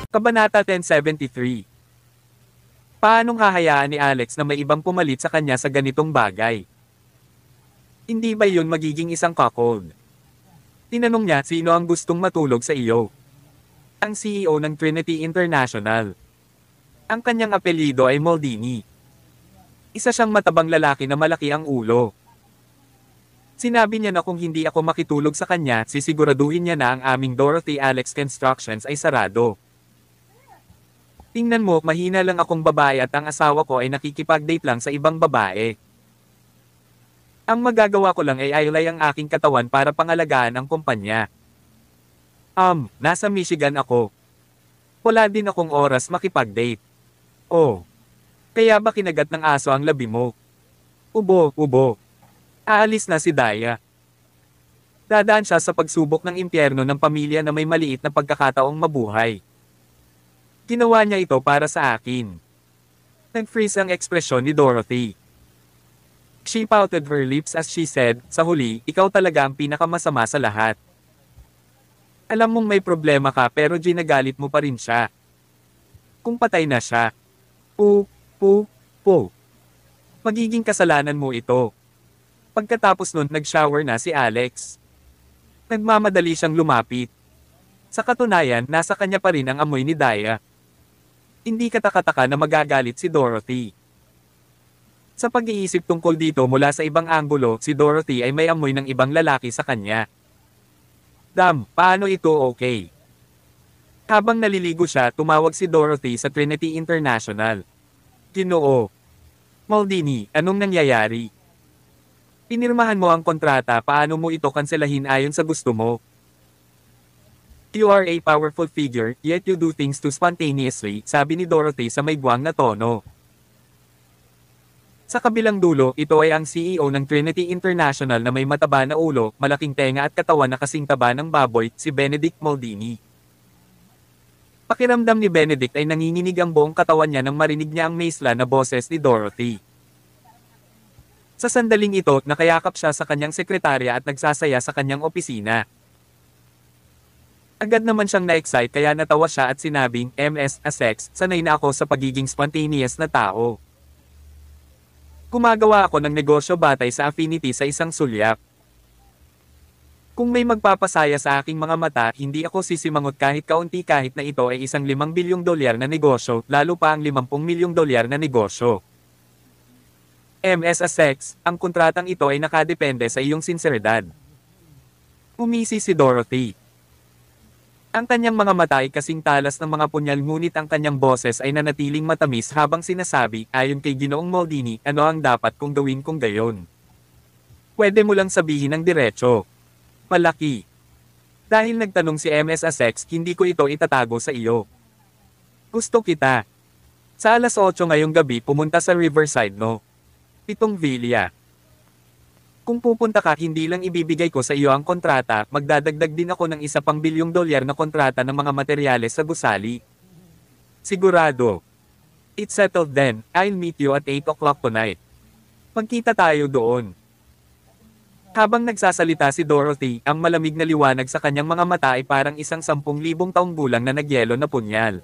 Kabanata 1073. Paanong hahayaan ni Alex na may ibang pumalit sa kanya sa ganitong bagay? Hindi ba yun magiging isang cuckold? Tinanong niya sino ang gustong matulog sa iyo. Ang CEO ng Trinity International. Ang kanyang apelyido ay Maldini. Isa siyang matabang lalaki na malaki ang ulo. Sinabi niya na kung hindi ako makitulog sa kanya, sisiguraduhin niya na ang aming Dorothy Alex Constructions ay sarado. Tingnan mo, mahina lang akong babae at ang asawa ko ay nakikipag-date lang sa ibang babae. Ang magagawa ko lang ay aylay ang aking katawan para pangalagaan ang kumpanya. Nasa Michigan ako. Wala din akong oras makipag-date. Oh. Kaya ba kinagat ng aso ang labi mo? Ubo. Aalis na si Daya. Dadaan siya sa pagsubok ng impyerno ng pamilya na may maliit na pagkakataong mabuhay. Ginawa niya ito para sa akin. Nag-freeze ang ekspresyon ni Dorothy. She pouted her lips as she said, sa huli, ikaw talaga ang pinakamasama sa lahat. Alam mong may problema ka pero ginagalit mo pa rin siya. Kung patay na siya. Magiging kasalanan mo ito. Pagkatapos nun nag-shower na si Alex. Nagmamadali siyang lumapit. Sa katunayan, nasa kanya pa rin ang amoy ni Daya. Hindi katakataka na magagalit si Dorothy. Sa pag-iisip tungkol dito mula sa ibang anggulo, si Dorothy ay may amoy ng ibang lalaki sa kanya. Paano ito okay? Habang naliligo siya, tumawag si Dorothy sa Trinity International. Ginoo. Maldini, anong nangyayari? Pinirmahan mo ang kontrata, paano mo ito kanselahin ayon sa gusto mo? You are a powerful figure, yet you do things too spontaneously, sabi ni Dorothy sa may buwang na tono. Sa kabilang dulo, ito ay ang CEO ng Trinity International na may mataba na ulo, malaking tenga at katawan na kasing taba ng baboy, si Benedict Maldini. Pakiramdam ni Benedict ay nanginginig ang buong katawan niya nang marinig niya ang maisla na boses ni Dorothy. Sa sandaling ito, nakayakap siya sa kanyang sekretarya at nagsasaya sa kanyang opisina. Agad naman siyang na-excite kaya natawa siya at sinabing, Ms. Alex, sanay na ako sa pagiging spontaneous na tao. Gumagawa ako ng negosyo batay sa affinity sa isang sulyap. Kung may magpapasaya sa aking mga mata, hindi ako sisimangot kahit kaunti kahit na ito ay isang $5 bilyong na negosyo, lalo pa ang $50 milyong na negosyo. Ms. Alex, ang kontratang ito ay nakadepende sa iyong sinseridad. Umisi si Dorothy. Ang kanyang mga mata ay kasing talas ng mga punyal ngunit ang kanyang boses ay nanatiling matamis habang sinasabi, ayon kay Ginoong Maldini, ano ang dapat kong gawin kung gayon? Pwede mo lang sabihin ng diretso. Malaki. Dahil nagtanong si Ms. Alex, hindi ko ito itatago sa iyo. Gusto kita. Sa alas 8 ngayong gabi pumunta sa Riverside no. 7 Villa. Kung pupunta ka, hindi lang ibibigay ko sa iyo ang kontrata, magdadagdag din ako ng $1 bilyong na kontrata ng mga materyales sa gusali. Sigurado. It's settled then, I'll meet you at 8 o'clock tonight. Magkita tayo doon. Habang nagsasalita si Dorothy, ang malamig na liwanag sa kanyang mga mata ay parang isang 10,000 taong gulang na nagyelo na punyal.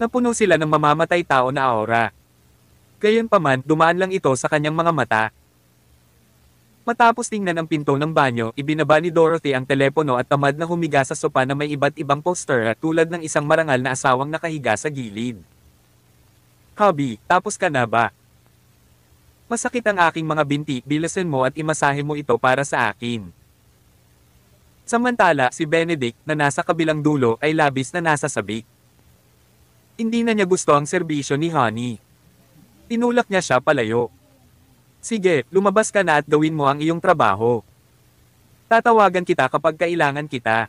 Napuno sila ng mamamatay tao na aura. Gayunpaman, dumaan lang ito sa kanyang mga mata. Matapos tingnan ang pinto ng banyo, ibinaba ni Dorothy ang telepono at tamad na humiga sa sopa na may iba't ibang poster tulad ng isang marangal na asawang nakahiga sa gilid. Hubby, tapos ka na ba? Masakit ang aking mga binti, bilasin mo at imasahe mo ito para sa akin. Samantala, si Benedict, na nasa kabilang dulo, ay labis na nasasabik. Hindi na niya gusto ang serbisyo ni Honey. Tinulak niya siya palayo. Sige, lumabas ka na at gawin mo ang iyong trabaho. Tatawagan kita kapag kailangan kita.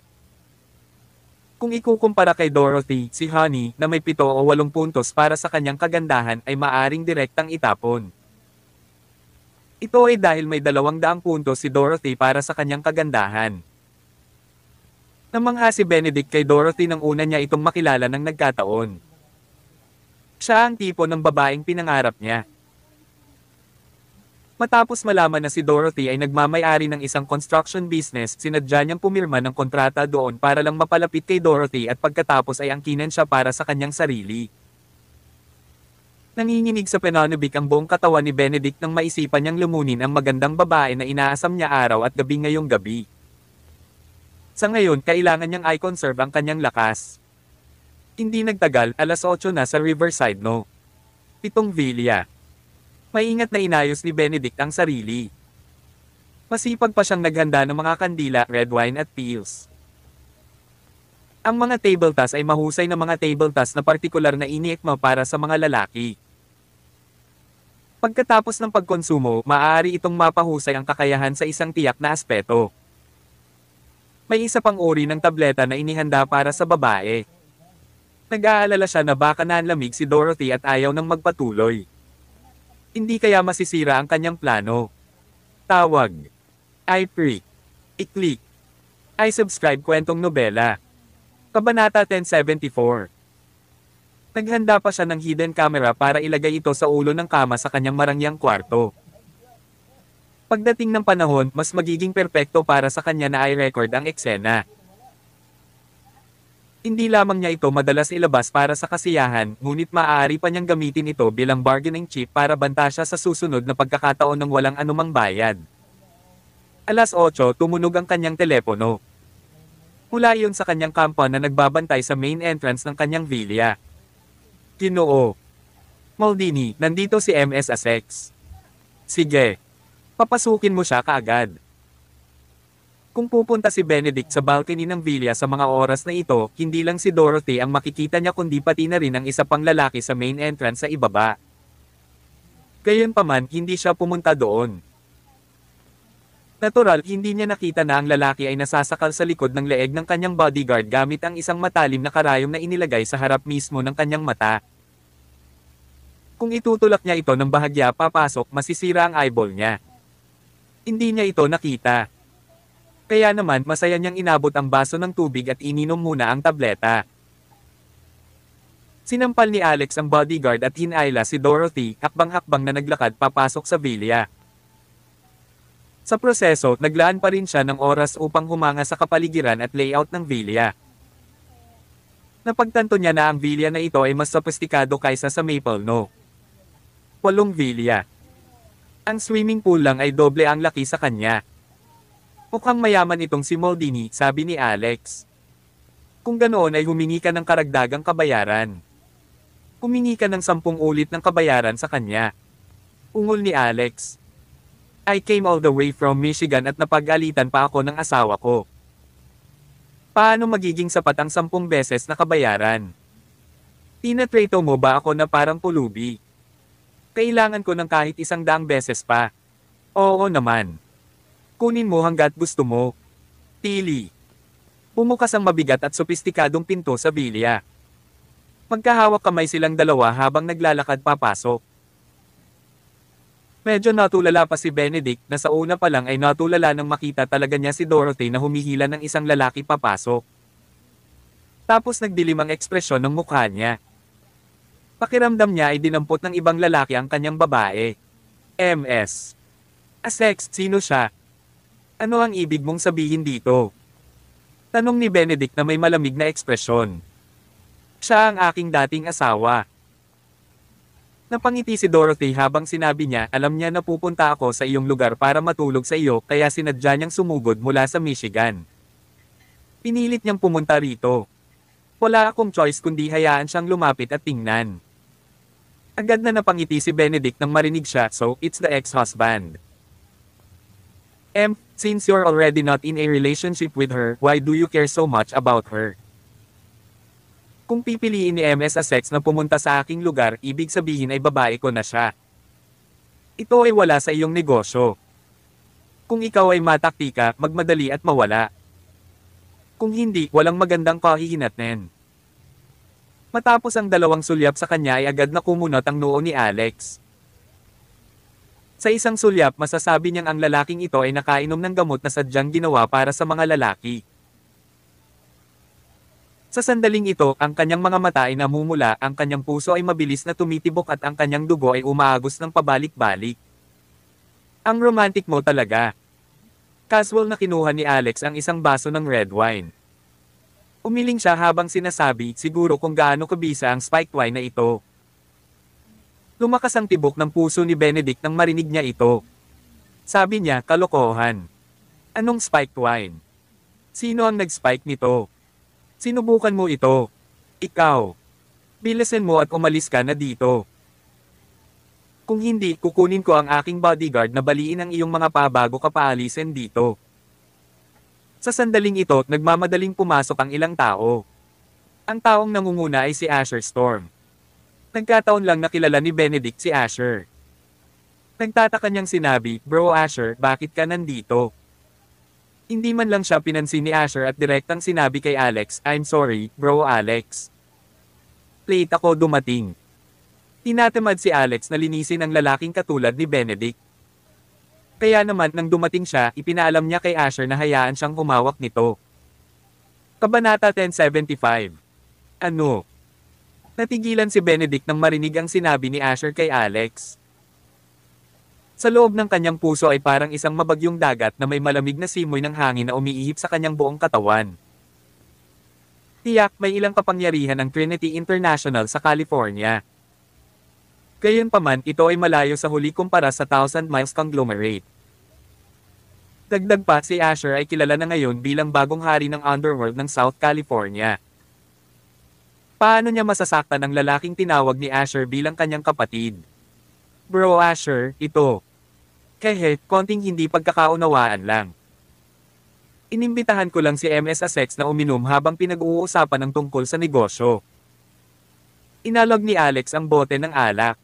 Kung ikukumpara kay Dorothy, si Honey, na may 7 o 8 puntos para sa kanyang kagandahan, ay maaring direktang itapon. Ito ay dahil may 200 puntos si Dorothy para sa kanyang kagandahan. Namangha si Benedict kay Dorothy nang una niya itong makilala ng nagkataon. Siya ang tipo ng babaeng pinangarap niya. Matapos malaman na si Dorothy ay nagmamay-ari ng isang construction business, sinadya niyang pumirma ng kontrata doon para lang mapalapit kay Dorothy at pagkatapos ay angkinan siya para sa kanyang sarili. Nanginginig sa pananabik ang buong katawan ni Benedict nang maisipan niyang lumunin ang magandang babae na inaasam niya araw at gabi ngayong gabi. Sa ngayon, kailangan niyang i-conserve ang kanyang lakas. Hindi nagtagal, alas 8 na sa Riverside No. 7 Villa. Maingat na inayos ni Benedict ang sarili. Masipag pa siyang naghanda ng mga kandila, red wine at pills. Ang mga table tas ay mahusay na mga table tas na partikular na iniikma para sa mga lalaki. Pagkatapos ng pagkonsumo, maaari itong mapahusay ang kakayahan sa isang tiyak na aspeto. May isa pang uri ng tableta na inihanda para sa babae. Nag-aalala siya na baka nanlamig si Dorothy at ayaw nang magpatuloy. Hindi kaya masisira ang kanyang plano. Tawag. I-freak. I-click. I-subscribe kwentong nobela. Kabanata 1074. Naghanda pa siya ng hidden camera para ilagay ito sa ulo ng kama sa kanyang marangyang kwarto. Pagdating ng panahon, mas magiging perpekto para sa kanya na i-record ang eksena. Hindi lamang niya ito madalas ilabas para sa kasiyahan, ngunit maaari pa niyang gamitin ito bilang bargaining chip para banta siya sa susunod na pagkakataon ng walang anumang bayad. Alas 8, tumunog ang kanyang telepono. Mula iyon sa kanyang kampa na nagbabantay sa main entrance ng kanyang villa. Ginoo. Maldini, nandito si MS Assex. Sige. Papasukin mo siya kaagad. Kung pupunta si Benedict sa balcony ng villa sa mga oras na ito, hindi lang si Dorothy ang makikita niya kundi pati na rin ang isa pang lalaki sa main entrance sa ibaba. Gayunpaman, hindi siya pumunta doon. Natural, hindi niya nakita na ang lalaki ay nasasakal sa likod ng leeg ng kanyang bodyguard gamit ang isang matalim na karayom na inilagay sa harap mismo ng kanyang mata. Kung itutulak niya ito ng bahagya papasok, masisira ang eyeball niya. Hindi niya ito nakita. Kaya naman, masaya niyang inabot ang baso ng tubig at ininom muna ang tableta. Sinampal ni Alex ang bodyguard at hinayla si Dorothy, hakbang-hakbang na naglakad papasok sa villa. Sa proseso, naglaan pa rin siya ng oras upang humanga sa kapaligiran at layout ng villa. Napagtanto niya na ang villa na ito ay mas sophisticado kaysa sa Maple No. 8 Villa. Ang swimming pool lang ay doble ang laki sa kanya. Mukhang mayaman itong si Maldini, sabi ni Alex. Kung ganoon ay humingi ka ng karagdagang kabayaran. Humingi ka ng 10 ulit ng kabayaran sa kanya. Ungol ni Alex. I came all the way from Michigan at napag-alitan pa ako ng asawa ko. Paano magiging sapat ang 10 beses na kabayaran? Tinatrato mo ba ako na parang pulubi? Kailangan ko ng kahit 100 beses pa. Oo naman. Kunin mo hanggat gusto mo. Tili. Pumukas ang mabigat at sopistikadong pinto sa villa. Magkahawak kamay silang dalawa habang naglalakad papasok. Medyo natulala pa si Benedict na sa una pa lang ay natulala nang makita talaga niya si Dorothy na humihila ng isang lalaki papasok. Tapos nagdilim ang ekspresyon ng mukha niya. Pakiramdam niya ay dinampot ng ibang lalaki ang kanyang babae. MS. Assex, sino siya? Ano ang ibig mong sabihin dito? Tanong ni Benedict na may malamig na ekspresyon. Siya ang aking dating asawa. Napangiti si Dorothy habang sinabi niya, alam niya na pupunta ako sa iyong lugar para matulog sa iyo kaya sinadya niyang sumugod mula sa Michigan. Pinilit niyang pumunta rito. Wala akong choice kundi hayaan siyang lumapit at tingnan. Agad na napangiti si Benedict nang marinig siya, so it's the ex-husband. Since you're already not in a relationship with her, why do you care so much about her? Kung pipiliin ni MS Assex na pumunta sa aking lugar, ibig sabihin ay babae ko na siya. Ito ay wala sa iyong negosyo. Kung ikaw ay mataktika, magmadali at mawala. Kung hindi, walang magandang kahihinatnen. Matapos ang dalawang sulyap sa kanya ay agad na kumunot ang noo ni Alex. Sa isang sulyap, masasabi niyang ang lalaking ito ay nakainom ng gamot na sadyang ginawa para sa mga lalaki. Sa sandaling ito, ang kanyang mga mata ay namumula, ang kanyang puso ay mabilis na tumitibok at ang kanyang dugo ay umaagos ng pabalik-balik. Ang romantic mo talaga. Casual na kinuha ni Alex ang isang baso ng red wine. Umiling siya habang sinasabi siguro kung gaano kabisa ang spiked wine na ito. Lumakas ang tibok ng puso ni Benedict nang marinig niya ito. Sabi niya, kalokohan. Anong spiked wine? Sino ang nag-spike nito? Sinubukan mo ito. Ikaw. Bilisan mo at umalis ka na dito. Kung hindi, kukunin ko ang aking bodyguard na baliin ang iyong mga paa bago ka paalisin dito. Sa sandaling ito, nagmamadaling pumasok ang ilang tao. Ang taong nangunguna ay si Asher Storm. Nagkataon lang na kilala ni Benedict si Asher. Nagtataka niyang sinabi, "Bro Asher, bakit ka nandito?" Hindi man lang siya pinansin ni Asher at direktang sinabi kay Alex, "I'm sorry, bro Alex. Late ako dumating." Tinatamad si Alex na linisin ang lalaking katulad ni Benedict. Kaya naman nang dumating siya, ipinaalam niya kay Asher na hayaan siyang humawak nito. Kabanata 1075. Ano? Natigilan si Benedict nang marinig ang sinabi ni Asher kay Alex. Sa loob ng kanyang puso ay parang isang mabagyong dagat na may malamig na simoy ng hangin na umiihip sa kanyang buong katawan. Tiyak may ilang kapangyarihan ang Trinity International sa California. Gayunpaman, ito ay malayo sa huli kumpara sa Thousand Miles Conglomerate. Dagdag pa, si Asher ay kilala na ngayon bilang bagong hari ng underworld ng South California. Paano niya masasaktan ang lalaking tinawag ni Asher bilang kanyang kapatid? Bro Asher, ito. Kahit, konting hindi pagkakaunawaan lang. Inimbitahan ko lang si MS Assex na uminom habang pinag-uusapan ng tungkol sa negosyo. Inalog ni Alex ang bote ng alak.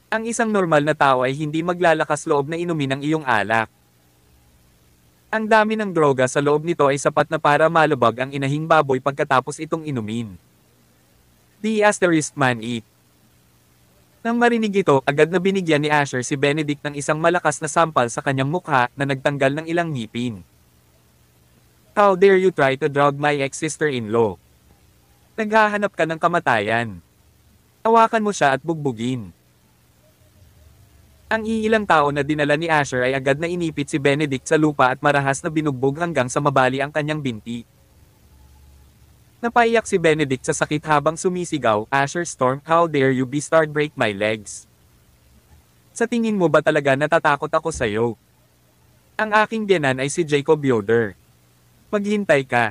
Ang isang normal na tao ay hindi maglalakas loob na inumin ang iyong alak. Ang dami ng droga sa loob nito ay sapat na para malubag ang inahing baboy pagkatapos itong inumin. The asterisk man eat. Nang marinig ito, agad na binigyan ni Asher si Benedict ng isang malakas na sampal sa kanyang mukha na nagtanggal ng ilang ngipin. How dare you try to drug my ex-sister-in-law? Naghahanap ka ng kamatayan. Hawakan mo siya at bugbugin. Ang iilang tao na dinala ni Asher ay agad na inipit si Benedict sa lupa at marahas na binugbog hanggang sa mabali ang kanyang binti. Napaiyak si Benedict sa sakit habang sumisigaw, "Asher Storm, how dare you start break my legs? Sa tingin mo ba talaga natatakot ako sa'yo? Ang aking biyanan ay si Jacob Yoder. Maghintay ka.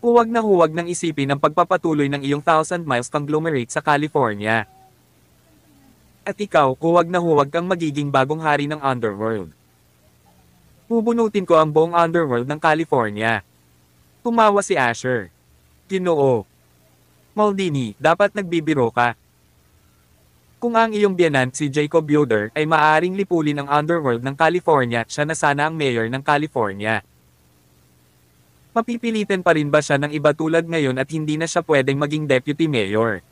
Huwag nang isipin ang pagpapatuloy ng iyong Thousand Miles Conglomerate sa California. At ikaw, huwag kang magiging bagong hari ng underworld. Bubunutin ko ang buong underworld ng California." Tumawa si Asher. Ginoo. Maldini, dapat nagbibiro ka. Kung ang iyong biyanan si Jacob Yoder ay maaaring lipulin ang underworld ng California, siya na sana ang mayor ng California. Mapipilitin pa rin ba siya ng iba tulad ngayon at hindi na siya pwedeng maging deputy mayor?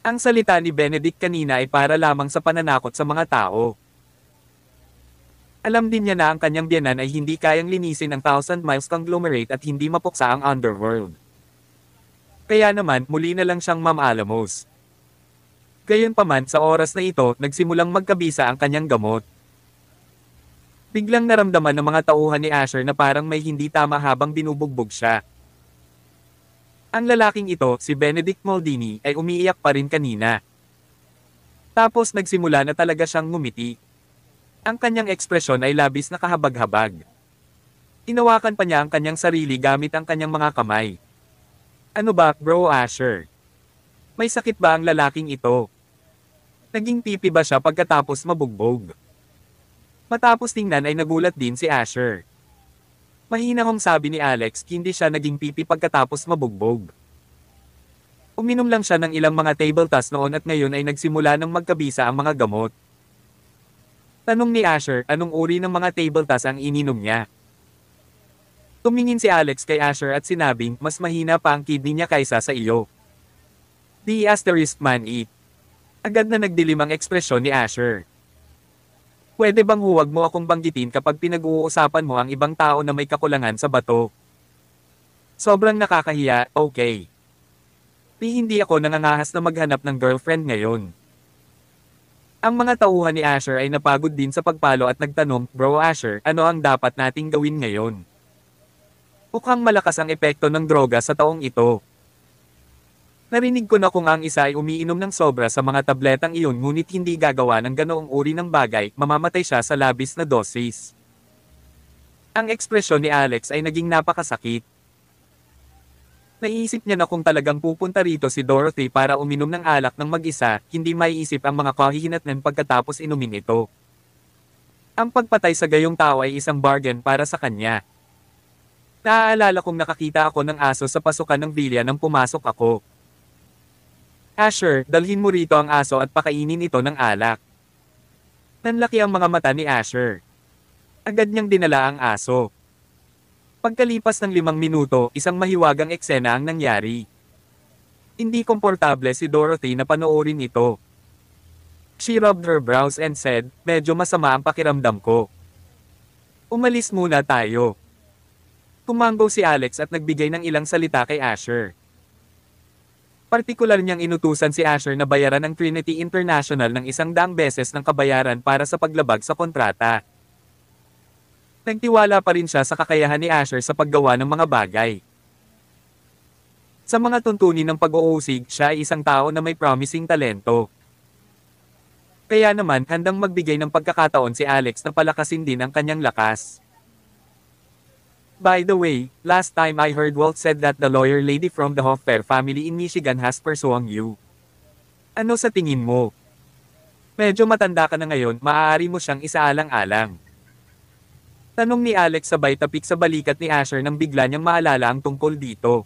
Ang salita ni Benedict kanina ay para lamang sa pananakot sa mga tao. Alam din niya na ang kanyang biyanan ay hindi kayang linisin ang Thousand Miles Conglomerate at hindi mapuksa ang underworld. Kaya naman, muli na lang siyang mamalamos. Gayunpaman, sa oras na ito, nagsimulang magkabisa ang kanyang gamot. Biglang naramdaman ng mga tauhan ni Asher na parang may hindi tama habang binubugbog siya. Ang lalaking ito, si Benedict Maldini, ay umiiyak pa rin kanina. Tapos nagsimula na talaga siyang ngumiti. Ang kanyang ekspresyon ay labis na kahabag-habag. Inawakan pa niya ang kanyang sarili gamit ang kanyang mga kamay. Ano ba, bro Asher? May sakit ba ang lalaking ito? Naging pipi ba siya pagkatapos mabugbog? Matapos tingnan ay nagulat din si Asher. Mahinahong sabi ni Alex, hindi siya naging pipi pagkatapos mabugbog. Uminom lang siya ng ilang mga table tas noon at ngayon ay nagsimula ng magkabisa ang mga gamot. Tanong ni Asher, anong uri ng mga table tas ang ininom niya? Tumingin si Alex kay Asher at sinabing, mas mahina pa ang kidney niya kaysa sa iyo. The asterisk man eat. Agad na nagdilim ang ekspresyon ni Asher. Pwede bang huwag mo akong banggitin kapag pinag-uusapan mo ang ibang tao na may kakulangan sa bato? Sobrang nakakahiya, okay. Hindi ako nangangahas na maghanap ng girlfriend ngayon. Ang mga tauhan ni Asher ay napagod din sa pagpalo at nagtanong, "Bro Asher, ano ang dapat nating gawin ngayon?" Mukhang malakas ang epekto ng droga sa taong ito. Narinig ko na kung ang isa ay umiinom ng sobra sa mga tabletang iyon ngunit hindi gagawa ng ganoong uri ng bagay, mamamatay siya sa labis na dosis. Ang ekspresyon ni Alex ay naging napakasakit. Naiisip niya na kung talagang pupunta rito si Dorothy para uminom ng alak ng mag-isa, hindi maiisip ang mga kahihinatnan pagkatapos inumin ito. Ang pagpatay sa gayong tao ay isang bargain para sa kanya. Naaalala kong nakakita ako ng aso sa pasukan ng villa nang pumasok ako. "Asher, dalhin mo rito ang aso at pakainin ito ng alak." Nanlaki ang mga mata ni Asher. Agad niyang dinala ang aso. Pagkalipas ng 5 minuto, isang mahiwagang eksena ang nangyari. Hindi komportable si Dorothy na panoorin ito. She rubbed her brows and said, "Medyo masama ang pakiramdam ko. Umalis muna tayo." Tumanggo si Alex at nagbigay ng ilang salita kay Asher. Partikular niyang inutusan si Asher na bayaran ng Trinity International ng 100 beses ng kabayaran para sa paglabag sa kontrata. Nagtiwala pa rin siya sa kakayahan ni Asher sa paggawa ng mga bagay. Sa mga tuntunin ng pag-uusig, siya ay isang tao na may promising talento. Kaya naman handang magbigay ng pagkakataon si Alex na palakasin din ang kanyang lakas. "By the way, last time I heard Walt said that the lawyer lady from the Hoffer family in Michigan has pursuing you. Ano sa tingin mo? Medyo matanda ka na ngayon, maaari mo siyang isaalang-alang." Tanong ni Alex sabay tapik sa balikat ni Asher nang bigla niyang maalala ang tungkol dito.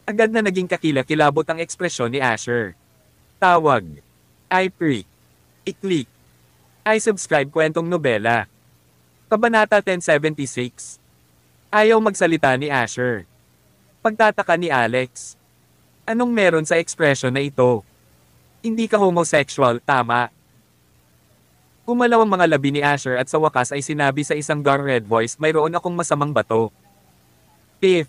Agad na naging kakilakilabot ang ekspresyon ni Asher. Tawag. I pre. I-click. I subscribe kwentong nobela. Kabanata 1076. Ayaw magsalita ni Asher. Pagtataka ni Alex. Anong meron sa ekspresyon na ito? Hindi ka homosexual, tama? Gumalaw ang mga labi ni Asher at sa wakas ay sinabi sa isang gar-red voice, "Mayroon akong masamang bato." Piff.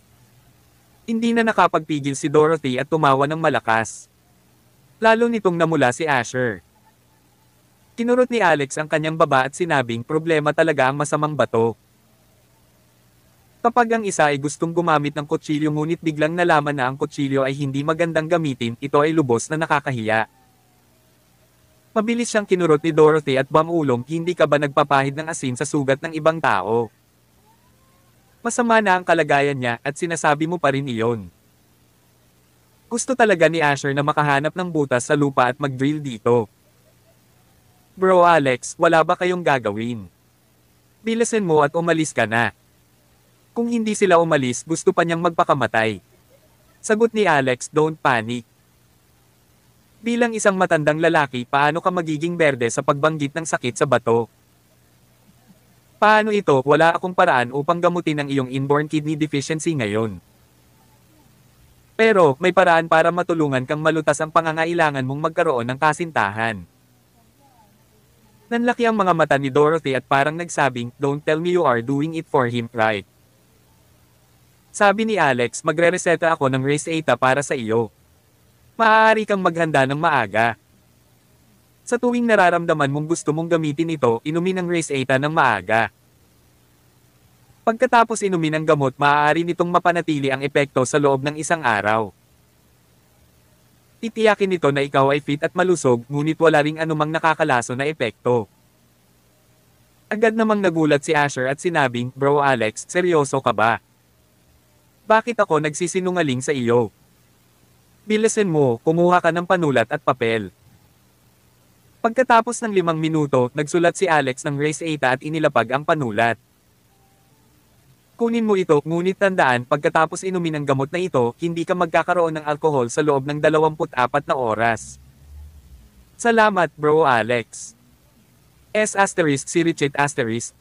Hindi na nakapagpigil si Dorothy at tumawa ng malakas. Lalo nitong namula si Asher. Kinurot ni Alex ang kanyang baba at sinabing, "Problema talaga ang masamang bato." Kapag ang isa ay gustong gumamit ng kutsilyo ngunit biglang nalaman na ang kutsilyo ay hindi magandang gamitin, ito ay lubos na nakakahiya. Mabilis siyang kinurot ni Dorothy at bamulong, "Hindi ka ba nagpapahid ng asin sa sugat ng ibang tao? Masama na ang kalagayan niya at sinasabi mo pa rin iyon." Gusto talaga ni Asher na makahanap ng butas sa lupa at mag-drill dito. "Bro Alex, wala ba kayong gagawin? Bilisan mo at umalis ka na." Kung hindi sila umalis, gusto pa niyang magpakamatay. Sagot ni Alex, "Don't panic. Bilang isang matandang lalaki, paano ka magiging berde sa pagbanggit ng sakit sa bato? Paano ito? Wala akong paraan upang gamutin ang iyong inborn kidney deficiency ngayon. Pero, may paraan para matulungan kang malutas ang pangangailangan mong magkaroon ng kasintahan." Nanlaki ang mga mata ni Dorothy at parang nagsabing, "Don't tell me you are doing it for him, right?" Sabi ni Alex, "Magre-reseta ako ng Race 8 para sa iyo. Maaari kang maghanda ng maaga. Sa tuwing nararamdaman mong gusto mong gamitin ito, inumin ang Race 8 ng maaga. Pagkatapos inumin ang gamot, maaari nitong mapanatili ang epekto sa loob ng 1 araw. Titiyakin nito na ikaw ay fit at malusog, ngunit wala ring anumang nakakalaso na epekto." Agad namang nagulat si Asher at sinabing, "Bro Alex, seryoso ka ba? Bakit ako nagsisinungaling sa iyo? Bilisan mo, kumuha ka ng panulat at papel." Pagkatapos ng 5 minuto, nagsulat si Alex ng Race 8 at inilapag ang panulat. "Kunin mo ito, ngunit tandaan, pagkatapos inumin ang gamot na ito, hindi ka magkakaroon ng alkohol sa loob ng 24 na oras. Salamat, Bro Alex." Si Richard *.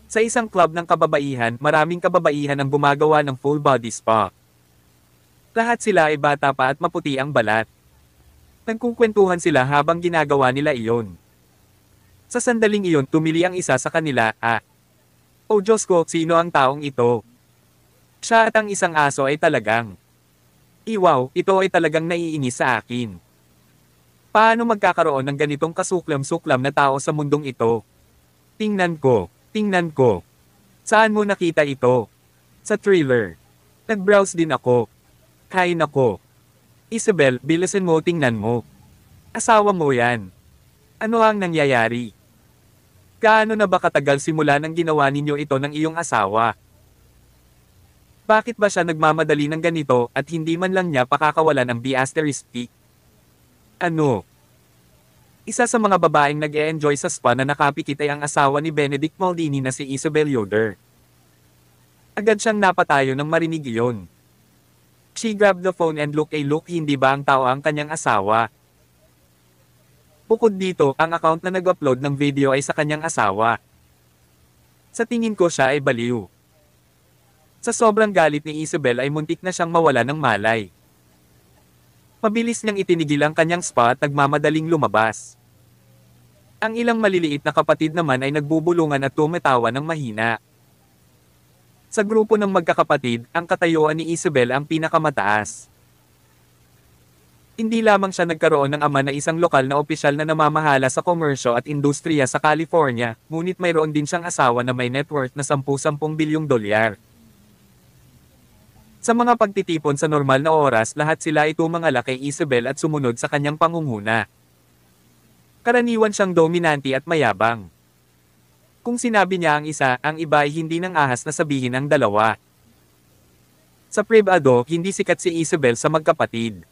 Sa isang club ng kababaihan, maraming kababaihan ang gumagawa ng full body spa. Lahat sila ay bata pa at maputi ang balat. Nagkukwentuhan sila habang ginagawa nila iyon. Sa sandaling iyon, tumili ang isa sa kanila, "Oh Diyos ko, sino ang taong ito? Siya at ang isang aso ay talagang. Iwaw, ito ay talagang naiinis sa akin. Paano magkakaroon ng ganitong kasuklam-suklam na tao sa mundong ito? Tingnan ko, tingnan ko. Saan mo nakita ito? Sa trailer. Nag-browse din ako. Kain ako. Isabel, bilisan mo, tingnan mo. Asawa mo yan. Ano ang nangyayari? Gaano na ba katagal simula nang ginawa ninyo ito ng iyong asawa? Bakit ba siya nagmamadali ng ganito at hindi man lang niya pakakawalan ang B***? Ano? Isa sa mga babaeng nag-e-enjoy sa spa na nakapikit ay ang asawa ni Benedict Maldini na si Isabel Yoder. Agad siyang napatayo nang marinig iyon. She grabbed the phone and look, hindi ba ang tao ang kanyang asawa? Bukod dito, ang account na nag-upload ng video ay sa kanyang asawa. Sa tingin ko siya ay baliw. Sa sobrang galit ni Isabel ay muntik na siyang mawala ng malay. Mabilis niyang itinigil ang kanyang spa at nagmamadaling lumabas. Ang ilang maliliit na kapatid naman ay nagbubulungan at tumatawa ng mahina. Sa grupo ng magkakapatid, ang katayuan ni Isabel ang pinakamataas. Hindi lamang siya nagkaroon ng ama na isang lokal na opisyal na namamahala sa komersyo at industriya sa California, ngunit mayroon din siyang asawa na may net worth na 10-10 bilyong dolyar. Sa mga pagtitipon sa normal na oras, lahat sila ay tumangala kay Isabel at sumunod sa kanyang pangunguna. Karaniwan siyang dominante at mayabang. Kung sinabi niya ang isa, ang iba ay hindi nang ahas na sabihin ang dalawa. Sa pribado, hindi sikat si Isabel sa magkapatid.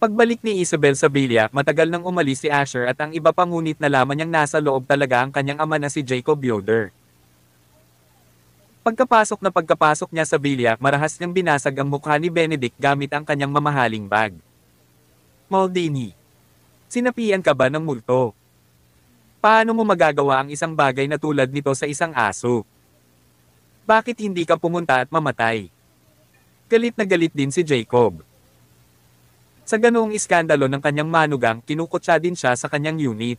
Pagbalik ni Isabel sa bilya, matagal nang umalis si Asher at ang iba pa, ngunit nalaman niyang nasa loob talaga ang kanyang ama na si Jacob Yoder. Pagkapasok niya sa bilya, marahas niyang binasag ang mukha ni Benedict gamit ang kanyang mamahaling bag. Maldini, sinapian ka ba ng multo? Paano mo magagawa ang isang bagay na tulad nito sa isang aso? Bakit hindi ka pumunta at mamatay? Galit na galit din si Jacob. Sa ganoong iskandalo ng kanyang manugang, kinukutsa din siya sa kanyang unit.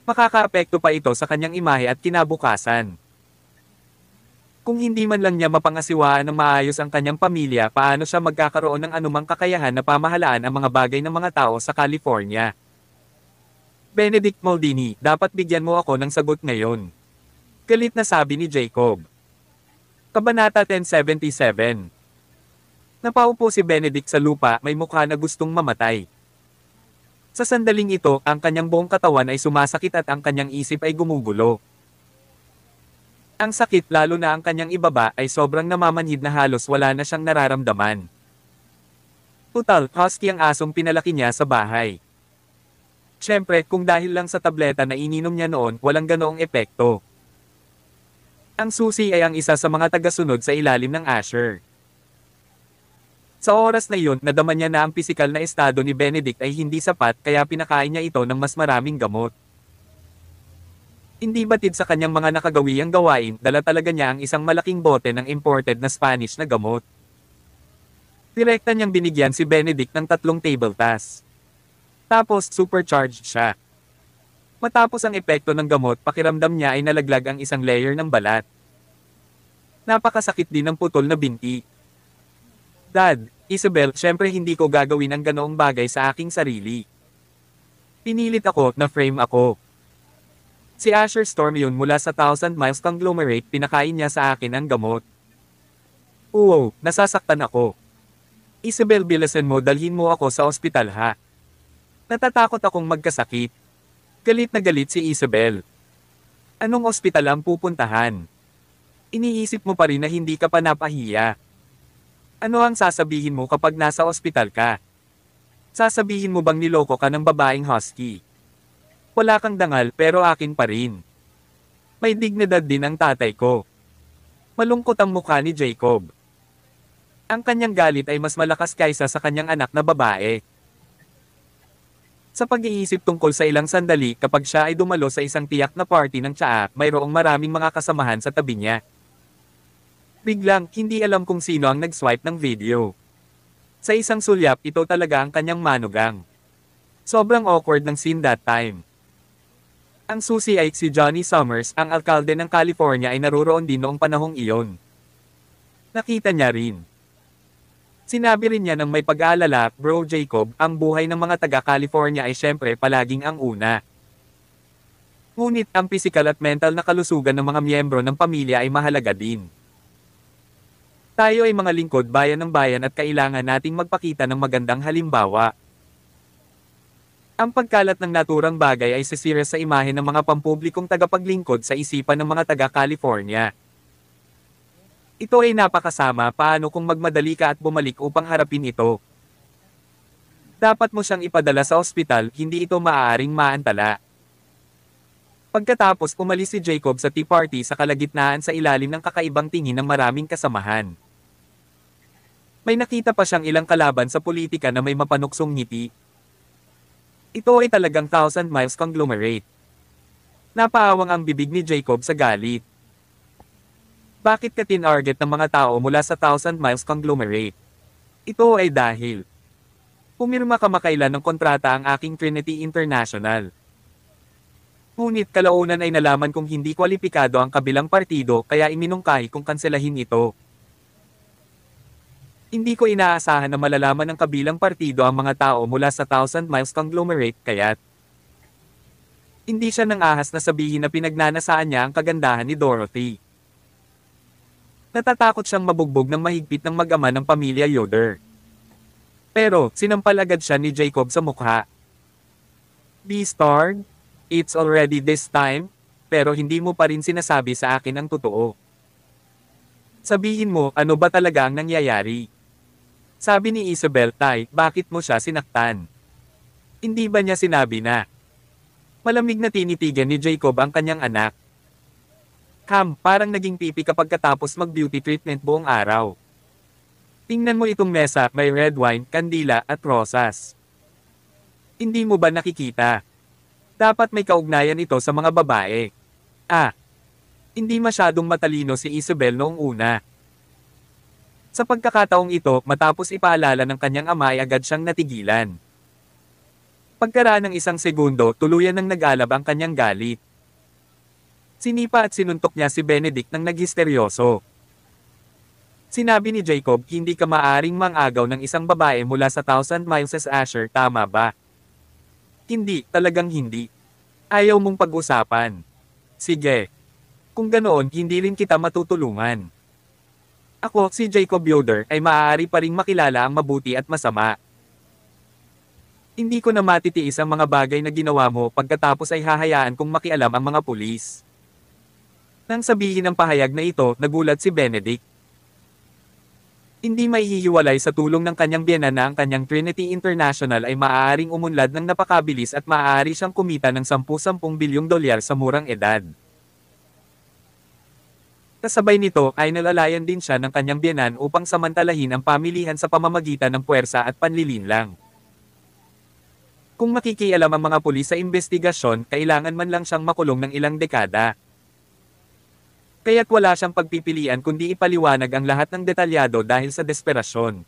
Makakaapekto pa ito sa kanyang imahe at kinabukasan. Kung hindi man lang niya mapangasiwaan ng maayos ang kanyang pamilya, paano siya magkakaroon ng anumang kakayahan na pamahalaan ang mga bagay ng mga tao sa California? Benedict Maldini, dapat bigyan mo ako ng sagot ngayon. Galit na sabi ni Jacob. Kabanata 1077. Napaupo si Benedict sa lupa, may mukha na gustong mamatay. Sa sandaling ito, ang kanyang buong katawan ay sumasakit at ang kanyang isip ay gumugulo. Ang sakit, lalo na ang kanyang ibaba, ay sobrang namamanhid na halos wala na siyang nararamdaman. Total, husky ang asong pinalaki niya sa bahay. Siyempre, kung dahil lang sa tableta na ininom niya noon, walang ganoong epekto. Ang susi ay ang isa sa mga tagasunod sa ilalim ng Asher. Sa oras na iyon, nadama niya na ang pisikal na estado ni Benedict ay hindi sapat, kaya pinakain niya ito ng mas maraming gamot. Hindi batid sa kanyang mga nakagawiyang gawain, dala talaga niya ang isang malaking bote ng imported na Spanish na gamot. Direkta niyang binigyan si Benedict ng 3 table tasks. Tapos, supercharged siya. Matapos ang epekto ng gamot, pakiramdam niya ay nalaglag ang isang layer ng balat. Napakasakit din ng putol na binti. Dad, Isabel, syempre hindi ko gagawin ang ganoong bagay sa aking sarili. Pinilit ako, na-frame ako. Si Asher Storm yun, mula sa Thousand Miles Conglomerate, pinakain niya sa akin ang gamot. Oo, nasasaktan ako. Isabel, bilisan mo, dalhin mo ako sa ospital ha. Natatakot akong magkasakit. Galit na galit si Isabel. Anong ospital ang pupuntahan? Iniisip mo pa rin na hindi ka pa napahiya. Ano ang sasabihin mo kapag nasa ospital ka? Sasabihin mo bang niloko ka ng babaeng husky? Wala kang dangal pero akin pa rin. May dignidad din ang tatay ko. Malungkot ang mukha ni Jacob. Ang kanyang galit ay mas malakas kaysa sa kanyang anak na babae. Sa pag-iisip tungkol sa ilang sandali, kapag siya ay dumalo sa isang tiyak na party ng tsaa, mayroong maraming mga kasamahan sa tabi niya. Biglang, hindi alam kung sino ang nag-swipe ng video. Sa isang sulyap, ito talaga ang kanyang manugang. Sobrang awkward ng scene that time. Ang susi ay si Johnny Summers, ang alkalde ng California, ay naroroon din noong panahong iyon. Nakita niya rin. Sinabi rin niya ng may pag-aalala, Bro Jacob, ang buhay ng mga taga-California ay syempre palaging ang una. Ngunit ang pisikal at mental na kalusugan ng mga miyembro ng pamilya ay mahalaga din. Tayo ay mga lingkod bayan ng bayan at kailangan nating magpakita ng magandang halimbawa. Ang pagkalat ng naturang bagay ay sisira sa imahe ng mga pampublikong tagapaglingkod sa isipan ng mga taga-California. Ito ay napakasama paano kung magmadali ka at bumalik upang harapin ito. Dapat mo siyang ipadala sa ospital, hindi ito maaaring maantala. Pagkatapos umalis si Jacob sa tea party sa kalagitnaan sa ilalim ng kakaibang tingin ng maraming kasamahan. May nakita pa siyang ilang kalaban sa politika na may mapanuksong ngiti. Ito ay talagang Thousand Miles conglomerate. Napaawang ang bibig ni Jacob sa galit. Bakit ka tinarget ng mga tao mula sa Thousand Miles conglomerate? Ito ay dahil pumirma kamakailan ng kontrata ang aking Trinity International. Ngunit kalaunan ay nalaman kong hindi kwalipikado ang kabilang partido kaya iminungkahi kong kanselahin ito. Hindi ko inaasahan na malalaman ng kabilang partido ang mga tao mula sa Thousand Miles conglomerate kaya't hindi siya nang ahas na sabihin na pinagnanasaan niya ang kagandahan ni Dorothy. Natatakot siyang mabugbog ng mahigpit ng mag-ama ng pamilya Yoder. Pero, sinampal agad siya ni Jacob sa mukha. B-Star? It's already this time, pero hindi mo pa rin sinasabi sa akin ang totoo. Sabihin mo, ano ba talaga ang nangyayari? Sabi ni Isabel, Tay, bakit mo siya sinaktan? Hindi ba niya sinabi na? Malamig na tinitigan ni Jacob ang kanyang anak. Cam, parang naging pipi kapag katapos mag-beauty treatment buong araw. Tingnan mo itong mesa, may red wine, kandila, at rosas. Hindi mo ba nakikita? Dapat may kaugnayan ito sa mga babae. Hindi masyadong matalino si Isabel noong una. Sa pagkakataong ito, matapos ipaalala ng kanyang ama ay agad siyang natigilan. Pagkaraan ng isang segundo, tuluyan ng nag-alab ang kanyang galit. Sinipa at sinuntok niya si Benedict ng naghisteryoso. Sinabi ni Jacob, hindi ka maaring mangagaw ng isang babae mula sa Thousand Miles Asher, tama ba? Hindi, talagang hindi. Ayaw mong pag-usapan. Sige. Kung ganoon, hindi rin kita matutulungan. Ako, si Jacob Yoder, ay maaari pa ring makilala ang mabuti at masama. Hindi ko na matitiis ang mga bagay na ginawa mo pagkatapos ay hahayaan kong makialam ang mga pulis. Nang sabihin ng pahayag na ito, nagulat si Benedict. Hindi maihihiwalay sa tulong ng kanyang biyenan na ang kanyang Trinity International ay maaaring umunlad ng napakabilis at maaari siyang kumita ng $10 bilyong sa murang edad. Kasabay nito ay nalalayan din siya ng kanyang biyenan upang samantalahin ang pamilihan sa pamamagitan ng puwersa at panlilinlang. Kung makikialam ang mga pulis sa investigasyon, kailangan man lang siyang makulong ng ilang dekada. Kaya't wala siyang pagpipilian kundi ipaliwanag ang lahat ng detalyado dahil sa desperasyon.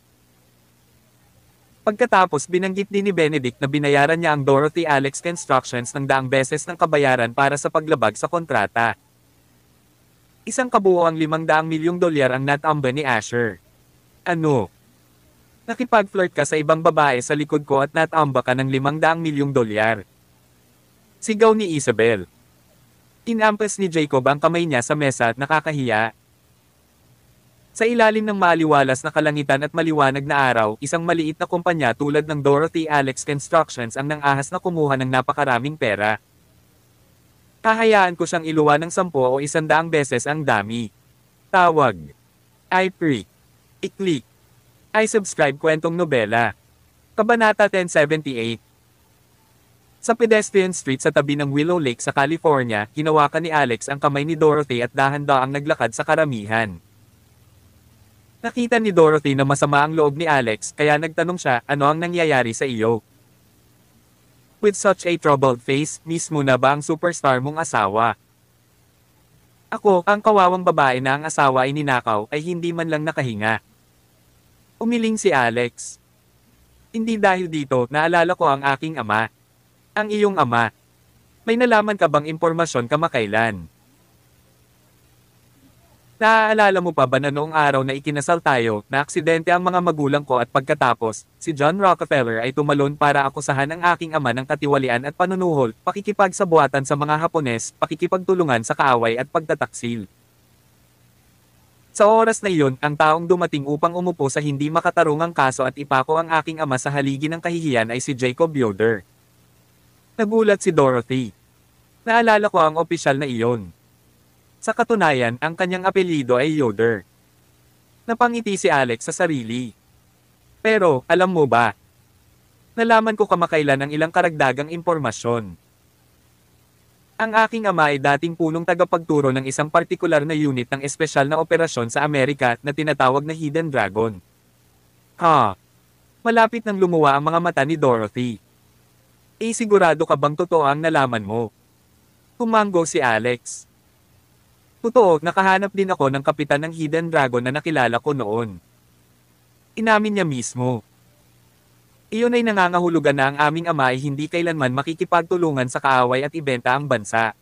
Pagkatapos binanggit din ni Benedict na binayaran niya ang Dorothy Alex Constructions ng 100 beses ng kabayaran para sa paglabag sa kontrata. Isang kabuoang $500 milyong ang natamba ni Asher. Ano? Nakipag-flirt ka sa ibang babae sa likod ko at natamba ka ng $500 milyong. Sigaw ni Isabel. Inampas ni Jacob ang kamay niya sa mesa at nakakahiya. Sa ilalim ng maaliwalas na kalangitan at maliwanag na araw, isang maliit na kumpanya tulad ng Dorothy Alex Constructions ang nang-ahas na kumuha ng napakaraming pera. Hahayaan ko siyang iluwa ng 10 o 100 beses ang dami. Tawag. I-Pre. I-Click. I-Subscribe kwentong nobela. Kabanata 1078. Sa pedestrian street sa tabi ng Willow Lake sa California, hinawakan ni Alex ang kamay ni Dorothy at dahan-daang naglakad sa karamihan. Nakita ni Dorothy na masama ang loob ni Alex kaya nagtanong siya, ano ang nangyayari sa iyo? With such a troubled face, mismo na ba ang superstar mong asawa? Ako, ang kawawang babae na ang asawa ay ninakaw, ay hindi man lang nakahinga. Umiling si Alex. Hindi dahil dito, naalala ko ang aking ama. Ang iyong ama. May nalaman ka bang impormasyon kamakailan? Naaalala mo pa ba na noong araw na ikinasal tayo, na aksidente ang mga magulang ko at pagkatapos, si John Rockefeller ay tumalon para akusahan ang aking ama ng katiwalian at panunuhol, pakikipagsabuatan sa mga Hapones, pakikipagtulungan sa kaaway at pagtataksil. Sa oras na iyon, ang taong dumating upang umupo sa hindi makatarungang kaso at ipako ang aking ama sa haligi ng kahihiyan ay si Jacob Yoder. Nagulat si Dorothy. Naalala ko ang opisyal na iyon. Sa katunayan, ang kanyang apelyido ay Yoder. Napangiti si Alex sa sarili. Pero, alam mo ba? Nalaman ko kamakailan ang ilang karagdagang impormasyon. Ang aking ama ay dating punong tagapagturo ng isang partikular na unit ng espesyal na operasyon sa Amerika na tinatawag na Hidden Dragon. Malapit nang lumuwa ang mga mata ni Dorothy. Sigurado ka bang totoo ang nalaman mo? Tumanggo si Alex. Totoo, nakahanap din ako ng kapitan ng Hidden Dragon na nakilala ko noon. Inamin niya mismo. Iyon ay nangangahulugan na ang aming ama ay hindi kailanman makikipagtulungan sa kaaway at ibenta ang bansa.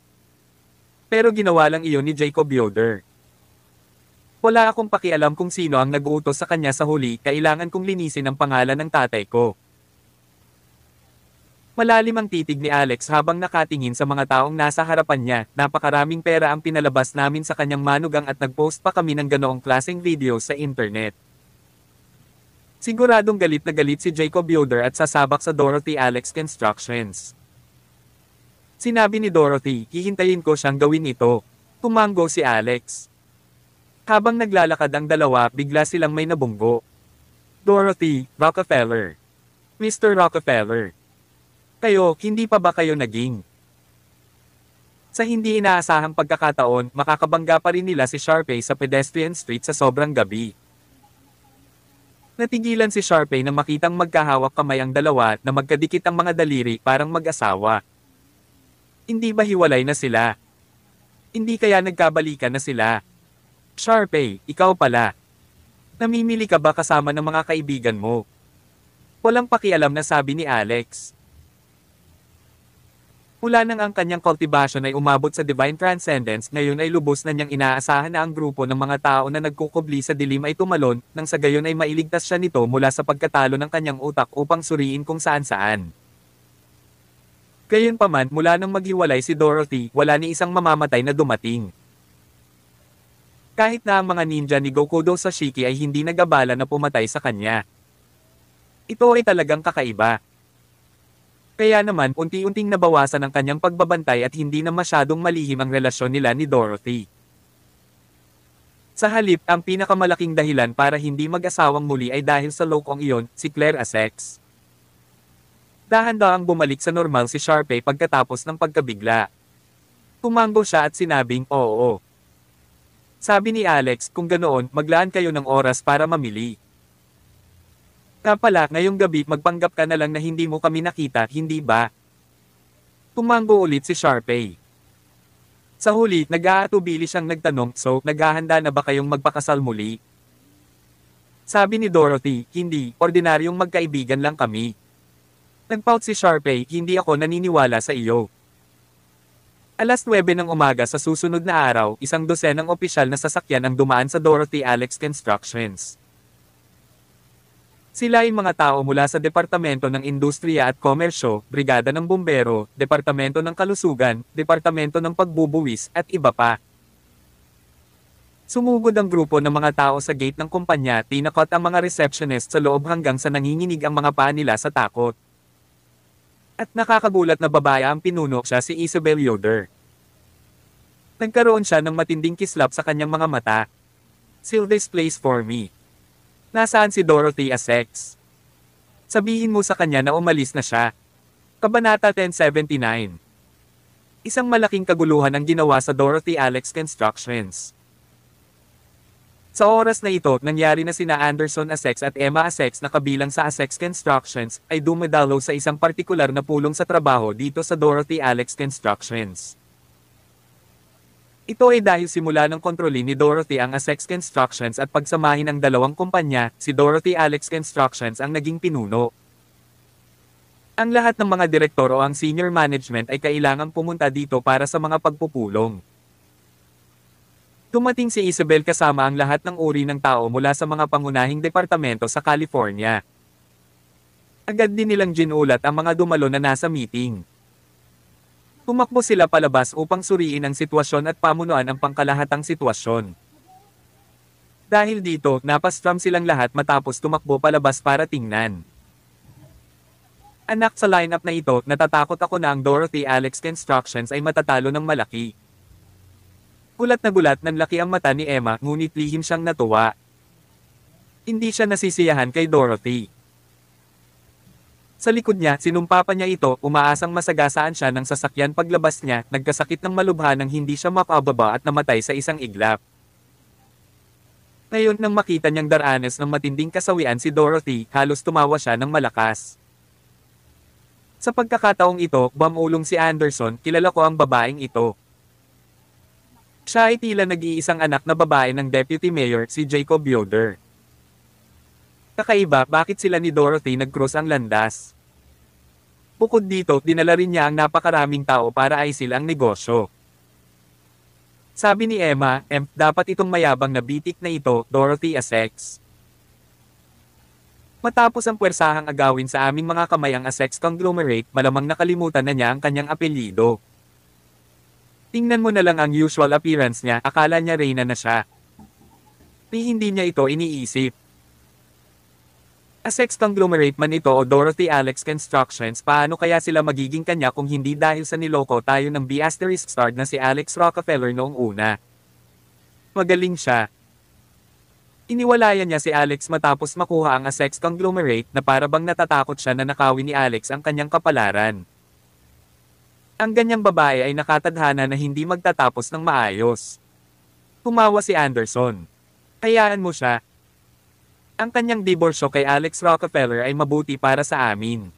Pero ginawa lang iyon ni Jacob Yoder. Wala akong pakialam kung sino ang nag-uutos sa kanya sa huli, kailangan kong linisin ang pangalan ng tatay ko. Malalim ang titig ni Alex habang nakatingin sa mga taong nasa harapan niya. Napakaraming pera ang pinalabas namin sa kanyang manugang at nag-post pa kami ng ganoong klaseng video sa internet. Siguradong galit na galit si Jacob Yoder at sasabak sa Dorothy Alex Constructions. Sinabi ni Dorothy, hihintayin ko siyang gawin ito. Tumanggo si Alex. Habang naglalakad ang dalawa, bigla silang may nabunggo. Dorothy, Rockefeller. Mr. Rockefeller. Kayo, hindi pa ba kayo naging? Sa hindi inaasahang pagkakataon, makakabangga pa rin nila si Sharpay sa pedestrian street sa sobrang gabi. Natigilan si Sharpay na makitang magkahawak kamay ang dalawa na magkadikit ang mga daliri parang mag-asawa. Hindi ba hiwalay na sila? Hindi kaya nagkabalikan na sila? Sharpay, ikaw pala. Namimili ka ba kasama ng mga kaibigan mo? Walang pakialam na sabi ni Alex. Mula nang ang kanyang cultivation ay umabot sa divine transcendence, ngayon ay lubos na niyang inaasahan na ang grupo ng mga tao na nagkukubli sa dilim ay tumalon, nang sa gayon ay mailigtas siya nito mula sa pagkatalo ng kanyang utak upang suriin kung saan-saan. Gayunpaman, mula nang maghiwalay si Dorothy, wala ni isang mamamatay na dumating. Kahit na ang mga ninja ni Gokudo Sashiki ay hindi nagabala na pumatay sa kanya. Ito ay talagang kakaiba. Kaya naman, unti-unting nabawasan ang kanyang pagbabantay at hindi na masyadong malihim ang relasyon nila ni Dorothy. Sa halip, ang pinakamalaking dahilan para hindi mag-asawang muli ay dahil sa lokong iyon, si Claire Essex. Dahan-dahang bumalik sa normal si Sharpay pagkatapos ng pagkabigla. Tumanggo siya at sinabing, oo. Sabi ni Alex, kung ganoon, maglaan kayo ng oras para mamili. Pala, ngayong gabi magpanggap ka na lang na hindi mo kami nakita, hindi ba? Tumanggo ulit si Sharpay. Sa huli, nag-aatubili siyang nagtanong, so, naghahanda na ba kayong magpakasal muli? Sabi ni Dorothy, hindi, ordinaryong magkaibigan lang kami. Nagpout si Sharpay, hindi ako naniniwala sa iyo. Alas 9 ng umaga sa susunod na araw, 100 ng opisyal na sasakyan ang dumaan sa Dorothy Alex Constructions. Sila ay mga tao mula sa Departamento ng Industriya at Komersyo, Brigada ng Bumbero, Departamento ng Kalusugan, Departamento ng Pagbubuwis, at iba pa. Sumugod ang grupo ng mga tao sa gate ng kumpanya, tinakot ang mga receptionist sa loob hanggang sa nanginginig ang mga paa nila sa takot. At nakakagulat na babae ang pinuno siya, si Isabel Yoder. Nagkaroon siya ng matinding kislap sa kanyang mga mata. "Seal this place for me. Nasaan si Dorothy Essex? Sabihin mo sa kanya na umalis na siya." Kabanata 1079. Isang malaking kaguluhan ang ginawa sa Dorothy Alex Constructions. Sa oras na ito, nangyari na sina Anderson Essex at Emma Essex na kabilang sa Essex Constructions, ay dumadalo sa isang partikular na pulong sa trabaho dito sa Dorothy Alex Constructions. Ito ay dahil simula ng kontrolin ni Dorothy ang Essex Constructions at pagsamahin ang dalawang kumpanya, si Dorothy Alex Constructions ang naging pinuno. Ang lahat ng mga direktor o ang senior management ay kailangang pumunta dito para sa mga pagpupulong. Dumating si Isabel kasama ang lahat ng uri ng tao mula sa mga pangunahing departamento sa California. Agad din nilang ginulat ang mga dumalo na nasa meeting. Tumakbo sila palabas upang suriin ang sitwasyon at pamunuan ang pangkalahatang sitwasyon. Dahil dito, napastram silang lahat matapos tumakbo palabas para tingnan. Anak, sa lineup na ito, natatakot ako na ang Dorothy Alex Constructions ay matatalo ng malaki. Gulat na gulat nanlaki ang mata ni Emma, ngunit lihim siyang natuwa. Hindi siya nasisiyahan kay Dorothy. Sa likod niya, sinumpa pa niya ito, umaasang masagasaan siya ng sasakyan paglabas niya, nagkasakit ng malubha nang hindi siya makababa at namatay sa isang iglap. Ngayon nang makita niyang daranas ng matinding kasawian si Dorothy, halos tumawa siya ng malakas. Sa pagkakataong ito, bumulong si Anderson, kilala ko ang babaeng ito. Siya ay tila nag-iisang anak na babae ng Deputy Mayor, si Jacob Yoder. Kakaiba, bakit sila ni Dorothy nag-cross ang landas? Bukod dito, dinala rin niya ang napakaraming tao para ayusin ang negosyo. Sabi ni Emma, dapat itong mayabang na bitik na ito, Dorothy Essex. Matapos ang puwersahang agawin sa aming mga kamay ang Essex conglomerate, malamang nakalimutan na niya ang kanyang apelyido. Tingnan mo na lang ang usual appearance niya, akala niya reyna na siya. Hindi niya ito iniisip. Essex conglomerate man ito o Dorothy Alex Constructions, paano kaya sila magiging kanya kung hindi dahil sa niloko tayo ng B***star na si Alex Rockefeller noong una? Magaling siya. Iniwalayan niya si Alex matapos makuha ang Essex conglomerate na para bang natatakot siya na nakawin ni Alex ang kanyang kapalaran. Ang ganyang babae ay nakatadhana na hindi magtatapos ng maayos. Tumawa si Anderson. Hayaan mo siya. Ang kanyang diborsyo kay Alex Rockefeller ay mabuti para sa amin.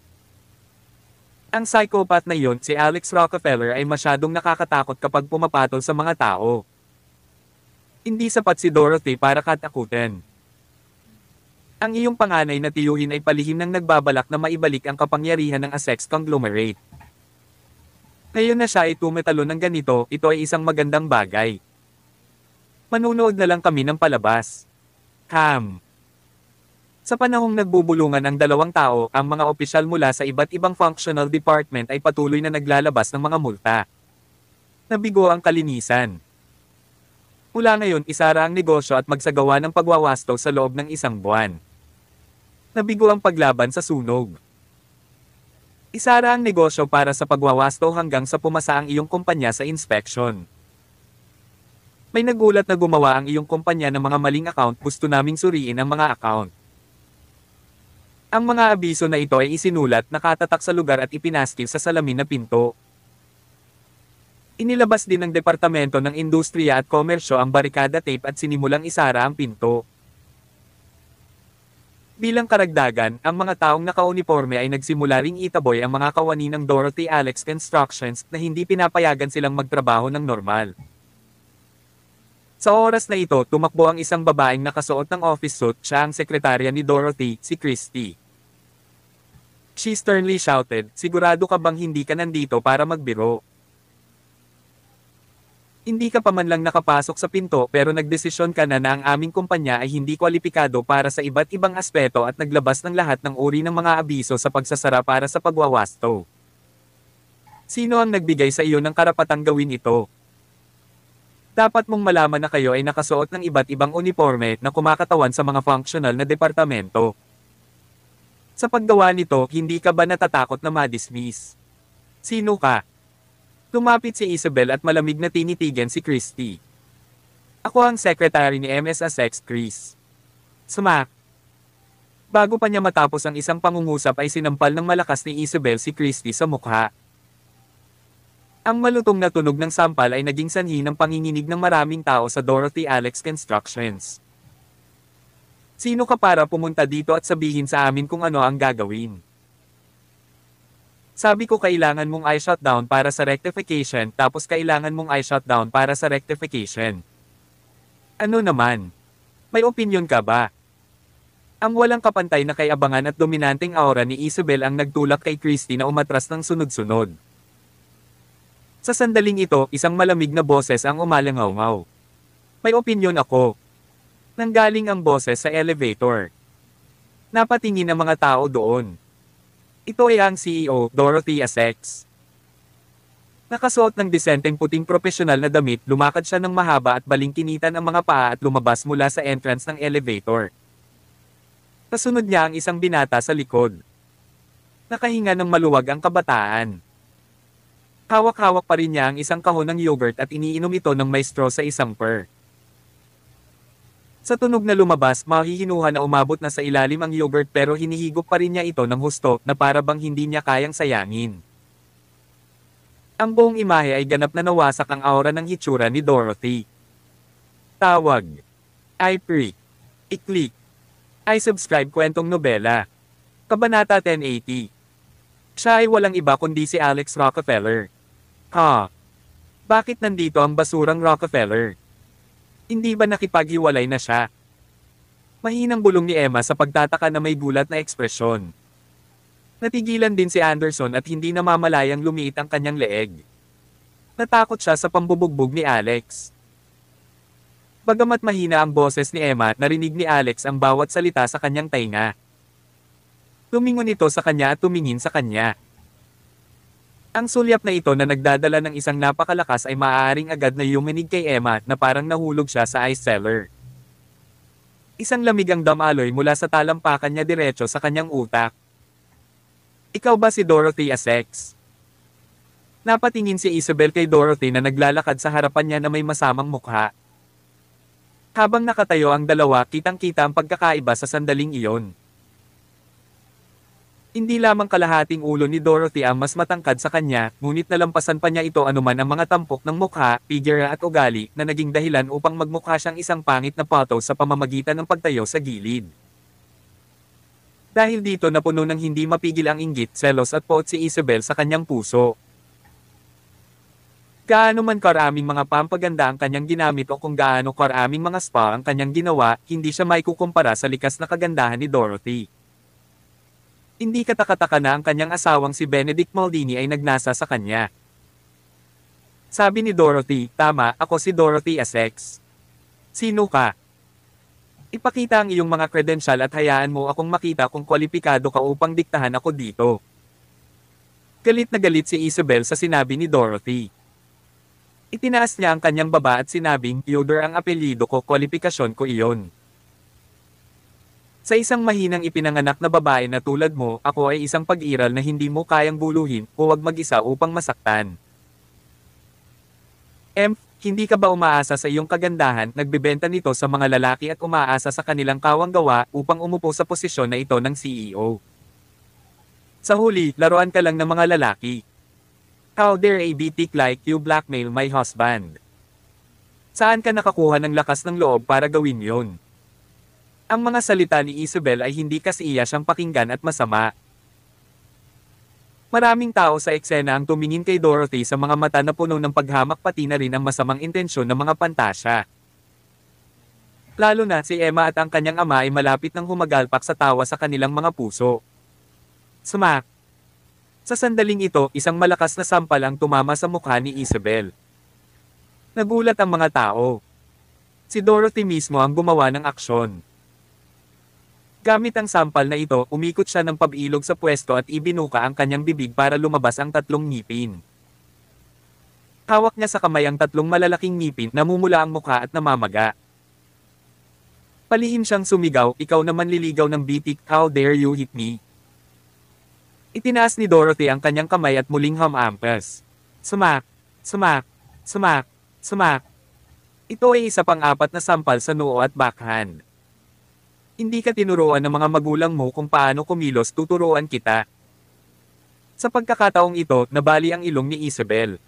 Ang psychopath na yon, si Alex Rockefeller, ay masyadong nakakatakot kapag pumapatol sa mga tao. Hindi sapat si Dorothy para katakutin. Ang iyong panganay na tiyuhin ay palihim ng nagbabalak na maibalik ang kapangyarihan ng Essex conglomerate. Ngayon na siya ay tumetalo ng ganito, ito ay isang magandang bagay. Manunood na lang kami ng palabas. Cam. Sa panahong nagbubulungan ang dalawang tao, ang mga opisyal mula sa iba't ibang functional department ay patuloy na naglalabas ng mga multa. Nabigo ang kalinisan. Mula ngayon, isara ang negosyo at magsagawa ng pagwawasto sa loob ng isang buwan. Nabigo ang paglaban sa sunog. Isara ang negosyo para sa pagwawasto hanggang sa pumasa ang iyong kumpanya sa inspection. May nagulat na gumawa ang iyong kumpanya ng mga maling account, gusto naming suriin ang mga account. Ang mga abiso na ito ay isinulat, nakatatak sa lugar at ipinaskil sa salamin na pinto. Inilabas din ng Departamento ng Industriya at Komersyo ang barikada tape at sinimulang isara ang pinto. Bilang karagdagan, ang mga taong naka-uniforme ay nagsimula ring itaboy ang mga kawani ng Dorothy Alex Constructions na hindi pinapayagan silang magtrabaho ng normal. Sa oras na ito, tumakbo ang isang babaeng nakasuot ng office suit, siya ang sekretarya ni Dorothy, si Christy. She sternly shouted, "Sigurado ka bang hindi ka nandito para magbiro? Hindi ka pa man lang nakapasok sa pinto pero nagdesisyon ka na ang aming kumpanya ay hindi kwalipikado para sa iba't ibang aspeto at naglabas ng lahat ng uri ng mga abiso sa pagsasara para sa pagwawasto. Sino ang nagbigay sa iyo ng karapatang gawin ito? Dapat mong malaman na kayo ay nakasuot ng iba't ibang uniforme na kumakatawan sa mga functional na departamento. Sa paggawa nito, hindi ka ba natatakot na ma-dismiss? Sino ka?" Lumapit si Isabel at malamig na tinitigan si Christy. "Ako ang secretary ni MS Essex, Chris." Smack. Bago pa niya matapos ang isang pangungusap ay sinampal ng malakas ni Isabel si Christy sa mukha. Ang malutong na tunog ng sampal ay naging sanhi ng panginginig ng maraming tao sa Dorothy Alex Constructions. "Sino ka para pumunta dito at sabihin sa amin kung ano ang gagawin? Sabi ko kailangan mong i-shutdown para sa rectification tapos kailangan mong i-shutdown para sa rectification. Ano naman? May opinyon ka ba?" Ang walang kapantay na kay-abangan at dominanteng aura ni Isabel ang nagtulak kay Christy na umatras ng sunod-sunod. Sa sandaling ito, isang malamig na boses ang umalangaw-ngaw. May opinyon ako. Nanggaling ang boses sa elevator. Napatingin ang mga tao doon. Ito ay ang CEO, Dorothy Essex. Nakasuot ng disenteng puting profesional na damit, lumakad siya ng mahaba at balingkinitan ang mga paa at lumabas mula sa entrance ng elevator. Kasunod niya ang isang binata sa likod. Nakahinga ng maluwag ang kabataan. Hawak-hawak pa rin niya ang isang kahon ng yogurt at iniinom ito ng may straw sa isang per. Sa tunog na lumabas, mahihinuha na umabot na sa ilalim ang yogurt pero hinihigop pa rin niya ito ng husto na para bang hindi niya kayang sayangin. Ang buong imahe ay ganap na nawasak ang aura ng hitsura ni Dorothy. Tawag. I-pre. I-click. I-subscribe kwentong nobela. Kabanata 1080. Siya ay walang iba kundi si Alex Rockefeller. Ha? Bakit nandito ang basurang Rockefeller? Hindi ba nakipaghiwalay na siya? Mahinang bulong ni Emma sa pagtataka na may gulat na ekspresyon. Natigilan din si Anderson at hindi namamalayang lumiit ang kanyang leeg. Natakot siya sa pambubugbog ni Alex. Bagamat mahina ang boses ni Emma, narinig ni Alex ang bawat salita sa kanyang tainga. Tumingon ito sa kanya at tumingin sa kanya. Ang sulyap na ito na nagdadala ng isang napakalakas ay maaaring agad na yumanig kay Emma na parang nahulog siya sa ice cellar. Isang lamig ang damaloy mula sa talampakan niya diretso sa kanyang utak. Ikaw ba si Dorothy Essex? Napatingin si Isabel kay Dorothy na naglalakad sa harapan niya na may masamang mukha. Habang nakatayo ang dalawa, kitang-kita ang pagkakaiba sa sandaling iyon. Hindi lamang kalahating ulo ni Dorothy ang mas matangkad sa kanya, ngunit nalampasan pa niya ito anuman ang mga tampok ng mukha, figura at ugali na naging dahilan upang magmukha siyang isang pangit na pato sa pamamagitan ng pagtayo sa gilid. Dahil dito napuno ng hindi mapigil ang inggit, selos at poot si Isabel sa kanyang puso. Gaano man karaming mga pampaganda ang kanyang ginamit o kung gaano karaming mga spa ang kanyang ginawa, hindi siya maikukumpara sa likas na kagandahan ni Dorothy. Hindi katakataka na ang kanyang asawang si Benedict Maldini ay nagnasa sa kanya. Sabi ni Dorothy, tama, ako si Dorothy Essex. Sino ka? Ipakita ang iyong mga credential at hayaan mo akong makita kung kwalipikado ka upang diktahan ako dito. Galit na galit si Isabel sa sinabi ni Dorothy. Itinaas niya ang kanyang baba at sinabing, Yoder ang apelyido ko, kwalifikasyon ko iyon. Sa isang mahinang ipinanganak na babae na tulad mo, ako ay isang pag-iral na hindi mo kayang buluhin, huwag mag-isa upang masaktan. Hindi ka ba umaasa sa iyong kagandahan, nagbebenta nito sa mga lalaki at umaasa sa kanilang kawang-gawa upang umupo sa posisyon na ito ng CEO? Sa huli, laruan ka lang ng mga lalaki. How dare a bitik like you blackmail my husband? Saan ka nakakuha ng lakas ng loob para gawin yon? Ang mga salita ni Isabel ay hindi kasiya siyang pakinggan at masama. Maraming tao sa eksena ang tumingin kay Dorothy sa mga mata na puno ng paghamak pati na rin ang masamang intensyon ng mga pantasya. Lalo na si Emma at ang kanyang ama ay malapit nang humagalpak sa tawa sa kanilang mga puso. Smack! Sa sandaling ito, isang malakas na sampal ang tumama sa mukha ni Isabel. Nagulat ang mga tao. Si Dorothy mismo ang gumawa ng aksyon. Gamit ang sampal na ito, umikot siya ng pabilog sa pwesto at ibinuka ang kanyang bibig para lumabas ang tatlong ngipin. Hawak niya sa kamay ang tatlong malalaking ngipin, namumula ang mukha at namamaga. Palihim siyang sumigaw, ikaw naman liligaw ng bitik, how dare you hit me? Itinaas ni Dorothy ang kanyang kamay at muling hamampas. Smack! Smack! Smack! Smack! Ito ay isa pang apat na sampal sa noo at backhand. Hindi ka tinuruan ng mga magulang mo kung paano kumilos, tuturuan kita. Sa pagkakataong ito, nabali ang ilong ni Isabel.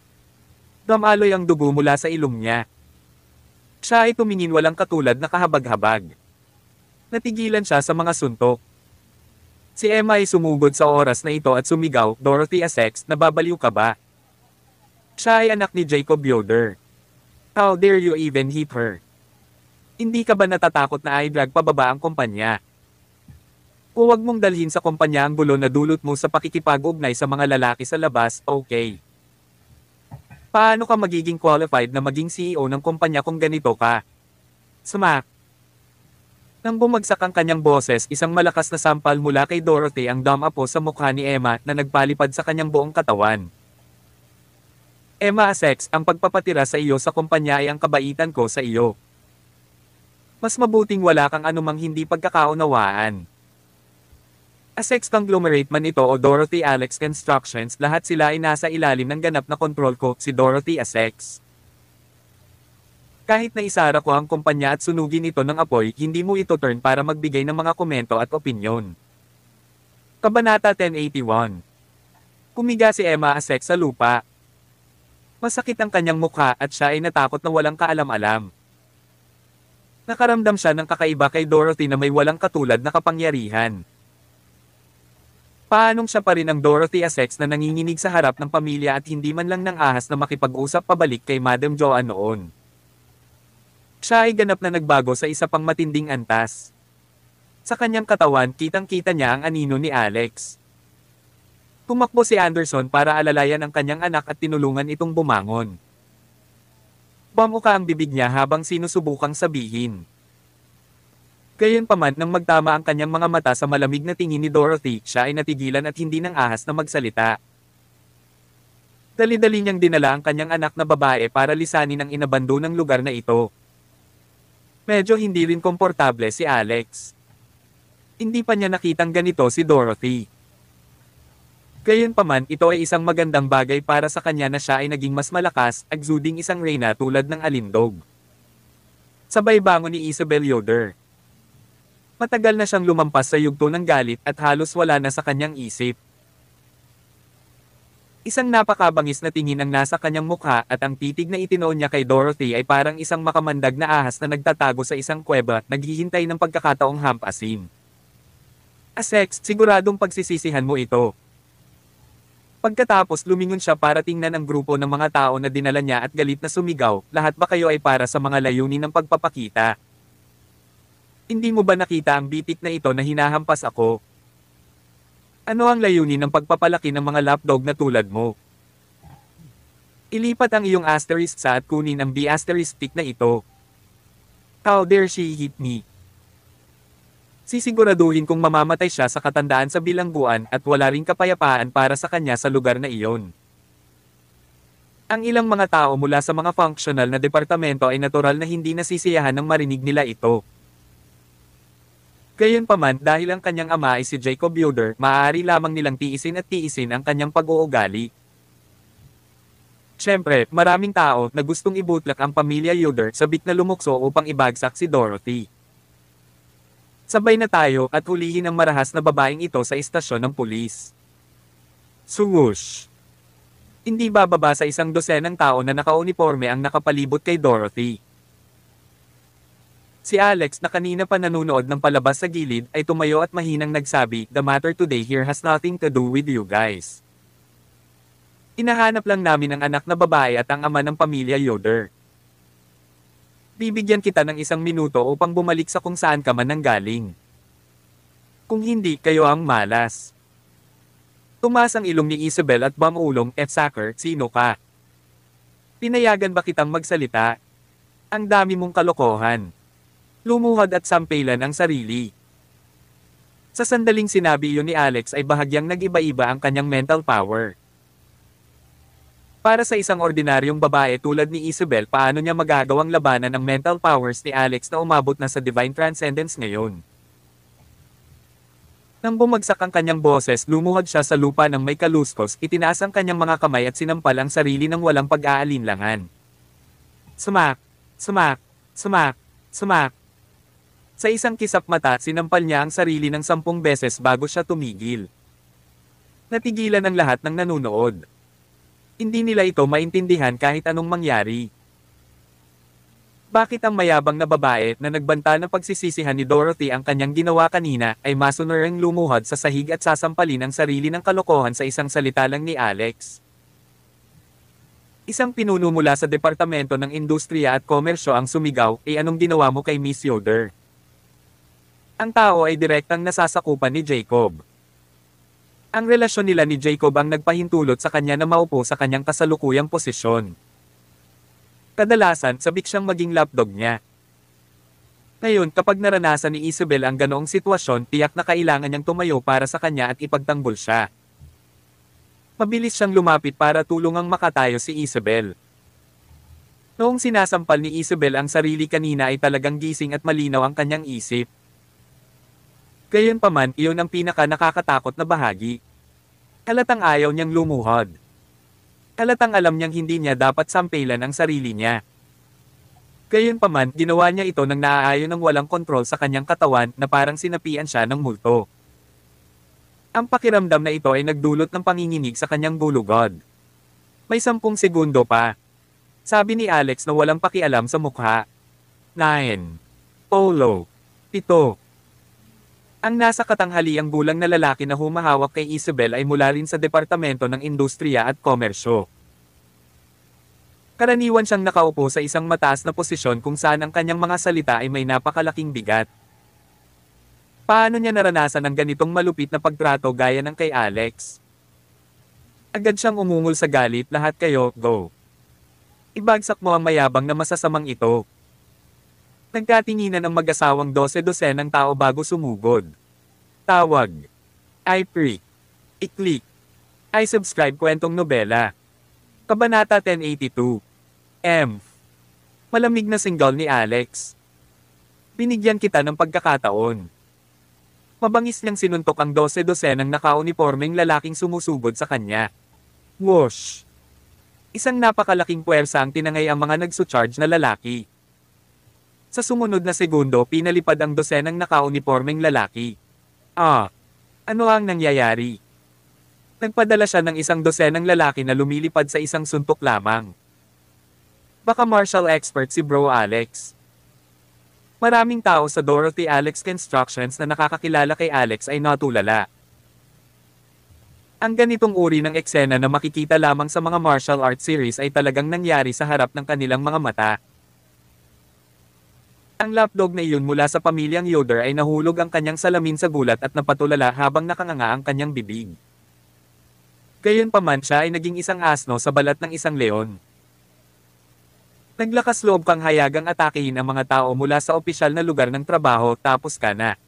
Damaloy ang dugo mula sa ilong niya. Siya ay tumingin walang katulad na kahabag-habag. Natigilan siya sa mga suntok. Si Emma ay sumugod sa oras na ito at sumigaw, Dorothy Essex, nababaliw ka ba? Siya ay anak ni Jacob Yoder. How dare you even hit her? Hindi ka ba natatakot na i-drag pababa ang kumpanya? Huwag mong dalhin sa kumpanya ang gulo na dulot mo sa pakikipag-ugnay sa mga lalaki sa labas, okay? Paano ka magiging qualified na maging CEO ng kumpanya kung ganito ka? Smack! Nang bumagsak ang kanyang boses, isang malakas na sampal mula kay Dorothy ang dumapo sa mukha ni Emma na nagpalipad sa kanyang buong katawan. Emma Essex, ang pagpapatira sa iyo sa kumpanya ay ang kabaitan ko sa iyo. Mas mabuting wala kang anumang hindi pagkakaunawaan. Essex conglomerate man ito o Dorothy Alex Constructions, lahat sila ay nasa ilalim ng ganap na kontrol ko, si Dorothy Essex. Kahit na isara ko ang kumpanya at sunugin ito ng apoy, hindi mo ito turn para magbigay ng mga komento at opinyon. Kabanata 1081. Kumiga si Emma Essex sa lupa. Masakit ang kanyang mukha at siya ay natakot na walang kaalam-alam. Nakaramdam siya ng kakaiba kay Dorothy na may walang katulad na kapangyarihan. Paanong siya pa rin ang Dorothy Essex na nanginginig sa harap ng pamilya at hindi man lang nang ahas na makipag-usap pabalik kay Madam Joanne noon. Siya ay ganap na nagbago sa isa pang matinding antas. Sa kanyang katawan, kitang-kita niya ang anino ni Alex. Tumakbo si Anderson para alalayan ang kanyang anak at tinulungan itong bumangon. Bumuka ang bibig niya habang sinusubukang sabihin. Gayunpaman nang magtama ang kanyang mga mata sa malamig na tingin ni Dorothy, siya ay natigilan at hindi nang ahas na magsalita. Dali-dali niyang dinala ang kanyang anak na babae para lisanin ang inabandonang lugar na ito. Medyo hindi rin komportable si Alex. Hindi pa niya nakitang ganito si Dorothy. Gayunpaman, ito ay isang magandang bagay para sa kanya na siya ay naging mas malakas, exuding isang reyna tulad ng alindog. Sabay bangon ni Isabel Yoder. Matagal na siyang lumampas sa yugto ng galit at halos wala na sa kanyang isip. Isang napakabangis na tingin ang nasa kanyang mukha at ang titig na itinoon niya kay Dorothy ay parang isang makamandag na ahas na nagtatago sa isang kuweba, naghihintay ng pagkakataong hampasin. Essex, siguradong pagsisisihan mo ito. Pagkatapos lumingon siya para tingnan ang grupo ng mga tao na dinala niya at galit na sumigaw, lahat ba kayo ay para sa mga layunin ng pagpapakita? Hindi mo ba nakita ang bitik na ito na hinahampas ako? Ano ang layunin ng pagpapalaki ng mga lapdog na tulad mo? Ilipat ang iyong asterisk sa at kunin ang B** stick na ito. How dare she hit me? Sisiguraduhin kong mamamatay siya sa katandaan sa bilangguan at wala ring kapayapaan para sa kanya sa lugar na iyon. Ang ilang mga tao mula sa mga functional na departamento ay natural na hindi nasisiyahan nang marinig nila ito. Gayunpaman, dahil ang kanyang ama ay si Jacob Yoder, maaari lamang nilang tiisin at tiisin ang kanyang pag-uugali. Siyempre, maraming tao na gustong ibutlak ang pamilya Yoder sabik na lumukso upang ibagsak si Dorothy. Sabay na tayo at hulihin ang marahas na babaeng ito sa istasyon ng pulis. Swoosh! Hindi bababa sa 100 tao na nakauniforme ang nakapalibot kay Dorothy. Si Alex na kanina pa nanunood ng palabas sa gilid ay tumayo at mahinang nagsabi, "The matter today here has nothing to do with you guys. Inahanap lang namin ang anak na babae at ang ama ng pamilya Yoder. Bibigyan kita ng 1 minuto upang bumalik sa kung saan ka man nanggaling. Kung hindi, kayo ang malas." Tumaas ang ilong ni Isabel at bumulong, "Sucker, sino ka? Pinayagan ba kitang magsalita? Ang dami mong kalokohan." Lumuhod at sampelan ang sarili. Sa sandaling sinabi iyon ni Alex ay bahagyang nag-iba-iba ang kanyang mental power. Para sa isang ordinaryong babae tulad ni Isabel, paano niya magagawang labanan ang mental powers ni Alex na umabot na sa divine transcendence ngayon? Nang bumagsak ang kanyang boses, lumuhod siya sa lupa ng may kaluskos, itinaas ang kanyang mga kamay at sinampal ang sarili ng walang pag-aalinlangan. Smack! Smack! Smack! Smack! Sa isang kisap mata, sinampal niya ang sarili ng 10 beses bago siya tumigil. Natigilan ang lahat ng nanunood. Hindi nila ito maintindihan kahit anong mangyari. Bakit ang mayabang na babae na nagbanta ng pagsisisihan ni Dorothy ang kanyang ginawa kanina ay masunuring lumuhod sa sahig at sasampalin ang sarili ng kalokohan sa isang salita lang ni Alex? Isang pinuno mula sa Departamento ng Industriya at Komersyo ang sumigaw, anong ginawa mo kay Miss Yoder? Ang tao ay direktang nasasakupan ni Jacob. Ang relasyon nila ni Jacob ang nagpahintulot sa kanya na maupo sa kanyang kasalukuyang posisyon. Kadalasan, sabik siyang maging lapdog niya. Ngayon kapag naranasan ni Isabel ang ganoong sitwasyon, tiyak na kailangan niyang tumayo para sa kanya at ipagtanggol siya. Mabilis siyang lumapit para tulungang makatayo si Isabel. Noong sinasampal ni Isabel ang sarili kanina ay talagang gising at malinaw ang kanyang isip. Gayunpaman, iyon ang pinaka nakakatakot na bahagi. Halatang ayaw niyang lumuhod. Halatang alam niyang hindi niya dapat sampelan ang sarili niya. Gayunpaman, ginawa niya ito nang naaayon ng walang kontrol sa kanyang katawan na parang sinapian siya ng multo. Ang pakiramdam na ito ay nagdulot ng panginginig sa kanyang bulugod. May 10 segundo pa. Sabi ni Alex na walang pakialam sa mukha. 9. Polo. 7. Ang nasa katanghaliang gulang na lalaki na humahawak kay Isabel ay mula rin sa Departamento ng Industriya at Komersyo. Karaniwan siyang nakaupo sa isang mataas na posisyon kung saan ang kanyang mga salita ay may napakalaking bigat. Paano niya naranasan ang ganitong malupit na pagtrato gaya ng kay Alex? Agad siyang umungol sa galit, lahat kayo, go. Ibagsak mo ang mayabang na masasamang ito. Nagkatinginan ang mag-asawang 12 ng tao bago sumugod. Tawag. I-pre. I-click. I-subscribe kwentong nobela. Kabanata 1082. Malamig na single ni Alex. Binigyan kita ng pagkakataon. Mabangis niyang sinuntok ang 12 ng nakaunipormeng lalaking sumusugod sa kanya. Whoosh! Isang napakalaking puwersa ang tinangay ang mga nagsucharge na lalaki. Sa sumunod na segundo, pinalipad ang 12 nakaunipormeng lalaki. Ano ang nangyayari? Nagpadala siya ng isang 12 lalaki na lumilipad sa isang suntok lamang. Baka martial expert si Bro Alex. Maraming tao sa Dorothy Alex Constructions na nakakakilala kay Alex ay natulala. Ang ganitong uri ng eksena na makikita lamang sa mga martial arts series ay talagang nangyari sa harap ng kanilang mga mata. Ang lapdog na iyon mula sa pamilyang Yoder ay nahulog ang kanyang salamin sa gulat at napatulala habang nakanganga ang kanyang bibig. Gayunpaman, siya ay naging isang asno sa balat ng isang leon. Naglakas loob kang hayagang atakehin ang mga tao mula sa opisyal na lugar ng trabaho, tapos ka na.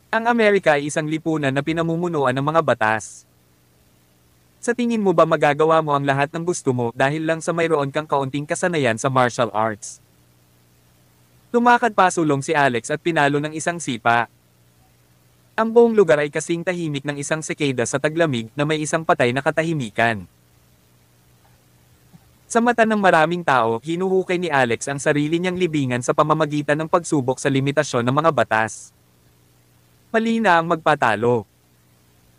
Ang Amerika ay isang lipunan na pinamumunuan ng mga batas. Sa tingin mo ba magagawa mo ang lahat ng gusto mo dahil lang sa mayroon kang kaunting kasanayan sa martial arts? Lumakad pasulong si Alex at pinalo ng isang sipa. Ang buong lugar ay kasing tahimik ng isang sikada sa taglamig na may isang patay na katahimikan. Sa mata ng maraming tao, hinuhukay ni Alex ang sarili niyang libingan sa pamamagitan ng pagsubok sa limitasyon ng mga batas. Mali na ang magpatalo.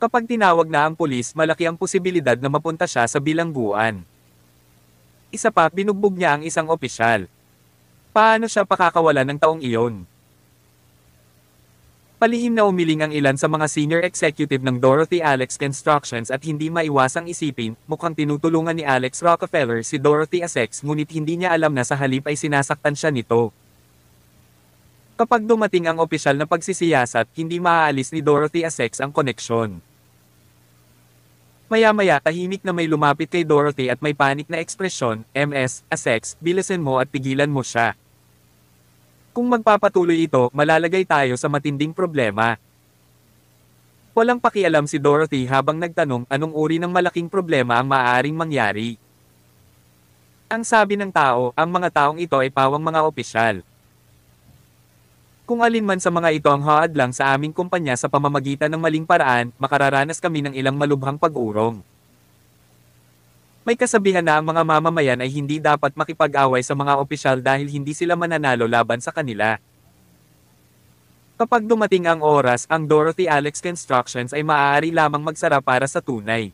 Kapag tinawag na ang pulis, malaki ang posibilidad na mapunta siya sa bilangguan. Isa pa, binugbog niya ang isang opisyal. Paano siya pakakawalan ng taong iyon? Palihim na umiling ang ilan sa mga senior executive ng Dorothy Alex Constructions at hindi maiwasang isipin, mukhang tinutulungan ni Alex Rockefeller si Dorothy Essex, ngunit hindi niya alam na sa halip ay sinasaktan siya nito. Kapag dumating ang opisyal na pagsisiyasat, hindi maaalis ni Dorothy Essex ang koneksyon. Maya-maya, tahimik na may lumapit kay Dorothy at may panik na ekspresyon, Ms. Essex, bilisan mo at pigilan mo siya. Kung magpapatuloy ito, malalagay tayo sa matinding problema. Walang pakialam si Dorothy habang nagtanong anong uri ng malaking problema ang maaaring mangyari. Ang sabi ng tao, ang mga taong ito ay pawang mga opisyal. Kung alin man sa mga ito ang haadlang sa aming kumpanya sa pamamagitan ng maling paraan, makararanas kami ng ilang malubhang pag-urong. May kasabihan na ang mga mamamayan ay hindi dapat makipag-away sa mga opisyal dahil hindi sila mananalo laban sa kanila. Kapag dumating ang oras, ang Dorothy Alex Constructions ay maaari lamang magsara para sa tunay.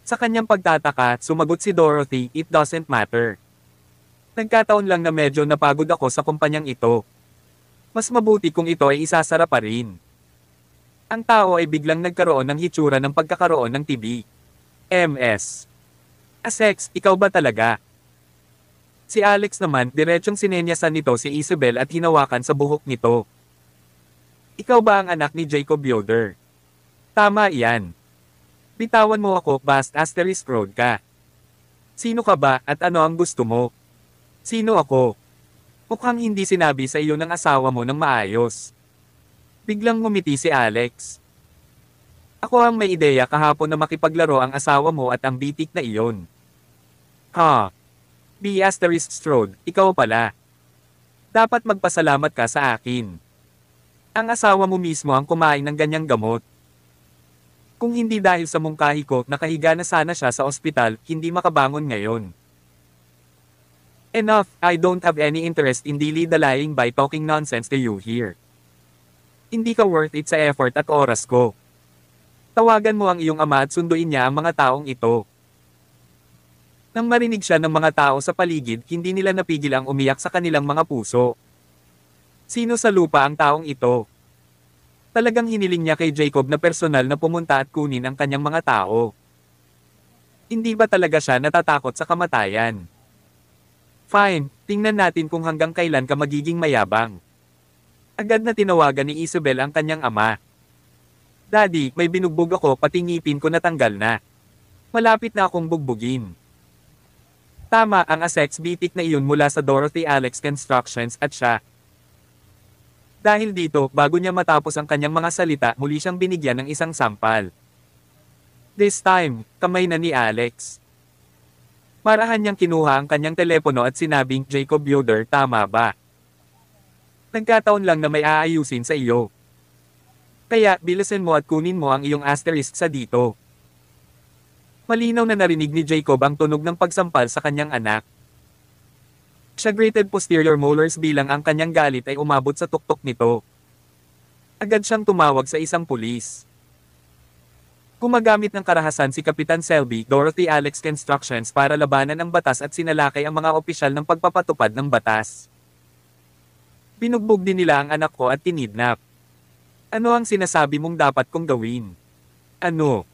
Sa kanyang pagtataka, sumagot si Dorothy, it doesn't matter. Nagkataon lang na medyo napagod ako sa kumpanyang ito. Mas mabuti kung ito ay isasara pa rin. Ang tao ay biglang nagkaroon ng hitsura ng pagkakaroon ng TB. Ms. Essex, ikaw ba talaga? Si Alex naman, diretsyong sinenyasan nito si Isabel at hinawakan sa buhok nito. Ikaw ba ang anak ni Jacob Yoder? Tama iyan. Bitawan mo ako, bast asterisk road ka. Sino ka ba at ano ang gusto mo? Sino ako? Mukhang hindi sinabi sa iyo ng asawa mo ng maayos. Biglang ngumiti si Alex. Ako ang may ideya kahapon na makipaglaro ang asawa mo at ang bitik na iyon. Ha? B*Strode, ikaw pala. Dapat magpasalamat ka sa akin. Ang asawa mo mismo ang kumain ng ganyang gamot. Kung hindi dahil sa mungkahi ko, nakahiga na sana siya sa ospital, hindi makabangon ngayon. Enough, I don't have any interest in dilly-dallying by talking nonsense to you here. Hindi ka worth it sa effort at oras ko. Tawagan mo ang iyong ama at sunduin niya ang mga taong ito. Nang marinig siya ng mga tao sa paligid, hindi nila napigil ang umiyak sa kanilang mga puso. Sino sa lupa ang taong ito? Talagang hiniling niya kay Jacob na personal na pumunta at kunin ang kanyang mga tao. Hindi ba talaga siya natatakot sa kamatayan? Fine, tingnan natin kung hanggang kailan ka magiging mayabang. Agad na tinawagan ni Isabel ang kanyang ama. Daddy, may binugbog ako pati ngipin ko natanggal na. Malapit na akong bugbugin. Tama ang asex bitik na iyon mula sa Dorothy Alex Constructions at siya. Dahil dito, bago niya matapos ang kanyang mga salita, muli siyang binigyan ng isang sampal. This time, kamay na ni Alex. Marahan niyang kinuha ang kanyang telepono at sinabing, Jacob Yoder, tama ba? Nagkataon lang na may aayusin sa iyo. Kaya, bilisan mo at kunin mo ang iyong asterisk sa dito. Malinaw na narinig ni Jacob ang tunog ng pagsampal sa kanyang anak. Exaggerated posterior molars bilang ang kanyang galit ay umabot sa tuktok nito. Agad siyang tumawag sa isang pulis. Gumagamit ng karahasan si Kapitan Selby, Dorothy Alex Constructions para labanan ang batas at sinalakay ang mga opisyal ng pagpapatupad ng batas. Binugbog din nila ang anak ko at tinidnap. Ano ang sinasabi mong dapat kong gawin? Ano?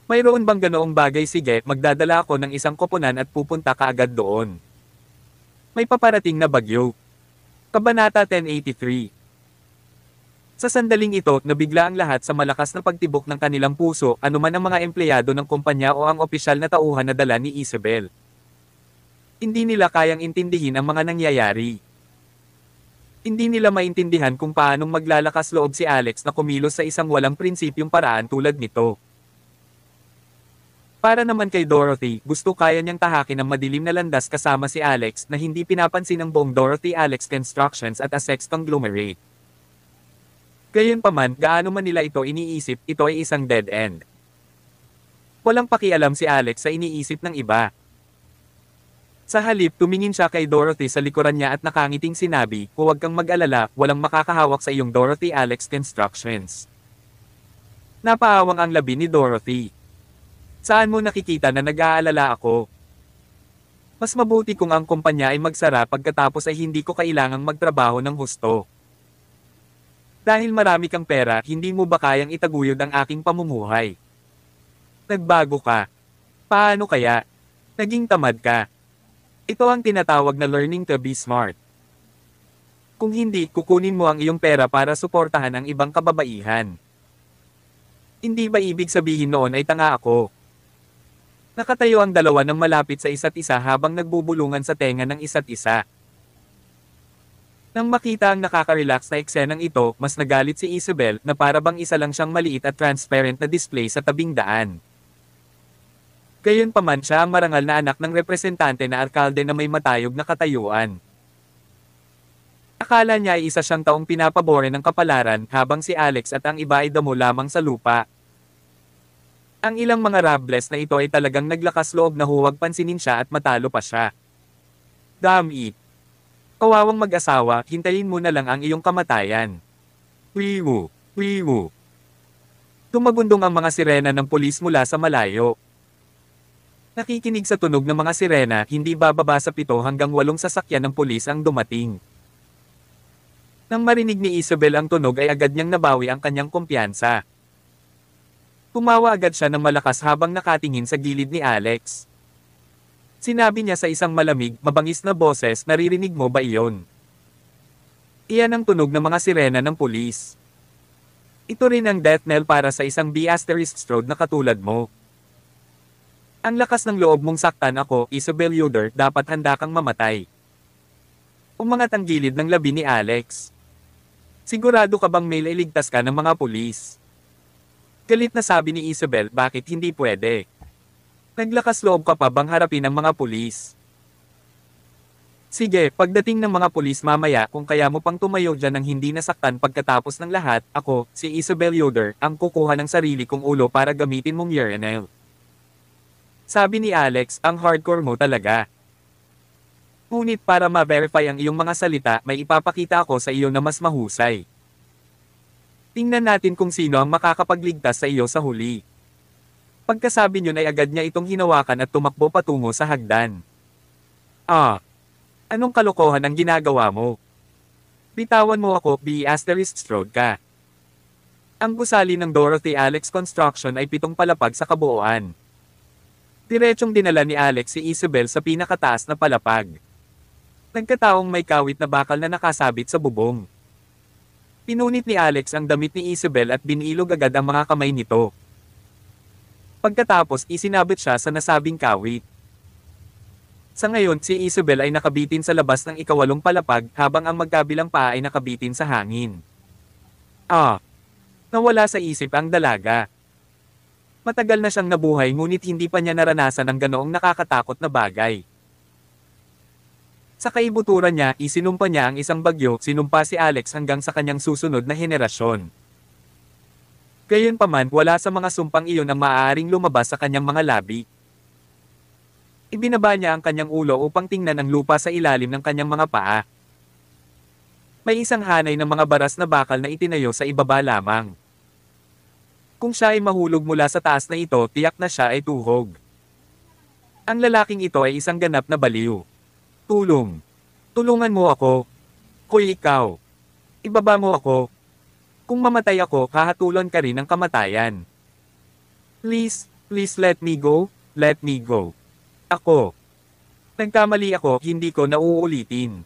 Mayroon bang ganoong bagay? Sige, magdadala ako ng isang koponan at pupunta ka agad doon. May paparating na bagyo. Kabanata 1083. Sa sandaling ito, nabigla ang lahat sa malakas na pagtibok ng kanilang puso, anuman ang mga empleyado ng kumpanya o ang opisyal na tauhan na dala ni Isabel. Hindi nila kayang intindihin ang mga nangyayari. Hindi nila maintindihan kung paanong maglalakas loob si Alex na kumilos sa isang walang prinsipyong paraan tulad nito. Para naman kay Dorothy, gusto kaya niyang tahakin ang madilim na landas kasama si Alex na hindi pinapansin ng buong Dorothy Alex Constructions at Asex Conglomerate. Gayunpaman, gaano man nila ito iniisip, ito ay isang dead end. Walang pakialam si Alex sa iniisip ng iba. Sa halip, tumingin siya kay Dorothy sa likuran niya at nakangiting sinabi, huwag kang mag-alala, walang makakahawak sa iyong Dorothy Alex Constructions. Napaawang ang labi ni Dorothy. Saan mo nakikita na nag-aalala ako? Mas mabuti kung ang kumpanya ay magsara pagkatapos ay hindi ko kailangang magtrabaho ng husto. Dahil marami kang pera, hindi mo ba kayang itaguyod ang aking pamumuhay? Nagbago ka. Paano kaya? Naging tamad ka. Ito ang tinatawag na learning to be smart. Kung hindi, kukunin mo ang iyong pera para suportahan ang ibang kababaihan. Hindi ba ibig sabihin noon ay tanga ako? Nakatayo ang dalawa ng malapit sa isa't isa habang nagbubulungan sa tenga ng isa't isa. Nang makita ang nakaka-relax na eksenang ito, mas nagalit si Isabel na para bang isa lang siyang maliit at transparent na display sa tabing daan. Gayunpaman siya ang marangal na anak ng representante na alkalde na may matayog na katayuan. Akala niya ay isa siyang taong pinapabore ng kapalaran habang si Alex at ang iba ay damo lamang sa lupa. Ang ilang mga Robles na ito ay talagang naglakas loob na huwag pansinin siya at matalo pa siya. Damn it! Kawawang mag-asawa, hintayin mo na lang ang iyong kamatayan. Wiwu! Wiwu! Tumagundong ang mga sirena ng pulis mula sa malayo. Nakikinig sa tunog ng mga sirena, hindi bababa sa 7 hanggang 8 sasakyan ng pulis ang dumating. Nang marinig ni Isabel ang tunog ay agad niyang nabawi ang kanyang kumpiyansa. Tumawa agad siya ng malakas habang nakatingin sa gilid ni Alex. Sinabi niya sa isang malamig, mabangis na boses, naririnig mo ba iyon? Iyan ang tunog ng mga sirena ng pulis. Ito rin ang death knell para sa isang B*Strode na katulad mo. Ang lakas ng loob mong saktan ako, Isabel Yoder, dapat handa kang mamatay. Umangat ang gilid ng labi ni Alex. Sigurado ka bang may iligtas ka ng mga pulis? Galit na sabi ni Isabel, bakit hindi pwede? Naglakas loob ka pa bang harapin ang mga pulis? Sige, pagdating ng mga pulis mamaya kung kaya mo pang tumayo dyan ng hindi nasaktan pagkatapos ng lahat, ako, si Isabel Yoder, ang kukuha ng sarili kong ulo para gamitin mong urinal. Sabi ni Alex, ang hardcore mo talaga. Ngunit para ma-verify ang iyong mga salita, may ipapakita ako sa iyo na mas mahusay. Tingnan natin kung sino ang makakapagligtas sa iyo sa huli. Pagkasabi niyon ay agad niya itong hinawakan at tumakbo patungo sa hagdan. Anong kalokohan ang ginagawa mo? Bitawan mo ako, B***strode ka. Ang gusali ng Dorothy Alex Construction ay 7 palapag sa kabuuan. Diretsong dinala ni Alex si Isabel sa pinakataas na palapag. Nagkataong may kawit na bakal na nakasabit sa bubong. Pinunit ni Alex ang damit ni Isabel at binilog agad ang mga kamay nito. Pagkatapos isinabit siya sa nasabing kawit. Sa ngayon si Isabel ay nakabitin sa labas ng ika-8 palapag habang ang magkabilang paa ay nakabitin sa hangin. Nawala sa isip ang dalaga. Matagal na siyang nabuhay ngunit hindi pa niya naranasan ang ganoong nakakatakot na bagay. Sa kaibuturan niya, isinumpa niya ang isang bagyo, sinumpa si Alex hanggang sa kanyang susunod na henerasyon. Gayunpaman, wala sa mga sumpang iyon ang maaaring lumabas sa kanyang mga labi. Ibinaba niya ang kanyang ulo upang tingnan ang lupa sa ilalim ng kanyang mga paa. May isang hanay ng mga baras na bakal na itinayo sa ibaba lamang. Kung siya ay mahulog mula sa taas na ito, tiyak na siya ay tuhog. Ang lalaking ito ay isang ganap na baliw. Tulungan mo ako. Hoy ikaw. Ibaba mo ako. Kung mamatay ako, hahatulan ka rin ng kamatayan. Please let me go, let me go. Ako. Nagkamali ako, hindi ko nauulitin.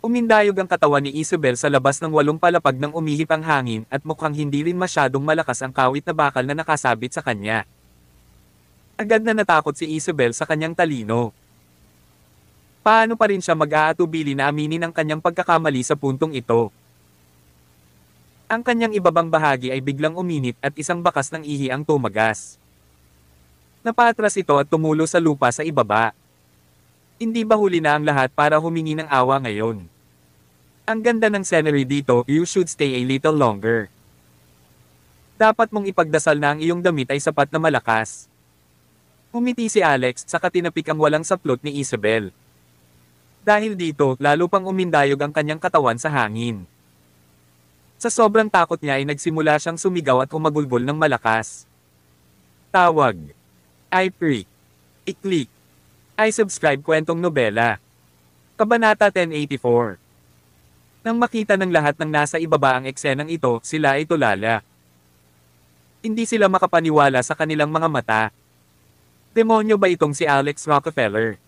Umindayog ang katawan ni Isabel sa labas ng 8 palapag nang umihip ang hangin at mukhang hindi rin masyadong malakas ang kawit na bakal na nakasabit sa kanya. Agad na natakot si Isabel sa kanyang talino. Paano pa rin siya mag-aatubili na aminin ang kanyang pagkakamali sa puntong ito? Ang kanyang ibabang bahagi ay biglang uminit at isang bakas ng ihi ang tumagas. Napatras ito at tumulo sa lupa sa ibaba. Hindi ba huli na ang lahat para humingi ng awa ngayon? Ang ganda ng scenery dito, you should stay a little longer. Dapat mong ipagdasal na ang iyong damit ay sapat na malakas. Umiti si Alex saka tinapik ang walang saplot ni Isabel. Dahil dito, lalo pang umindayog ang kanyang katawan sa hangin. Sa sobrang takot niya ay nagsimula siyang sumigaw at humagulgol ng malakas. Tawag. I pray. I-click. I subscribe kwentong nobela. Kabanata 1084. Nang makita ng lahat ng nasa ibaba ang eksenang ito, sila ay tulala. Hindi sila makapaniwala sa kanilang mga mata. Demonyo ba itong si Alex Rockefeller?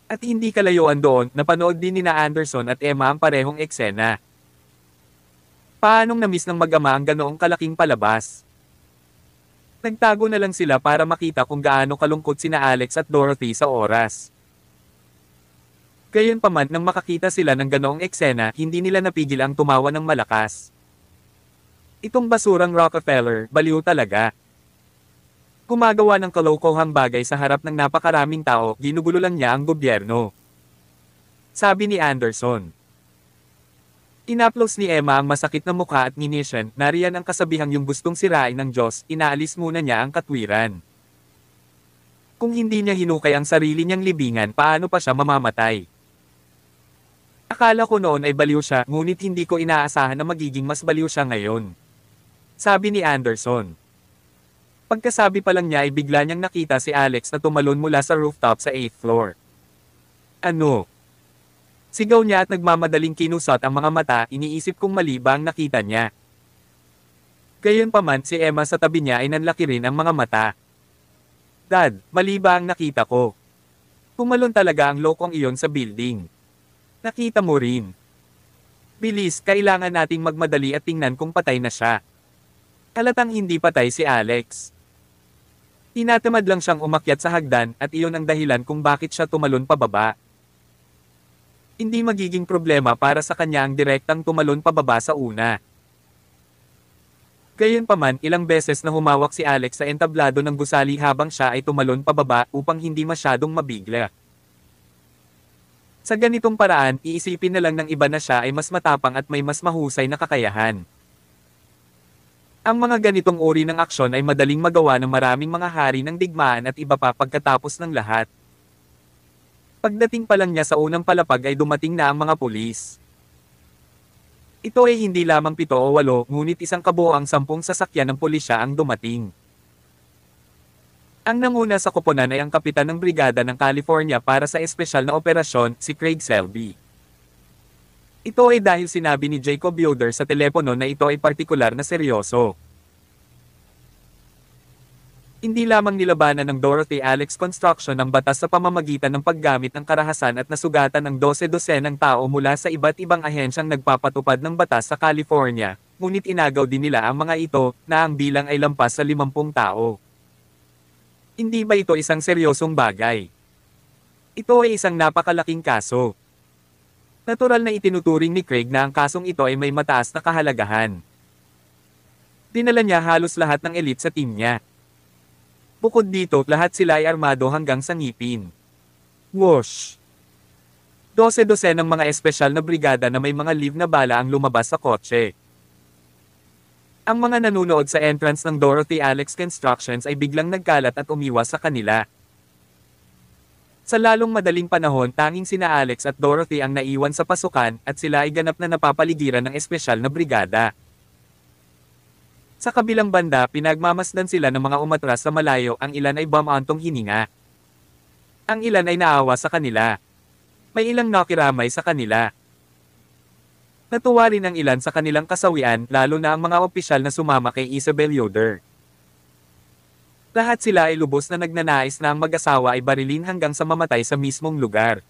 At hindi kalayuan doon, napanood din nina Anderson at Emma ang parehong eksena. Paanong namiss ng mag-ama ang ganoong kalaking palabas? Nagtago na lang sila para makita kung gaano kalungkot sina Alex at Dorothy sa oras. Gayunpaman nang makakita sila ng ganoong eksena, hindi nila napigil ang tumawa ng malakas. Itong basurang Rockefeller, baliw talaga. Gumagawa ng kalokohang bagay sa harap ng napakaraming tao, ginugulo lang niya ang gobyerno. Sabi ni Anderson. Inaplos ni Emma ang masakit na mukha at nginisyan, nariyan ang kasabihang yung gustong sirain ng Diyos, inaalis muna niya ang katwiran. Kung hindi niya hinukay ang sarili niyang libingan, paano pa siya mamamatay? Akala ko noon ay baliw siya, ngunit hindi ko inaasahan na magiging mas baliw siya ngayon. Sabi ni Anderson. Pagkasabi pa lang niya ay bigla niyang nakita si Alex na tumalon mula sa rooftop sa 8th floor. Ano? Sigaw niya at nagmamadaling kinusot ang mga mata, iniisip kong mali ba ang nakita niya. Gayunpaman si Emma sa tabi niya ay nanlaki rin ang mga mata. Dad, mali ba ang nakita ko? Tumalon talaga ang lokong iyon sa building. Nakita mo rin. Bilis, kailangan nating magmadali at tingnan kung patay na siya. Halatang hindi patay si Alex. Tinatamad lang siyang umakyat sa hagdan at iyon ang dahilan kung bakit siya tumalon pababa. Hindi magiging problema para sa kanya ang direktang tumalon pababa sa una. Gayunpaman, ilang beses na humawak si Alex sa entablado ng gusali habang siya ay tumalon pababa upang hindi masyadong mabigla. Sa ganitong paraan, iisipin na lang ng iba na siya ay mas matapang at may mas mahusay na kakayahan. Ang mga ganitong uri ng aksyon ay madaling magawa ng maraming mga hari ng digmaan at iba pa pagkatapos ng lahat. Pagdating pa lang niya sa unang palapag ay dumating na ang mga pulis. Ito ay hindi lamang 7 o 8, ngunit isang kabuoang 10 sasakyan ng pulisya ang dumating. Ang nanguna sa koponan ay ang kapitan ng brigada ng California para sa espesyal na operasyon, si Craig Selby. Ito ay dahil sinabi ni Jacob Yoder sa telepono na ito ay partikular na seryoso. Hindi lamang nilabanan ng Dorothy Alex Construction ang batas sa pamamagitan ng paggamit ng karahasan at nasugatan ng 12 ng tao mula sa iba't ibang ahensyang nagpapatupad ng batas sa California, ngunit inagaw din nila ang mga ito na ang bilang ay lampas sa 50 tao. Hindi ba ito isang seryosong bagay? Ito ay isang napakalaking kaso. Natural na itinuturing ni Craig na ang kasong ito ay may mataas na kahalagahan. Dinala niya halos lahat ng elite sa team niya. Bukod dito, lahat sila ay armado hanggang sa ngipin. Whoosh! 12 ng mga espesyal na brigada na may mga live na bala ang lumabas sa kotse. Ang mga nanunood sa entrance ng Dorothy Alex Constructions ay biglang nagkalat at umiwas sa kanila. Sa lalong madaling panahon, tanging sina Alex at Dorothy ang naiwan sa pasukan at sila ay ganap na napapaligiran ng espesyal na brigada. Sa kabilang banda, pinagmamasdan sila ng mga umatras sa malayo, ang ilan ay bumantong hininga. Ang ilan ay naawa sa kanila. May ilang nakiramay sa kanila. Natuwa rin ang ilan sa kanilang kasawian, lalo na ang mga opisyal na sumama kay Isabel Yoder. Lahat sila ay lubos na nagnanais na ang mag-asawa ay barilin hanggang sa mamatay sa mismong lugar.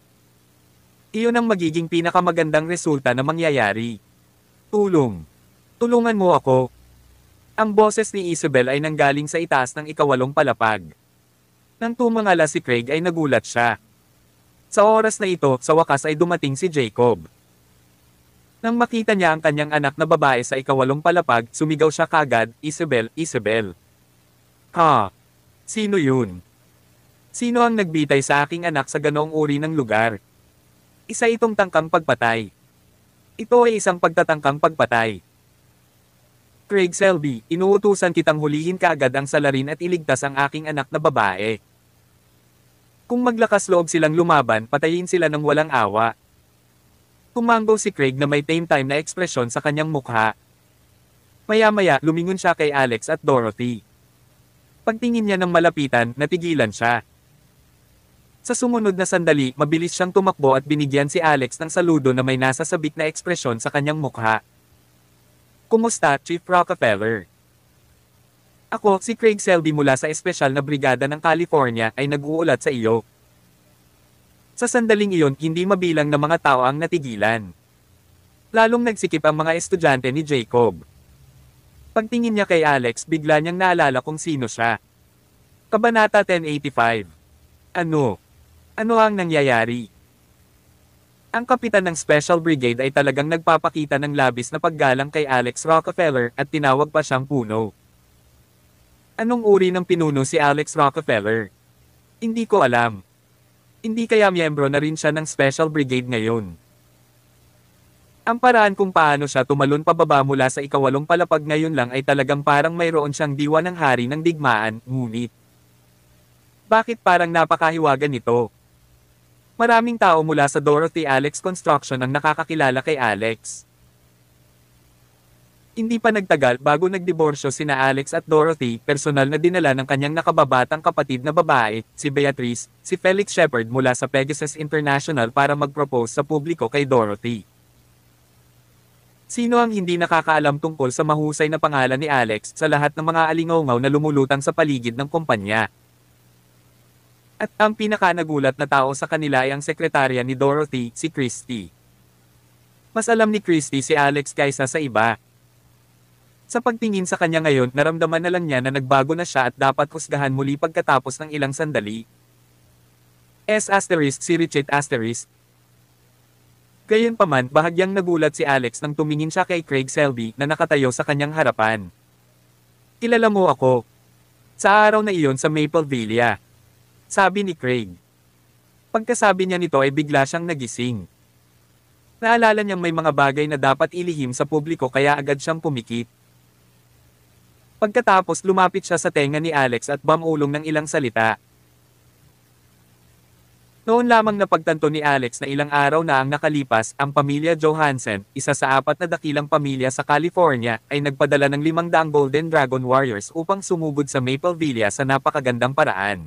Iyon ang magiging pinakamagandang resulta na mangyayari. Tulong. Tulungan mo ako. Ang boses ni Isabel ay nanggaling sa itaas ng ika-8 palapag. Nang tumangala si Craig ay nagulat siya. Sa oras na ito, sa wakas ay dumating si Jacob. Nang makita niya ang kanyang anak na babae sa ika-8 palapag, sumigaw siya kagad, "Isabel, Isabel." Ha? Sino yun? Sino ang nagbitay sa aking anak sa ganoong uri ng lugar? Isa itong tangkang pagpatay. Ito ay isang pagtatangkang pagpatay. Craig Selby, inuutusan kitang hulihin kaagad ang salarin at iligtas ang aking anak na babae. Kung maglakas loob silang lumaban, patayin sila ng walang awa. Tumanggo si Craig na may tame time na ekspresyon sa kanyang mukha. Maya-maya, lumingon siya kay Alex at Dorothy. Pagtingin niya ng malapitan, natigilan siya. Sa sumunod na sandali, mabilis siyang tumakbo at binigyan si Alex ng saludo na may nasasabik na ekspresyon sa kanyang mukha. Kumusta, Chief Rockefeller? Ako, si Craig Selby mula sa espesyal na brigada ng California, ay nag-uulat sa iyo. Sa sandaling iyon, hindi mabilang na mga tao ang natigilan. Lalong nagsikip ang mga estudyante ni Jacob. Pagtingin niya kay Alex, bigla niyang naalala kung sino siya. Kabanata 1085. Ano? Ano ang nangyayari? Ang kapitan ng Special Brigade ay talagang nagpapakita ng labis na paggalang kay Alex Rockefeller at tinawag pa siyang puno. Anong uri ng pinuno si Alex Rockefeller? Hindi ko alam. Hindi kaya miyembro na rin siya ng Special Brigade ngayon. Ang paraan kung paano siya tumalon pababa mula sa ika-8 palapag ngayon lang ay talagang parang mayroon siyang diwa ng hari ng digmaan, ngunit bakit parang napakahiwaga nito? Maraming tao mula sa Dorothy Alex Construction ang nakakakilala kay Alex. Hindi pa nagtagal bago nagdiborsyo sina Alex at Dorothy, personal na dinala ng kanyang nakababatang kapatid na babae, si Beatrice, si Felix Shepard mula sa Pegasus International para mag-propose sa publiko kay Dorothy. Sino ang hindi nakakaalam tungkol sa mahusay na pangalan ni Alex sa lahat ng mga alingaungaw na lumulutang sa paligid ng kumpanya? At ang pinakanagulat na tao sa kanila ay ang sekretarya ni Dorothy, si Christy. Mas alam ni Christy si Alex kaysa sa iba. Sa pagtingin sa kanya ngayon, naramdaman na lang niya na nagbago na siya at dapat husgahan muli pagkatapos ng ilang sandali. Si Richard *. Gayunpaman, bahagyang nagulat si Alex nang tumingin siya kay Craig Selby na nakatayo sa kanyang harapan. "Kilala mo ako. Sa araw na iyon sa Maple Villa," sabi ni Craig. Pagkasabi niya nito ay bigla siyang nagising. Naalala niyang may mga bagay na dapat ilihim sa publiko kaya agad siyang pumikit. Pagkatapos lumapit siya sa tenga ni Alex at bumulong ng ilang salita. Noon lamang napagtanto ni Alex na ilang araw na ang nakalipas, ang pamilya Johansson, isa sa 4 na dakilang pamilya sa California, ay nagpadala ng 500 Golden Dragon Warriors upang sumugod sa Maple Villa sa napakagandang paraan.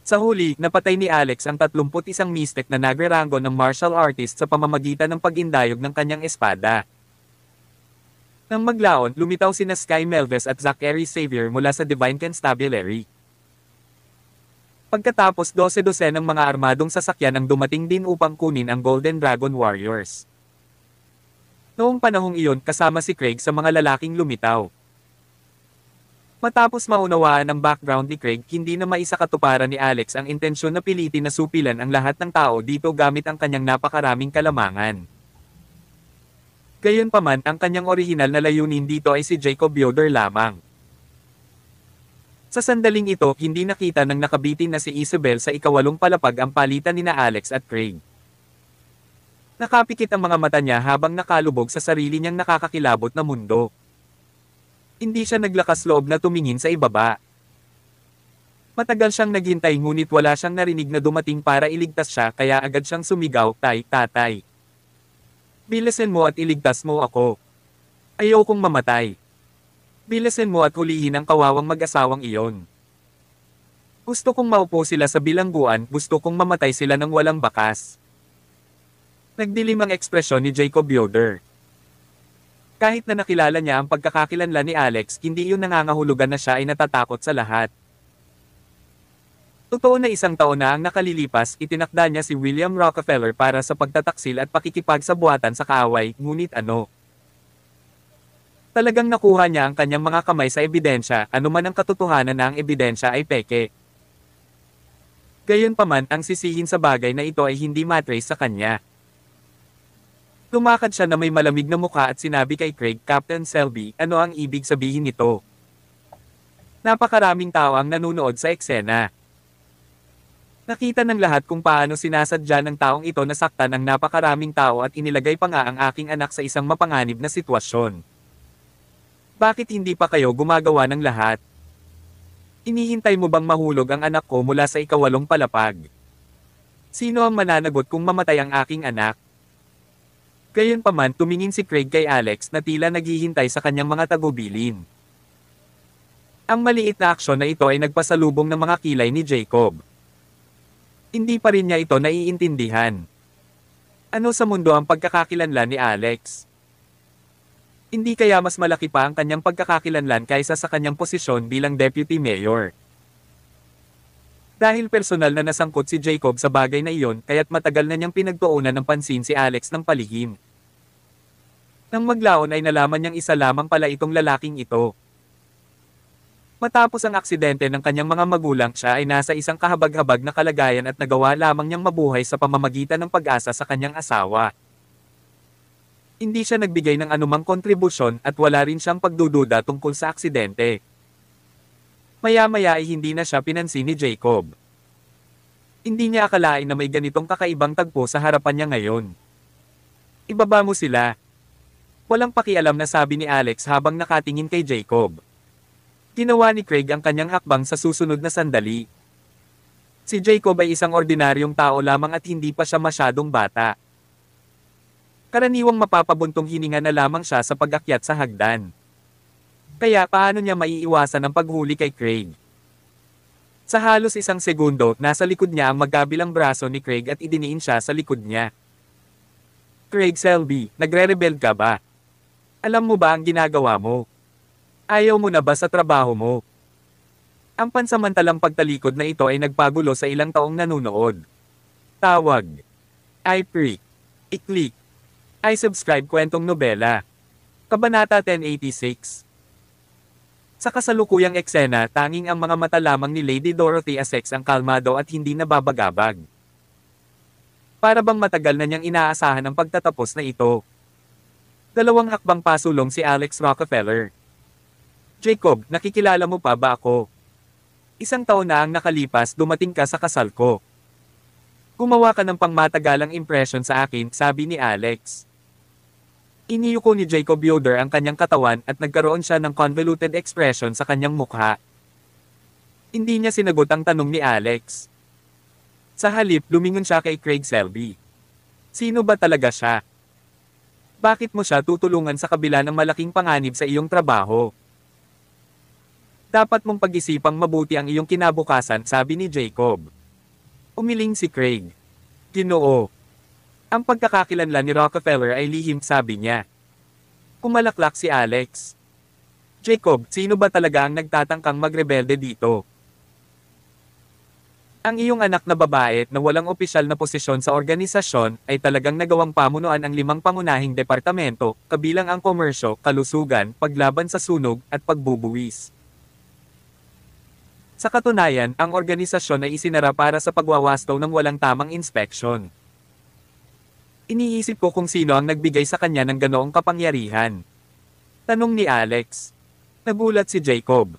Sa huli, napatay ni Alex ang 31 Mistec na nagrerango ng martial artist sa pamamagitan ng pag-indayog ng kanyang espada. Nang maglaon, lumitaw sina Sky Melves at Zachary Xavier mula sa Divine Constabulary. Pagkatapos 12 ng mga armadong sasakyan ang dumating din upang kunin ang Golden Dragon Warriors. Noong panahong iyon, kasama si Craig sa mga lalaking lumitaw. Matapos maunawaan ang background ni Craig, hindi na maisakatuparan ni Alex ang intensyon na pilitin na supilan ang lahat ng tao dito gamit ang kanyang napakaraming kalamangan. Gayunpaman, ang kanyang orihinal na layunin dito ay si Jacob Yoder lamang. Sa sandaling ito, hindi nakita ng nakabitin na si Isabel sa ika-8 palapag ang palitan nina Alex at Craig. Nakapikit ang mga mata niya habang nakalubog sa sarili niyang nakakakilabot na mundo. Hindi siya naglakas loob na tumingin sa ibaba. Matagal siyang naghintay ngunit wala siyang narinig na dumating para iligtas siya kaya agad siyang sumigaw, "Tay, tatay. Bilisin mo at iligtas mo ako. Ayokong mamatay. Bilisin mo at hulihin ang kawawang mag-asawang iyon. Gusto kong maupo sila sa bilangguan, gusto kong mamatay sila ng walang bakas." Nagdilim ang ekspresyon ni Jacob Yoder. Kahit na nakilala niya ang pagkakakilanlan ni Alex, hindi iyon nangangahulugan na siya ay natatakot sa lahat. Totoo na 1 taon na ang nakalilipas, itinakda niya si William Rockefeller para sa pagtataksil at pakikipagsabuatan sa kaaway, ngunit ano? Talagang nakuha niya ang kanyang mga kamay sa ebidensya, anuman ang katotohanan na ang ebidensya ay peke. Gayunpaman, ang sisihin sa bagay na ito ay hindi matrace sa kanya. Lumakad siya na may malamig na mukha at sinabi kay Craig, "Captain Selby, ano ang ibig sabihin nito?" Napakaraming tao ang nanunood sa eksena. Nakita ng lahat kung paano sinasadya ng taong ito na saktan ang napakaraming tao at inilagay pa nga ang aking anak sa isang mapanganib na sitwasyon. Bakit hindi pa kayo gumagawa ng lahat? Inihintay mo bang mahulog ang anak ko mula sa ika-8 palapag? Sino ang mananagot kung mamatay ang aking anak? Gayunpaman, tumingin si Craig kay Alex na tila naghihintay sa kanyang mga tagubilin. Ang maliit na aksyon na ito ay nagpasalubong ng mga kilay ni Jacob. Hindi pa rin niya ito naiintindihan. Ano sa mundo ang pagkakakilanlan ni Alex? Hindi kaya mas malaki pa ang kanyang pagkakakilanlan kaysa sa kanyang posisyon bilang deputy mayor? Dahil personal na nasangkot si Jacob sa bagay na iyon, kaya't matagal na niyang pinagtuunan ng pansin si Alex ng palihim. Nang maglaon ay nalaman niyang isa lamang pala itong lalaking ito. Matapos ang aksidente ng kanyang mga magulang, siya ay nasa isang kahabag-habag na kalagayan at nagawa lamang niyang mabuhay sa pamamagitan ng pag-asa sa kanyang asawa. Hindi siya nagbigay ng anumang kontribusyon at wala rin siyang pagdududa tungkol sa aksidente. Maya-maya ay hindi na siya pinansin ni Jacob. Hindi niya akalain na may ganitong kakaibang tagpo sa harapan niya ngayon. "Ibaba mo sila." Walang pakialam na sabi ni Alex habang nakatingin kay Jacob. Ginawa ni Craig ang kanyang hakbang sa susunod na sandali. Si Jacob ay isang ordinaryong tao lamang at hindi pa siya masyadong bata. Karaniwang mapapabuntong hininga na lamang siya sa pag-akyat sa hagdan. Kaya paano niya maiiwasan ang paghuli kay Craig? Sa halos 1 segundo, nasa likod niya ang magkabilang braso ni Craig at idiniin siya sa likod niya. "Craig Selby, nagre-rebel ka ba? Alam mo ba ang ginagawa mo? Ayaw mo na ba sa trabaho mo?" Ang pansamantalang pagtalikod na ito ay nagpagulo sa ilang taong nanunood. Tawag. I-Prick. I-click. I-subscribe kwentong nobela. Kabanata 1086. Sa kasalukuyang eksena, tanging ang mga mata lamang ni Lady Dorothy Essex ang kalmado at hindi nababagabag. Para bang matagal na niyang inaasahan ang pagtatapos na ito. 2 hakbang pasulong si Alex Rockefeller. Jacob, nakikilala mo pa ba ako? 1 taon na ang nakalipas dumating ka sa kasal ko. Gumawa ka ng pangmatagalang impression sa akin, sabi ni Alex. Iniyuko ni Jacob Yoder ang kanyang katawan at nagkaroon siya ng convoluted expression sa kanyang mukha. Hindi niya sinagot ang tanong ni Alex. Sa halip, lumingon siya kay Craig Selby. Sino ba talaga siya? Bakit mo siya tutulungan sa kabila ng malaking panganib sa iyong trabaho? Dapat mong pag-isipang mabuti ang iyong kinabukasan, sabi ni Jacob. Umiling si Craig. Ginoo. Ang pagkakakilanlan ni Rockefeller ay lihim, sabi niya. Kumalaklak si Alex. Jacob, sino ba talaga ang nagtatangkang magrebelde dito? Ang iyong anak na babae na walang opisyal na posisyon sa organisasyon ay talagang nagawang pamunuan ang 5 pangunahing departamento, kabilang ang komersyo, kalusugan, paglaban sa sunog, at pagbubuwis. Sa katunayan, ang organisasyon ay isinara para sa pagwawasto ng walang tamang inspeksyon. Iniisip ko kung sino ang nagbigay sa kanya ng ganoong kapangyarihan. Tanong ni Alex. Nagulat si Jacob.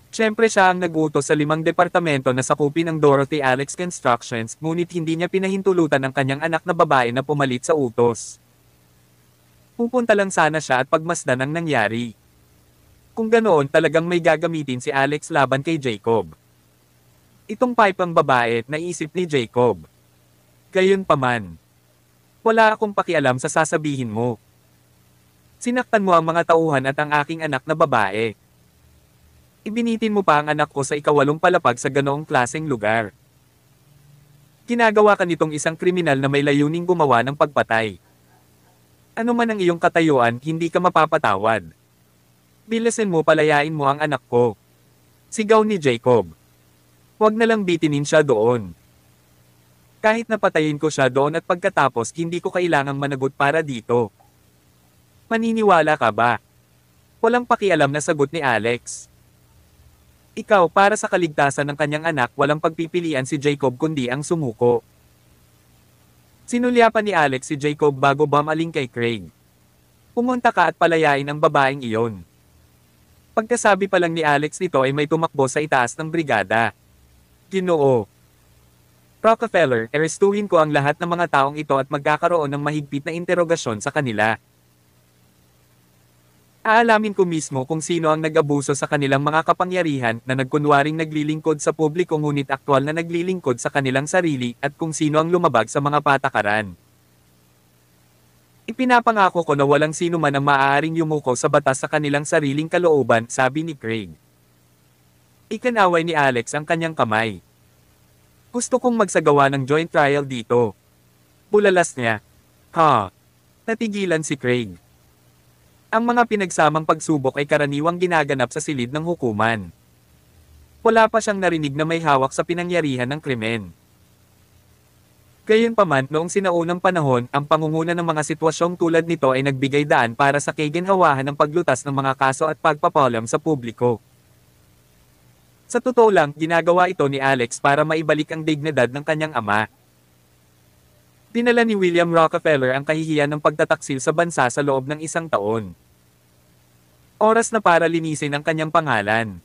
Siyempre siya ang nag-utos sa 5 departamento na sakupin ng Dorothy Alex Constructions, ngunit hindi niya pinahintulutan ang kanyang anak na babae na pumalit sa utos. Pupunta lang sana siya at pagmasdan ang nangyari. Kung ganoon talagang may gagamitin si Alex laban kay Jacob. Itong pipang babae, naisip ni Jacob. Gayunpaman. Wala akong pakialam sa sasabihin mo. Sinaktan mo ang mga tauhan at ang aking anak na babae. Ibinitin mo pa ang anak ko sa 8 palapag sa ganoong klaseng lugar. Ginagawa ka nitong isang kriminal na may layuning gumawa ng pagpatay. Ano man ang iyong katayuan, hindi ka mapapatawad. Bilisin mo, palayain mo ang anak ko. Sigaw ni Jacob. Huwag na lang bitinin siya doon. Kahit napatayin ko siya doon at pagkatapos hindi ko kailangang managot para dito. Maniniwala ka ba? Walang pakialam na sagot ni Alex. Ikaw, para sa kaligtasan ng kanyang anak, walang pagpipilian si Jacob kundi ang sumuko. Sinulyapan ni Alex si Jacob bago bumaling kay Craig. Pumunta ka at palayain ang babaeng iyon. Pagkasabi pa lang ni Alex nito ay may tumakbo sa itaas ng brigada. Ginoo. Rockefeller, arestuhin ko ang lahat ng mga taong ito at magkakaroon ng mahigpit na interogasyon sa kanila. Aalamin ko mismo kung sino ang nag-abuso sa kanilang mga kapangyarihan na nagkunwaring naglilingkod sa publiko ngunit aktwal na naglilingkod sa kanilang sarili at kung sino ang lumabag sa mga patakaran. Ipinapangako ko na walang sino man ang maaaring yumuko sa batas sa kanilang sariling kalooban, sabi ni Craig. Ikinaway ni Alex ang kanyang kamay. Gusto kong magsagawa ng joint trial dito. Bulalas niya. Ha? Natigilan si Craig. Ang mga pinagsamang pagsubok ay karaniwang ginaganap sa silid ng hukuman. Wala pa siyang narinig na may hawak sa pinangyarihan ng krimen. Gayunpaman, noong sinaunang panahon, ang pangunguna ng mga sitwasyong tulad nito ay nagbigay daan para sa kaginhawahan ng paglutas ng mga kaso at pagpapalam sa publiko. Sa totoo lang, ginagawa ito ni Alex para maibalik ang dignidad ng kanyang ama. Dinala ni William Rockefeller ang kahihiyan ng pagtataksil sa bansa sa loob ng 1 taon. Oras na para linisin ang kanyang pangalan.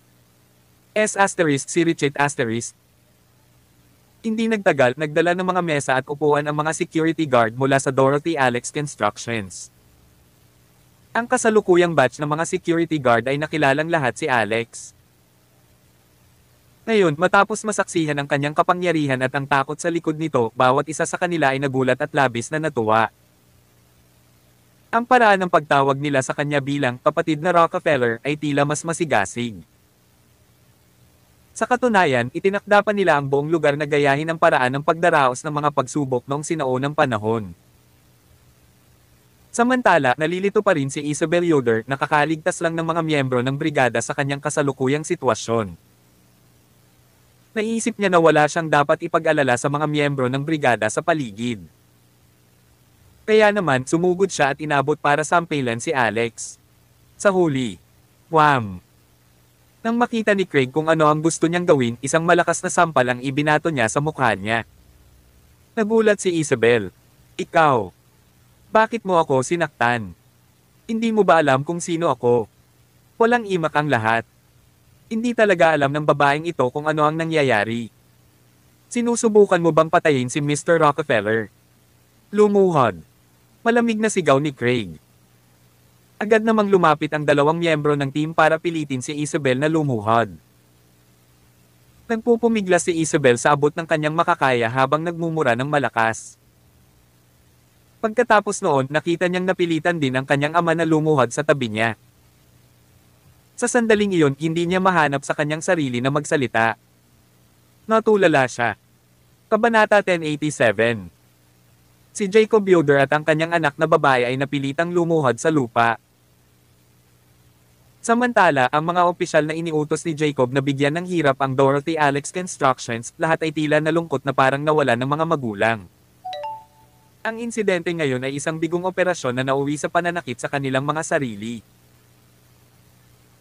Si Richard Asterisk. Hindi nagtagal, nagdala ng mga mesa at upuan ang mga security guard mula sa Dorothy Alex Constructions. Ang kasalukuyang batch ng mga security guard ay nakilalang lahat si Alex. Ngayon, matapos masaksihan ang kanyang kapangyarihan at ang takot sa likod nito, bawat isa sa kanila ay nagulat at labis na natuwa. Ang paraan ng pagtawag nila sa kanya bilang kapatid na Rockefeller ay tila mas masigasig. Sa katunayan, itinakda pa nila ang buong lugar na gayahin ang paraan ng pagdaraos ng mga pagsubok noong sinaunang panahon. Samantala, nalilito pa rin si Isabel Yoder na kakaligtas lang ng mga miyembro ng brigada sa kanyang kasalukuyang sitwasyon. Naisip niya na wala siyang dapat ipag-alala sa mga miyembro ng brigada sa paligid. Kaya naman, sumugod siya at inabot para sampilan si Alex. Sa huli. Wham! Nang makita ni Craig kung ano ang gusto niyang gawin, isang malakas na sampal ang ibinato niya sa mukha niya. Nagulat si Isabel. Ikaw. Bakit mo ako sinaktan? Hindi mo ba alam kung sino ako? Walang imak ang lahat. Hindi talaga alam ng babaeng ito kung ano ang nangyayari. Sinusubukan mo bang patayin si Mr. Rockefeller? Lumuhod. Malamig na sigaw ni Craig. Agad namang lumapit ang dalawang miyembro ng team para pilitin si Isabel na lumuhod. Nagpupumiglas si Isabel sa abot ng kanyang makakaya habang nagmumura ng malakas. Pagkatapos noon, nakita niyang napilitan din ang kanyang ama na lumuhod sa tabi niya. Sa sandaling iyon, hindi niya mahanap sa kanyang sarili na magsalita. Natulala siya. Kabanata 1087. Si Jacob Yoder at ang kanyang anak na babae ay napilitang lumuhod sa lupa. Samantala, ang mga opisyal na iniutos ni Jacob na bigyan ng hirap ang Dorothy Alex Constructions, lahat ay tila nalungkot na parang nawala ng mga magulang. Ang insidente ngayon ay isang bigong operasyon na nauwi sa pananakit sa kanilang mga sarili.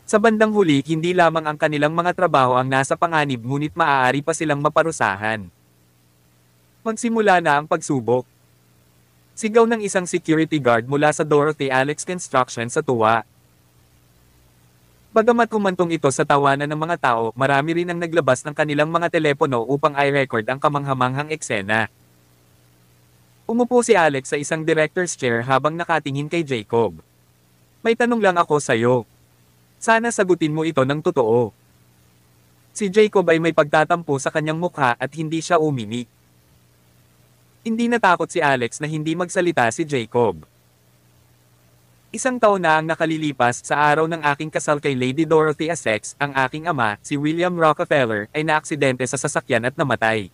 Sa bandang huli, hindi lamang ang kanilang mga trabaho ang nasa panganib ngunit maaari pa silang maparusahan. Magsimula na ang pagsubok. Sigaw ng isang security guard mula sa Dorothy Alex Construction sa tuwa. Bagamat humantong ito sa tawanan ng mga tao, marami rin ang naglabas ng kanilang mga telepono upang i-record ang kamanghamanghang eksena. Umupo si Alex sa isang director's chair habang nakatingin kay Jacob. May tanong lang ako sa'yo. Sana sagutin mo ito ng totoo. Si Jacob ay may pagtatampo sa kanyang mukha at hindi siya umimik. Hindi natakot si Alex na hindi magsalita si Jacob. Isang taon na ang nakalilipas sa araw ng aking kasal kay Lady Dorothy Essex, ang aking ama, si William Rockefeller, ay naaksidente sa sasakyan at namatay.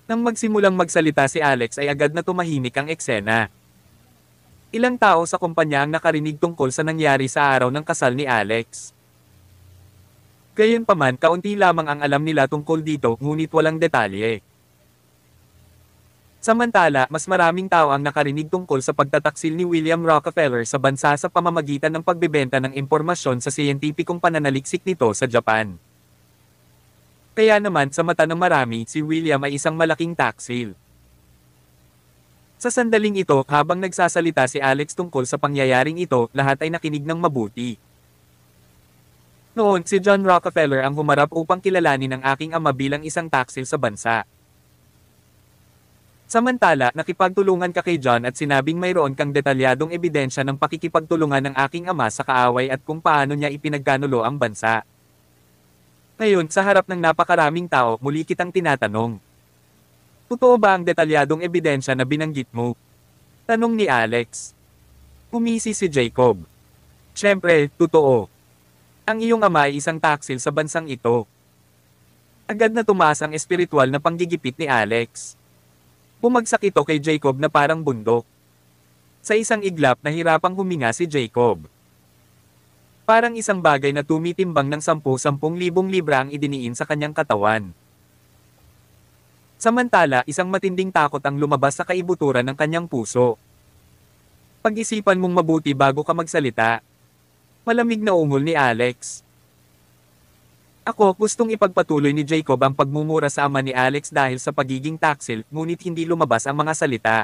Nang magsimulang magsalita si Alex ay agad na tumahimik ang eksena. Ilang tao sa kumpanya ang nakarinig tungkol sa nangyari sa araw ng kasal ni Alex. Gayunpaman, kaunti lamang ang alam nila tungkol dito, ngunit walang detalye. Samantala, mas maraming tao ang nakarinig tungkol sa pagtataksil ni William Rockefeller sa bansa sa pamamagitan ng pagbebenta ng impormasyon sa siyentipikong pananaliksik nito sa Japan. Kaya naman, sa mata ng marami, si William ay isang malaking taksil. Sa sandaling ito, habang nagsasalita si Alex tungkol sa pangyayaring ito, lahat ay nakinig ng mabuti. Noon, si John Rockefeller ang humarap upang kilalanin ang aking ama bilang isang taksil sa bansa. Samantala, nakipagtulungan ka kay John at sinabing mayroon kang detalyadong ebidensya ng pakikipagtulungan ng aking ama sa kaaway at kung paano niya ipinagkanulo ang bansa. Ngayon, sa harap ng napakaraming tao, muli kitang tinatanong. Totoo ba ang detalyadong ebidensya na binanggit mo? Tanong ni Alex. Umisi si Jacob. Siyempre, totoo. Ang iyong ama ay isang taksil sa bansang ito. Agad na tumaas ang espiritual na panggigipit ni Alex. Bumagsak ito kay Jacob na parang bundok. Sa isang iglap, nahirapang huminga si Jacob. Parang isang bagay na tumitimbang ng 10,000 libra ang idiniin sa kanyang katawan. Samantala, isang matinding takot ang lumabas sa kaibuturan ng kanyang puso. Pag-isipan mong mabuti bago ka magsalita. Malamig na ungol ni Alex. Ako, gustong ipagpatuloy ni Jacob ang pagmumura sa ama ni Alex dahil sa pagiging taksil, ngunit hindi lumabas ang mga salita.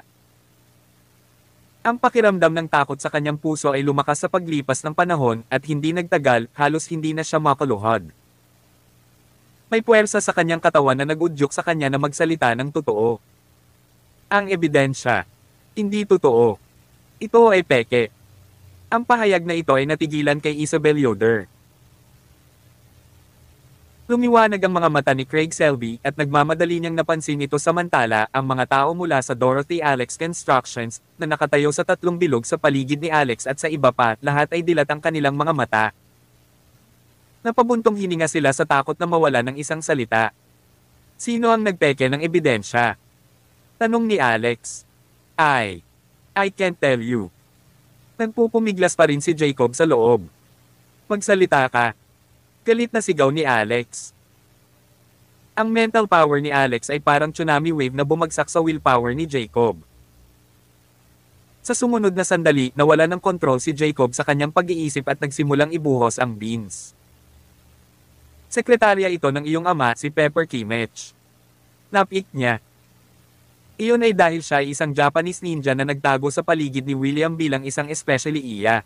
Ang pakiramdam ng takot sa kanyang puso ay lumakas sa paglipas ng panahon at hindi nagtagal, halos hindi na siya makaluhod. May puwersa sa kanyang katawan na nag-udyok sa kanya na magsalita ng totoo. Ang ebidensya. Hindi totoo. Ito ay peke. Ang pahayag na ito ay natigilan kay Isabel Yoder. Lumiwanag ang mga mata ni Craig Selby at nagmamadali niyang napansin ito samantala ang mga tao mula sa Dorothy Alex Constructions na nakatayo sa 3 bilog sa paligid ni Alex at sa iba pa, lahat ay dilat ang kanilang mga mata. Napabuntong hininga sila sa takot na mawala ng isang salita. Sino ang nagpeke ng ebidensya? Tanong ni Alex. I can't tell you. Nagpupumiglas pa rin si Jacob sa loob. Magsalita ka. Galit na sigaw ni Alex. Ang mental power ni Alex ay parang tsunami wave na bumagsak sa willpower ni Jacob. Sa sumunod na sandali, nawala ng kontrol si Jacob sa kanyang pag-iisip at nagsimulang ibuhos ang beans. Sekretarya ito ng iyong ama, si Pepper Kimmich. Napik niya. Iyon ay dahil siya ay isang Japanese ninja na nagtago sa paligid ni William bilang isang especially iya.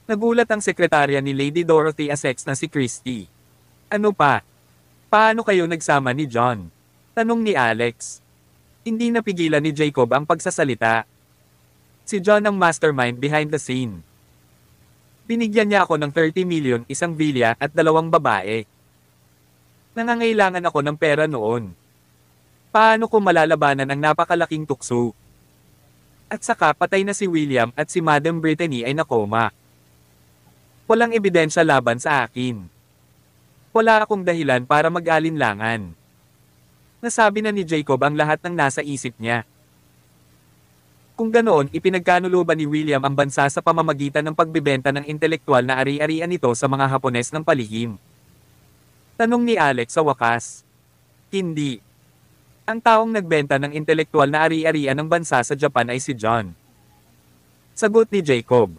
Nagulat ang sekretarya ni Lady Dorothy Essex na si Christie. Ano pa? Paano kayo nagsama ni John? Tanong ni Alex. Hindi napigilan ni Jacob ang pagsasalita. Si John ang mastermind behind the scene. Binigyan niya ako ng 30 million, isang villa at 2 babae. Nangangailangan ako ng pera noon. Paano ko malalabanan ang napakalaking tukso? At saka patay na si William at si Madam Brittany ay nakoma. Walang ebidensya laban sa akin. Wala akong dahilan para mag-alinlangan. Nasabi na ni Jacob ang lahat ng nasa isip niya. Kung ganoon, ipinagkanuluban ni William ang bansa sa pamamagitan ng pagbebenta ng intelektual na ari-arian nito sa mga Hapones ng palihim. Tanong ni Alex sa wakas. Hindi. Ang taong nagbenta ng intelektual na ari-arian ng bansa sa Japan ay si John. Sagot ni Jacob.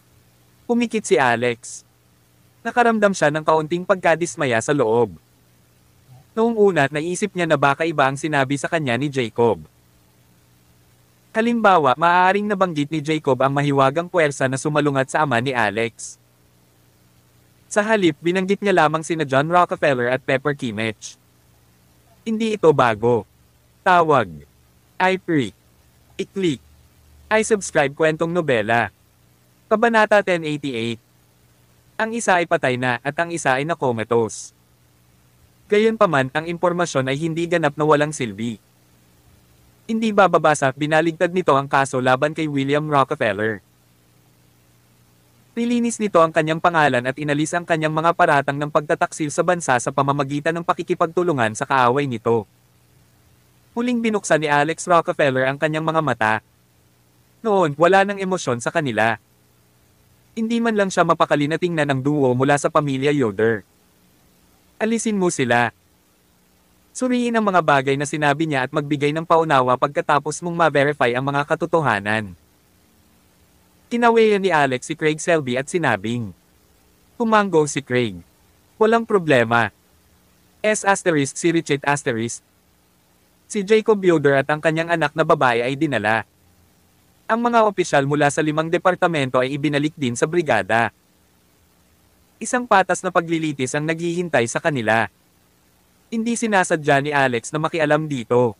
Pumikit si Alex. Nakaramdam siya ng kaunting pagkadismaya sa loob. Noong una, naisip niya na baka iba ang sinabi sa kanya ni Jacob. Halimbawa, maaaring nabanggit ni Jacob ang mahiwagang puwersa na sumalungat sa ama ni Alex. Sa halip, binanggit niya lamang sina John Rockefeller at Pepper Kimmich. Hindi ito bago. Tawag. I-Pre. I-Click. I-Subscribe kwentong nobela. Kabanata 1088. Ang isa ay patay na at ang isa ay nakomatose. Gayunpaman, ang impormasyon ay hindi ganap na walang silbi. Hindi bababasa, binaligtad nito ang kaso laban kay William Rockefeller. Nilinis nito ang kanyang pangalan at inalis ang kanyang mga paratang ng pagtataksil sa bansa sa pamamagitan ng pakikipagtulungan sa kaaway nito. Muling binuksan ni Alex Rockefeller ang kanyang mga mata. Noon, wala nang emosyon sa kanila. Hindi man lang siya mapakali na tingnan ng duo mula sa pamilya Yoder. Alisin mo sila. Suriin ang mga bagay na sinabi niya at magbigay ng paunawa pagkatapos mong ma-verify ang mga katotohanan. Kinawayan ni Alex si Craig Selby at sinabing. Humango si Craig. Walang problema. Si Richard *. Si Jacob Yoder at ang kanyang anak na babae ay dinala. Ang mga opisyal mula sa 5 departamento ay ibinalik din sa brigada. Isang patas na paglilitis ang naghihintay sa kanila. Hindi sinasadya ni Alex na makialam dito.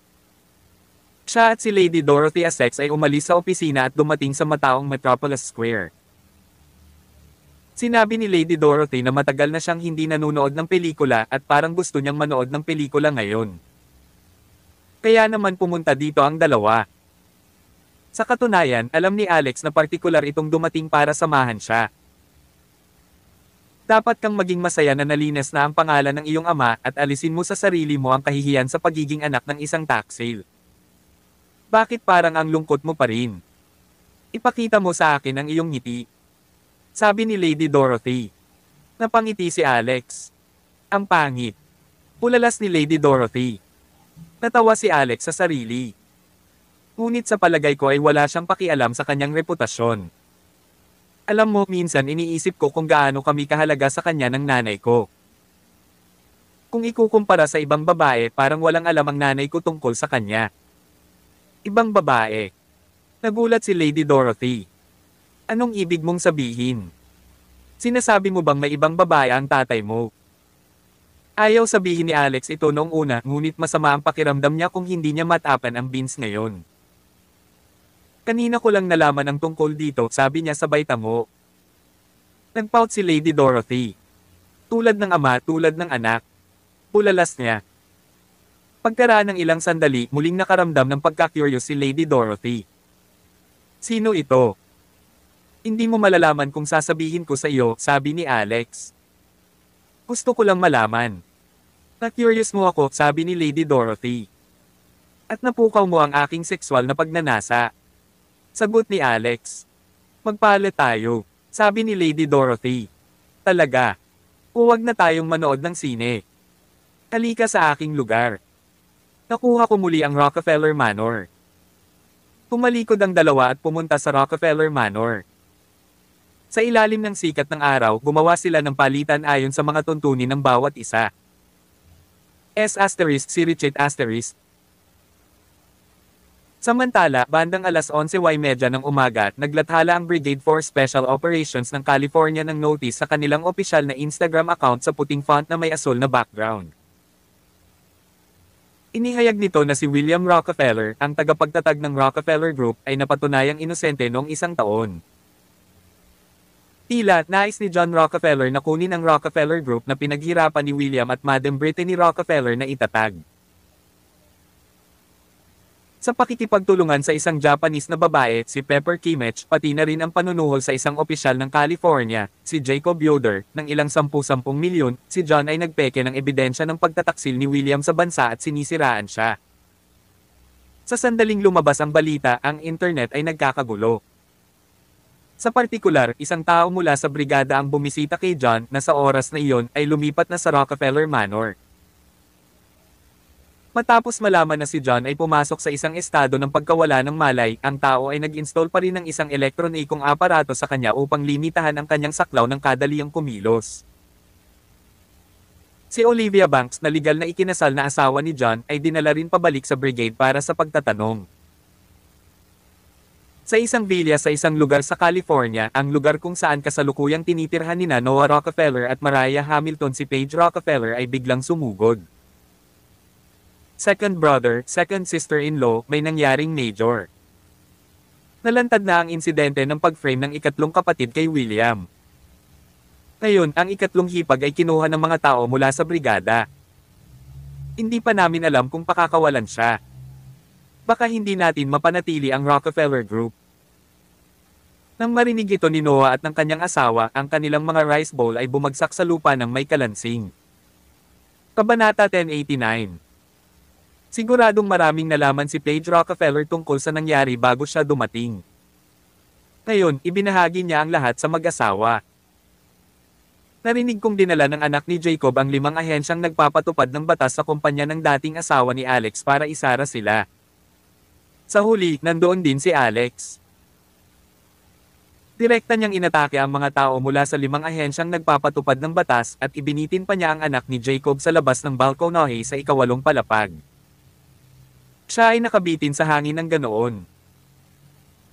Siya at si Lady Dorothy Essex ay umalis sa opisina at dumating sa mataong Metropolis Square. Sinabi ni Lady Dorothy na matagal na siyang hindi nanonood ng pelikula at parang gusto niyang manood ng pelikula ngayon. Kaya naman pumunta dito ang dalawa. Sa katunayan, alam ni Alex na partikular itong dumating para samahan siya. Dapat kang maging masaya na nalinas na ang pangalan ng iyong ama at alisin mo sa sarili mo ang kahihiyan sa pagiging anak ng isang tax sale. Bakit parang ang lungkot mo pa rin? Ipakita mo sa akin ang iyong ngiti. Sabi ni Lady Dorothy. Napangiti si Alex. Ang pangit. Pulalas ni Lady Dorothy. Natawa si Alex sa sarili. Ngunit sa palagay ko ay wala siyang pakialam sa kanyang reputasyon. Alam mo, minsan iniisip ko kung gaano kami kahalaga sa kanya ng nanay ko. Kung ikukumpara sa ibang babae, parang walang alam ang nanay ko tungkol sa kanya. Ibang babae. Nagulat si Lady Dorothy. Anong ibig mong sabihin? Sinasabi mo bang may ibang babae ang tatay mo? Ayaw sabihin ni Alex ito noong una, ngunit masama ang pakiramdam niya kung hindi niya matapan ang beans ngayon. Kanina ko lang nalaman ang tungkol dito, sabi niya sabay tango. Nagpout si Lady Dorothy. Tulad ng ama, tulad ng anak. Pulalas niya. Pagkaraan ng ilang sandali, muling nakaramdam ng pagka-curious si Lady Dorothy. Sino ito? Hindi mo malalaman kung sasabihin ko sa iyo, sabi ni Alex. Gusto ko lang malaman. Na-curious mo ako, sabi ni Lady Dorothy. At napukaw mo ang aking sexual na pagnanasa. Sagot ni Alex. Magpalit tayo, sabi ni Lady Dorothy. Talaga. Huwag na tayong manood ng sine. Halika sa aking lugar. Nakuha ko muli ang Rockefeller Manor. Tumalikod ang dalawa at pumunta sa Rockefeller Manor. Sa ilalim ng sikat ng araw, gumawa sila ng palitan ayon sa mga tuntunin ng bawat isa. Si Richard *. Samantala, bandang alas 11:30 ng umaga, naglathala ang Brigade for Special Operations ng California ng notice sa kanilang opisyal na Instagram account sa puting font na may asul na background. Inihayag nito na si William Rockefeller, ang tagapagtatag ng Rockefeller Group, ay napatunayang inosente noong 1 taon. Tila, nais ni John Rockefeller na kunin ang Rockefeller Group na pinaghirapan ni William at Madam Brittany Rockefeller na itatag. Sa pakikipagtulungan sa isang Japanese na babae, si Pepper Kimmich, pati na rin ang panunuhol sa isang opisyal ng California, si Jacob Yoder, ng ilang 10 milyon, si John ay nagpeke ng ebidensya ng pagtataksil ni William sa bansa at sinisiraan siya. Sa sandaling lumabas ang balita, ang internet ay nagkakagulo. Sa partikular, isang tao mula sa brigada ang bumisita kay John na sa oras na iyon ay lumipat na sa Rockefeller Manor. Matapos malaman na si John ay pumasok sa isang estado ng pagkawala ng malay, ang tao ay nag-install pa rin ng isang elektronikong aparato sa kanya upang limitahan ang kanyang saklaw ng kadaliang kumilos. Si Olivia Banks, na legal na ikinasal na asawa ni John, ay dinala rin pabalik sa brigade para sa pagtatanong. Sa isang villa sa isang lugar sa California, ang lugar kung saan kasalukuyang tinitirhan nina Noah Rockefeller at Mariah Hamilton, si Paige Rockefeller ay biglang sumugod. Second brother, second sister-in-law, may nangyaring major. Nalantad na ang insidente ng pag-frame ng ikatlong kapatid kay William. Ngayon, ang ikatlong hipag ay kinuha ng mga tao mula sa brigada. Hindi pa namin alam kung pakakawalan siya. Baka hindi natin mapanatili ang Rockefeller Group. Nang marinig ito ni Noah at ng kanyang asawa, ang kanilang mga rice bowl ay bumagsak sa lupa ng may kalansing. Kabanata 1089. Siguradong maraming nalaman si Paige Rockefeller tungkol sa nangyari bago siya dumating. Ngayon, ibinahagi niya ang lahat sa mag-asawa. Narinig kong dinala ng anak ni Jacob ang 5 ahensyang nagpapatupad ng batas sa kumpanya ng dating asawa ni Alex para isara sila. Sa huli, nandoon din si Alex. Direkta niyang inatake ang mga tao mula sa 5 ahensyang nagpapatupad ng batas at ibinitin pa niya ang anak ni Jacob sa labas ng balkonahe sa ika-8 palapag. Siya ay nakabitin sa hangin ng ganoon.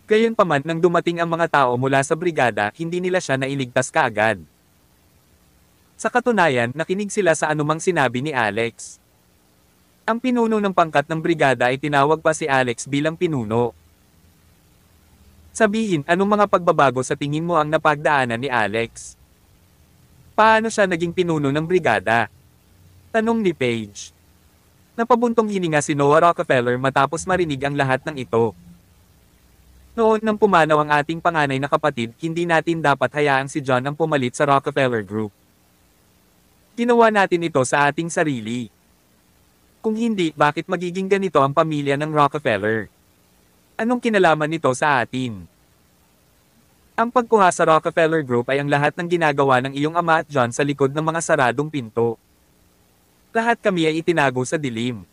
Gayunpaman, nang dumating ang mga tao mula sa brigada, hindi nila siya nailigtas kaagad. Sa katunayan, nakinig sila sa anumang sinabi ni Alex. Ang pinuno ng pangkat ng brigada ay tinawag pa si Alex bilang pinuno. Sabihin, anong mga pagbabago sa tingin mo ang napagdaanan ni Alex? Paano siya naging pinuno ng brigada? Tanong ni Paige. Napabuntong hininga si Noah Rockefeller matapos marinig ang lahat ng ito. Noon nang pumanaw ang ating panganay na kapatid, hindi natin dapat hayaang si John ang pumalit sa Rockefeller Group. Ginawa natin ito sa ating sarili. Kung hindi, bakit magiging ganito ang pamilya ng Rockefeller? Anong kinalaman nito sa atin? Ang pagkuha sa Rockefeller Group ay ang lahat ng ginagawa ng iyong ama at John sa likod ng mga saradong pinto. Lahat kami ay itinago sa dilim.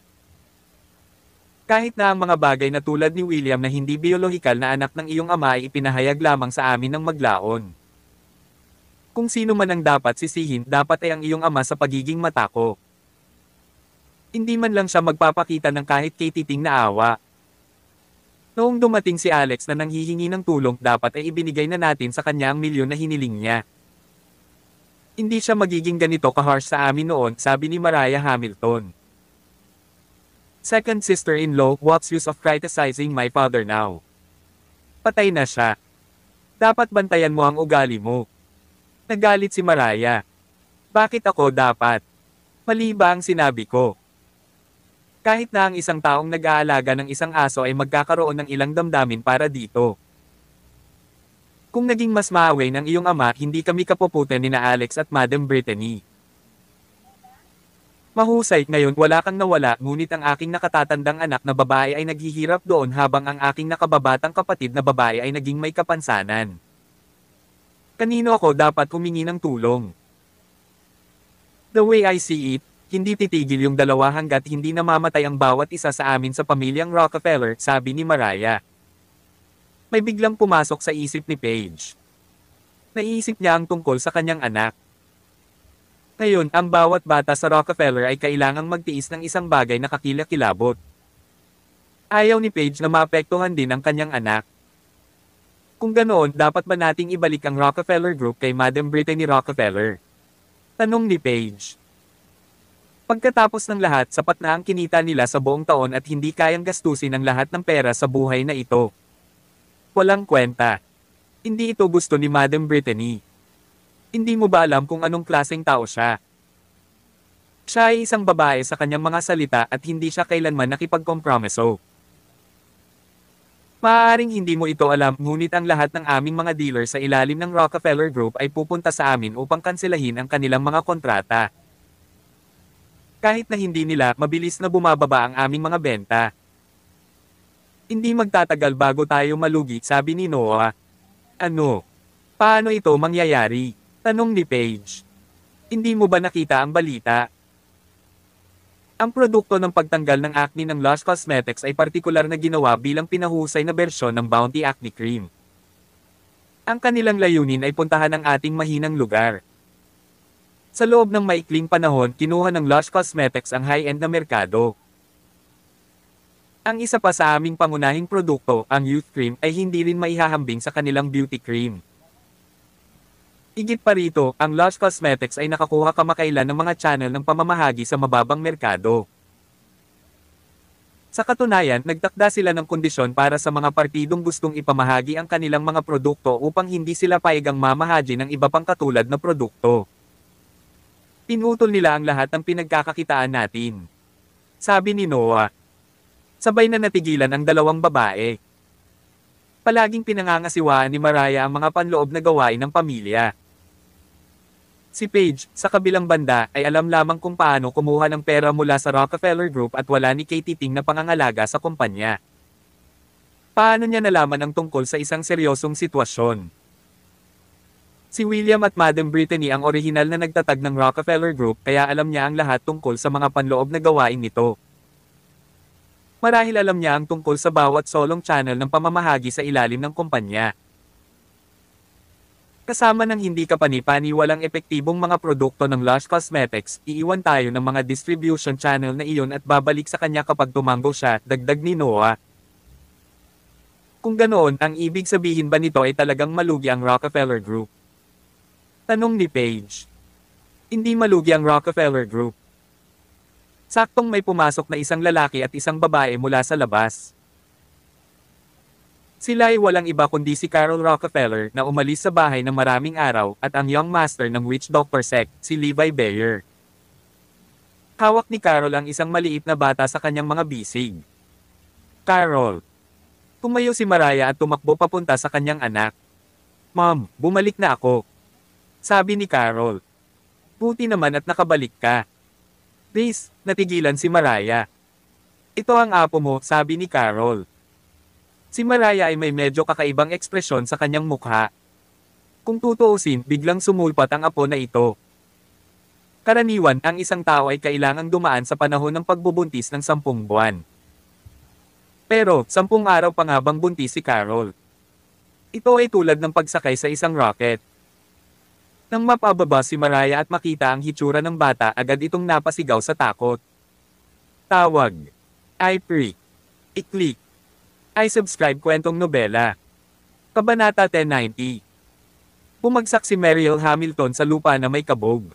Kahit na ang mga bagay na tulad ni William na hindi biolohikal na anak ng iyong ama ay ipinahayag lamang sa amin ng maglaon. Kung sino man ang dapat sisihin, dapat ay ang iyong ama sa pagiging matako. Hindi man lang siya magpapakita ng kahit kay-titing na awa. Noong dumating si Alex na nanghihingi ng tulong, dapat ay ibinigay na natin sa kanya ang milyon na hiniling niya. Hindi siya magiging ganito ka-harsh sa amin noon, sabi ni Mariah Hamilton. Second sister-in-law, what's use of criticizing my father now? Patay na siya. Dapat bantayan mo ang ugali mo. Nagalit si Mariah. Bakit ako dapat? Mali ba ang sinabi ko? Kahit na ang isang taong nag-aalaga ng isang aso ay magkakaroon ng ilang damdamin para dito. Kung naging mas maaway ng iyong ama, hindi kami kapuputan ni na Alex at Madam Brittany. Mahusay, ngayon wala kang nawala, ngunit ang aking nakatatandang anak na babae ay naghihirap doon habang ang aking nakababatang kapatid na babae ay naging may kapansanan. Kanino ako dapat humingi ng tulong? The way I see it, hindi titigil yung dalawa hanggat hindi namamatay ang bawat isa sa amin sa pamilyang Rockefeller, sabi ni Mariah. May biglang pumasok sa isip ni Paige. Naisip niya ang tungkol sa kanyang anak. Ngayon, ang bawat bata sa Rockefeller ay kailangang magtiis ng isang bagay na kakilakilabot. Ayaw ni Paige na maapektuhan din ang kanyang anak. Kung ganoon, dapat ba nating ibalik ang Rockefeller Group kay Madam Brittany Rockefeller? Tanong ni Paige. Pagkatapos ng lahat, sapat na ang kinita nila sa buong taon at hindi kayang gastusin ang lahat ng pera sa buhay na ito. Walang kwenta. Hindi ito gusto ni Madam Brittany. Hindi mo ba alam kung anong klaseng tao siya? Siya ay isang babae sa kanyang mga salita at hindi siya kailanman nakipagkompromiso. Maaaring hindi mo ito alam, ngunit ang lahat ng aming mga dealer sa ilalim ng Rockefeller Group ay pupunta sa amin upang kanselahin ang kanilang mga kontrata. Kahit na hindi nila, mabilis na bumababa ang aming mga benta. Hindi magtatagal bago tayo malugi, sabi ni Noah. Ano? Paano ito mangyayari? Tanong ni Paige. Hindi mo ba nakita ang balita? Ang produkto ng pagtanggal ng acne ng Lush Cosmetics ay partikular na ginawa bilang pinahusay na bersyon ng Bounty Acne Cream. Ang kanilang layunin ay puntahan ang ating mahinang lugar. Sa loob ng maikling panahon, kinuha ng Lush Cosmetics ang high-end na merkado. Ang isa pa sa aming pangunahing produkto, ang Youth Cream, ay hindi rin maihahambing sa kanilang beauty cream. Higit pa rito, ang Lush Cosmetics ay nakakuha kamakailan ng mga channel ng pamamahagi sa mababang merkado. Sa katunayan, nagtakda sila ng kondisyon para sa mga partidong gustong ipamahagi ang kanilang mga produkto upang hindi sila payagang mamahaji ng iba pang katulad na produkto. Pinutol nila ang lahat ng pinagkakakitaan natin. Sabi ni Noah. Sabay na natigilan ang dalawang babae. Palaging pinangangasiwaan ni Mariah ang mga panloob na gawain ng pamilya. Si Paige, sa kabilang banda, ay alam lamang kung paano kumuha ng pera mula sa Rockefeller Group at wala ni Katie Ting na pangangalaga sa kumpanya. Paano niya nalaman ang tungkol sa isang seryosong sitwasyon? Si William at Madam Brittany ang orihinal na nagtatag ng Rockefeller Group kaya alam niya ang lahat tungkol sa mga panloob na gawain nito. Marahil alam niya ang tungkol sa bawat solong channel ng pamamahagi sa ilalim ng kumpanya. Kasama ng hindi kapani-paniwalang epektibong mga produkto ng Lush Cosmetics, iiwan tayo ng mga distribution channel na iyon at babalik sa kanya kapag tumango siya, dagdag ni Noah. Kung ganoon, ang ibig sabihin ba nito ay talagang malugi ang Rockefeller Group? Tanong ni Paige. Hindi malugi ang Rockefeller Group. Saktong may pumasok na isang lalaki at isang babae mula sa labas. Sila ay walang iba kundi si Carol Rockefeller na umalis sa bahay ng maraming araw at ang young master ng witch doctor sect, si Levi Bayer. Hawak ni Carol ang isang maliit na bata sa kanyang mga bisig. Carol. Tumayo si Mariah at tumakbo papunta sa kanyang anak. Mom, bumalik na ako. Sabi ni Carol. Buti naman at nakabalik ka. Please, natigilan si Mariah. Ito ang apo mo, sabi ni Carol. Si Mariah ay may medyo kakaibang ekspresyon sa kanyang mukha. Kung tutuusin, biglang sumulpat ang apo na ito. Karaniwan, ang isang tao ay kailangang dumaan sa panahon ng pagbubuntis ng 10 buwan. Pero, 10 araw pang habang buntis si Carol. Ito ay tulad ng pagsakay sa isang rocket. Nang mapababa si Mariah at makita ang hitsura ng bata, agad itong napasigaw sa takot. Tawag. I-Pre. I-Click. I-Subscribe kwentong nobela. Kabanata 1090. Bumagsak si Mariel Hamilton sa lupa na may kabog.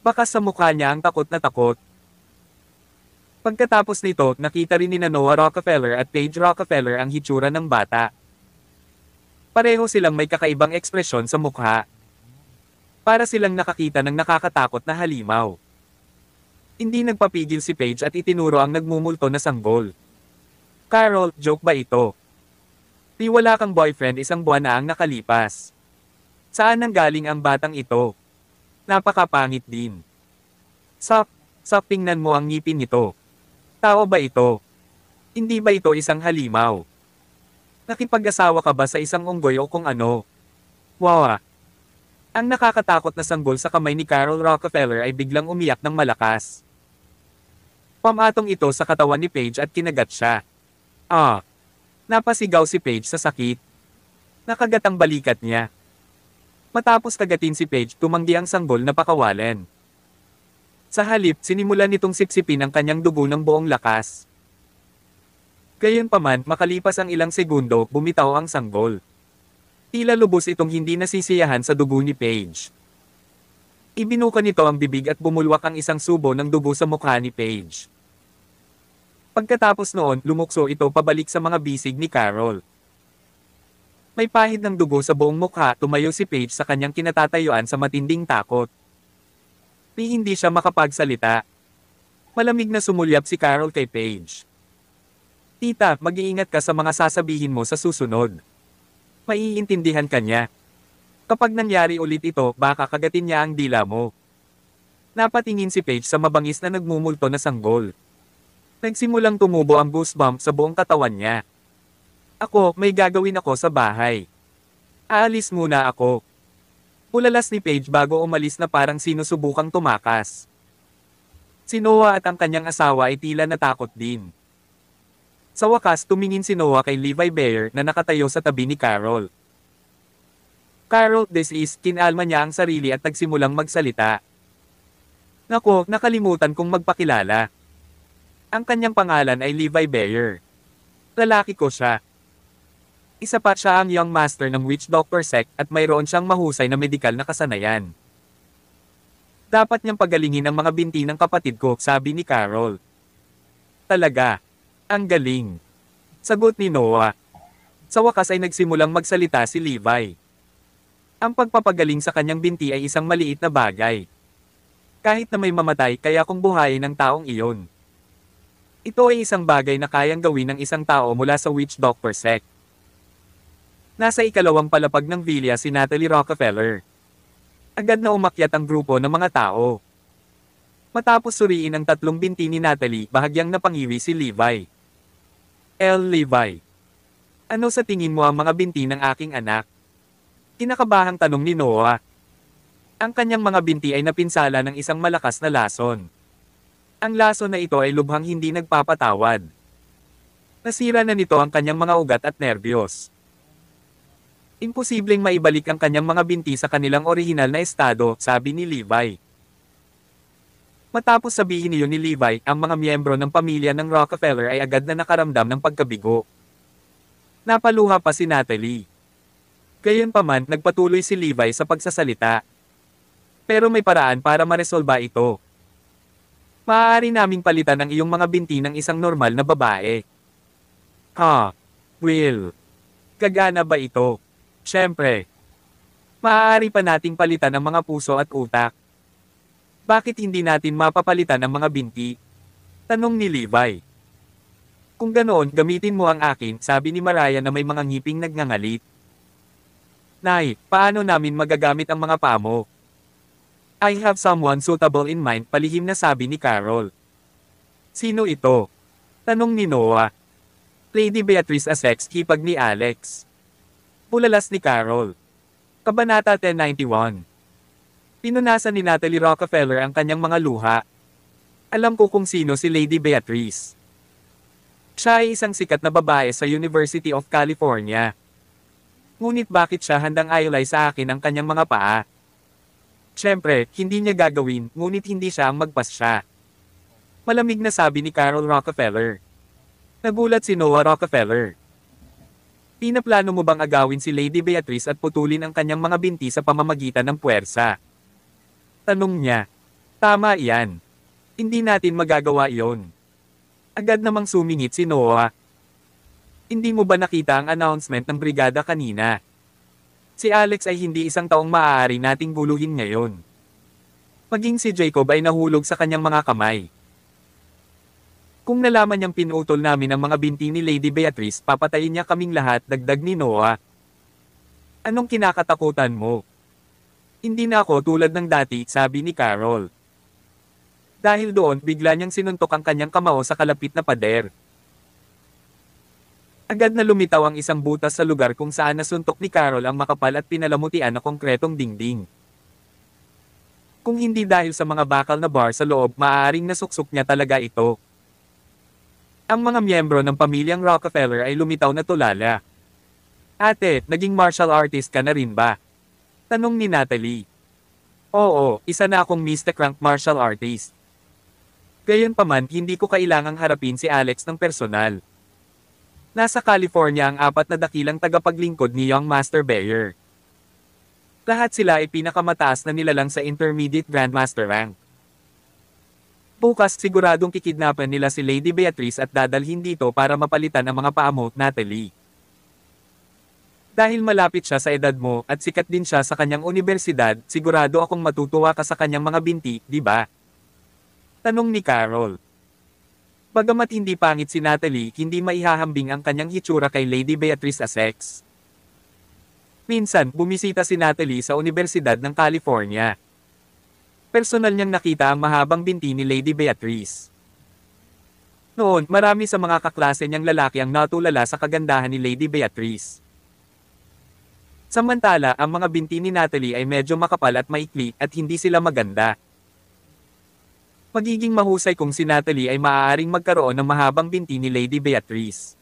Bakas sa mukha niya ang takot na takot. Pagkatapos nito, nakita rin ni Noah Rockefeller at Paige Rockefeller ang hitsura ng bata. Pareho silang may kakaibang ekspresyon sa mukha. Para silang nakakita ng nakakatakot na halimaw. Hindi nagpapigil si Paige at itinuro ang nagmumulto na sanggol. Carol, joke ba ito? Di wala kang boyfriend, 1 buwan na ang nakalipas. Saan nanggaling ang batang ito? Napakapangit din. Sak, tingnan mo ang ngipin nito. Tao ba ito? Hindi ba ito isang halimaw? Nakipag-asawa ka ba sa isang unggoy o kung ano? Wow! Ang nakakatakot na sanggol sa kamay ni Carol Rockefeller ay biglang umiyak ng malakas. Pamatong ito sa katawan ni Paige at kinagat siya. Napasigaw si Paige sa sakit. Nakagat ang balikat niya. Matapos kagatin si Paige, tumanggi ang sanggol na pakawalan. Sa halip, sinimulan nitong sipsipin ang kanyang dugo ng buong lakas. Gayunpaman, makalipas ang ilang segundo, bumitaw ang sanggol. Tila lubos itong hindi nasisiyahan sa dugo ni Paige. Ibinuka nito ang bibig at bumulwak ang isang subo ng dugo sa mukha ni Paige. Pagkatapos noon, lumukso ito pabalik sa mga bisig ni Carol. May pahid ng dugo sa buong mukha, tumayo si Paige sa kanyang kinatatayuan sa matinding takot. Hindi siya makapagsalita. Malamig na sumulyap si Carol kay Paige. Tita, mag-iingat ka sa mga sasabihin mo sa susunod. Maiintindihan ka niya. Kapag nangyari ulit ito, baka kagatin niya ang dila mo. Napatingin si Paige sa mabangis na nagmumulto na sanggol. Nagsimulang tumubo ang goosebump sa buong katawan niya. Ako, may gagawin ako sa bahay. Aalis muna ako. Pulalas ni Paige bago umalis na parang sinusubukang tumakas. Si Noah at ang kanyang asawa ay tila natakot din. Sa wakas, tumingin si Noah kay Levi Bayer na nakatayo sa tabi ni Carol. Carol, this is, kinalma niya ang sarili at nagsimulang magsalita. Nako, nakalimutan kong magpakilala. Ang kanyang pangalan ay Levi Bayer. Lalaki ko siya. Isa pa siya ang young master ng witch doctor sect at mayroon siyang mahusay na medikal na kasanayan. Dapat niyang pagalingin ang mga binti ng kapatid ko, sabi ni Carol. Talaga. Ang galing. Sagot ni Noah. Sa wakas ay nagsimulang magsalita si Levi. Ang pagpapagaling sa kanyang binti ay isang maliit na bagay. Kahit na may mamatay, kaya kung buhayin ng taong iyon. Ito ay isang bagay na kayang gawin ng isang tao mula sa witch doctor sect. Nasa ikalawang palapag ng villa si Natalie Rockefeller. Agad na umakyat ang grupo ng mga tao. Matapos suriin ang tatlong binti ni Natalie, bahagyang napangiwi si Levi. Levi. Ano sa tingin mo ang mga binti ng aking anak? Kinakabahang tanong ni Noah. Ang kanyang mga binti ay napinsala ng isang malakas na lason. Ang lason na ito ay lubhang hindi nagpapatawad. Nasira na nito ang kanyang mga ugat at nerbiyos. Imposibleng maibalik ang kanyang mga binti sa kanilang orihinal na estado, sabi ni Levi. Matapos sabihin niyo ni Levi, ang mga miyembro ng pamilya ng Rockefeller ay agad na nakaramdam ng pagkabigo. Napaluha pa si Natalie. Gayunpaman, nagpatuloy si Levi sa pagsasalita. Pero may paraan para maresolba ito. Maaari naming palitan ang iyong mga binti ng isang normal na babae. Will. Gagana ba ito? Siyempre. Maaari pa nating palitan ang mga puso at utak. Bakit hindi natin mapapalitan ang mga binti? Tanong ni Levi. Kung ganoon, gamitin mo ang akin, sabi ni Mariah na may mga ngiping nagngangalit. Nay, paano namin magagamit ang mga paa mo? I have someone suitable in mind, palihim na sabi ni Carol. Sino ito? Tanong ni Noah. Lady Beatrice Essex, hipag ni Alex. Pulalas ni Carol. Kabanata 1091. Pinunasan ni Natalie Rockefeller ang kanyang mga luha. Alam ko kung sino si Lady Beatrice. Siya ay isang sikat na babae sa University of California. Ngunit bakit siya handang iolay sa akin ang kanyang mga paa? Siyempre, hindi niya gagawin, ngunit hindi siya ang magpasya. Malamig na sabi ni Carol Rockefeller. Nagulat si Noah Rockefeller. Pinaplano mo bang agawin si Lady Beatrice at putulin ang kanyang mga binti sa pamamagitan ng puwersa? Tanong niya. Tama iyan. Hindi natin magagawa iyon. Agad namang sumingit si Noah. Hindi mo ba nakita ang announcement ng brigada kanina? Si Alex ay hindi isang taong maaari nating guluhin ngayon. Maging si Jacob ay nahulog sa kanyang mga kamay. Kung nalaman niyang pinutol namin ang mga binti ni Lady Beatrice, papatayin niya kaming lahat, dagdag ni Noah. Anong kinakatakutan mo? Hindi na ako tulad ng dati, sabi ni Carol. Dahil doon, bigla niyang sinuntok ang kanyang kamao sa kalapit na pader. Agad na lumitaw ang isang butas sa lugar kung saan nasuntok ni Carol ang makapal at pinalamutian na konkretong dingding. Kung hindi dahil sa mga bakal na bar sa loob, maaaring nasuksok niya talaga ito. Ang mga miyembro ng pamilyang Rockefeller ay lumitaw na tulala. Ate, naging martial artist ka na rin ba? Tanong ni Natalie. Oo, isa na akong Mr. Crank martial artist. Gayunpaman, hindi ko kailangang harapin si Alex ng personal. Nasa California ang apat na dakilang tagapaglingkod ni Young Master Beyer. Lahat sila ay pinakamataas na nilalang sa Intermediate Grandmaster rank. Bukas siguradong kikidnapan nila si Lady Beatrice at dadalhin dito para mapalitan ang mga paa mo, Natalie. Dahil malapit siya sa edad mo at sikat din siya sa kanyang universidad, sigurado akong matutuwa ka sa kanyang mga binti, di ba? Tanong ni Carol. Bagamat hindi pangit si Natalie, hindi maihahambing ang kanyang hitsura kay Lady Beatrice Essex. Minsan, bumisita si Natalie sa Universidad ng California. Personal niyang nakita ang mahabang binti ni Lady Beatrice. Noon, marami sa mga kaklase niyang lalaki ang natulala sa kagandahan ni Lady Beatrice. Samantala, ang mga binti ni Natalie ay medyo makapal at maikli at hindi sila maganda. Magiging mahusay kung si Natalie ay maaaring magkaroon ng mahabang binti ni Lady Beatrice.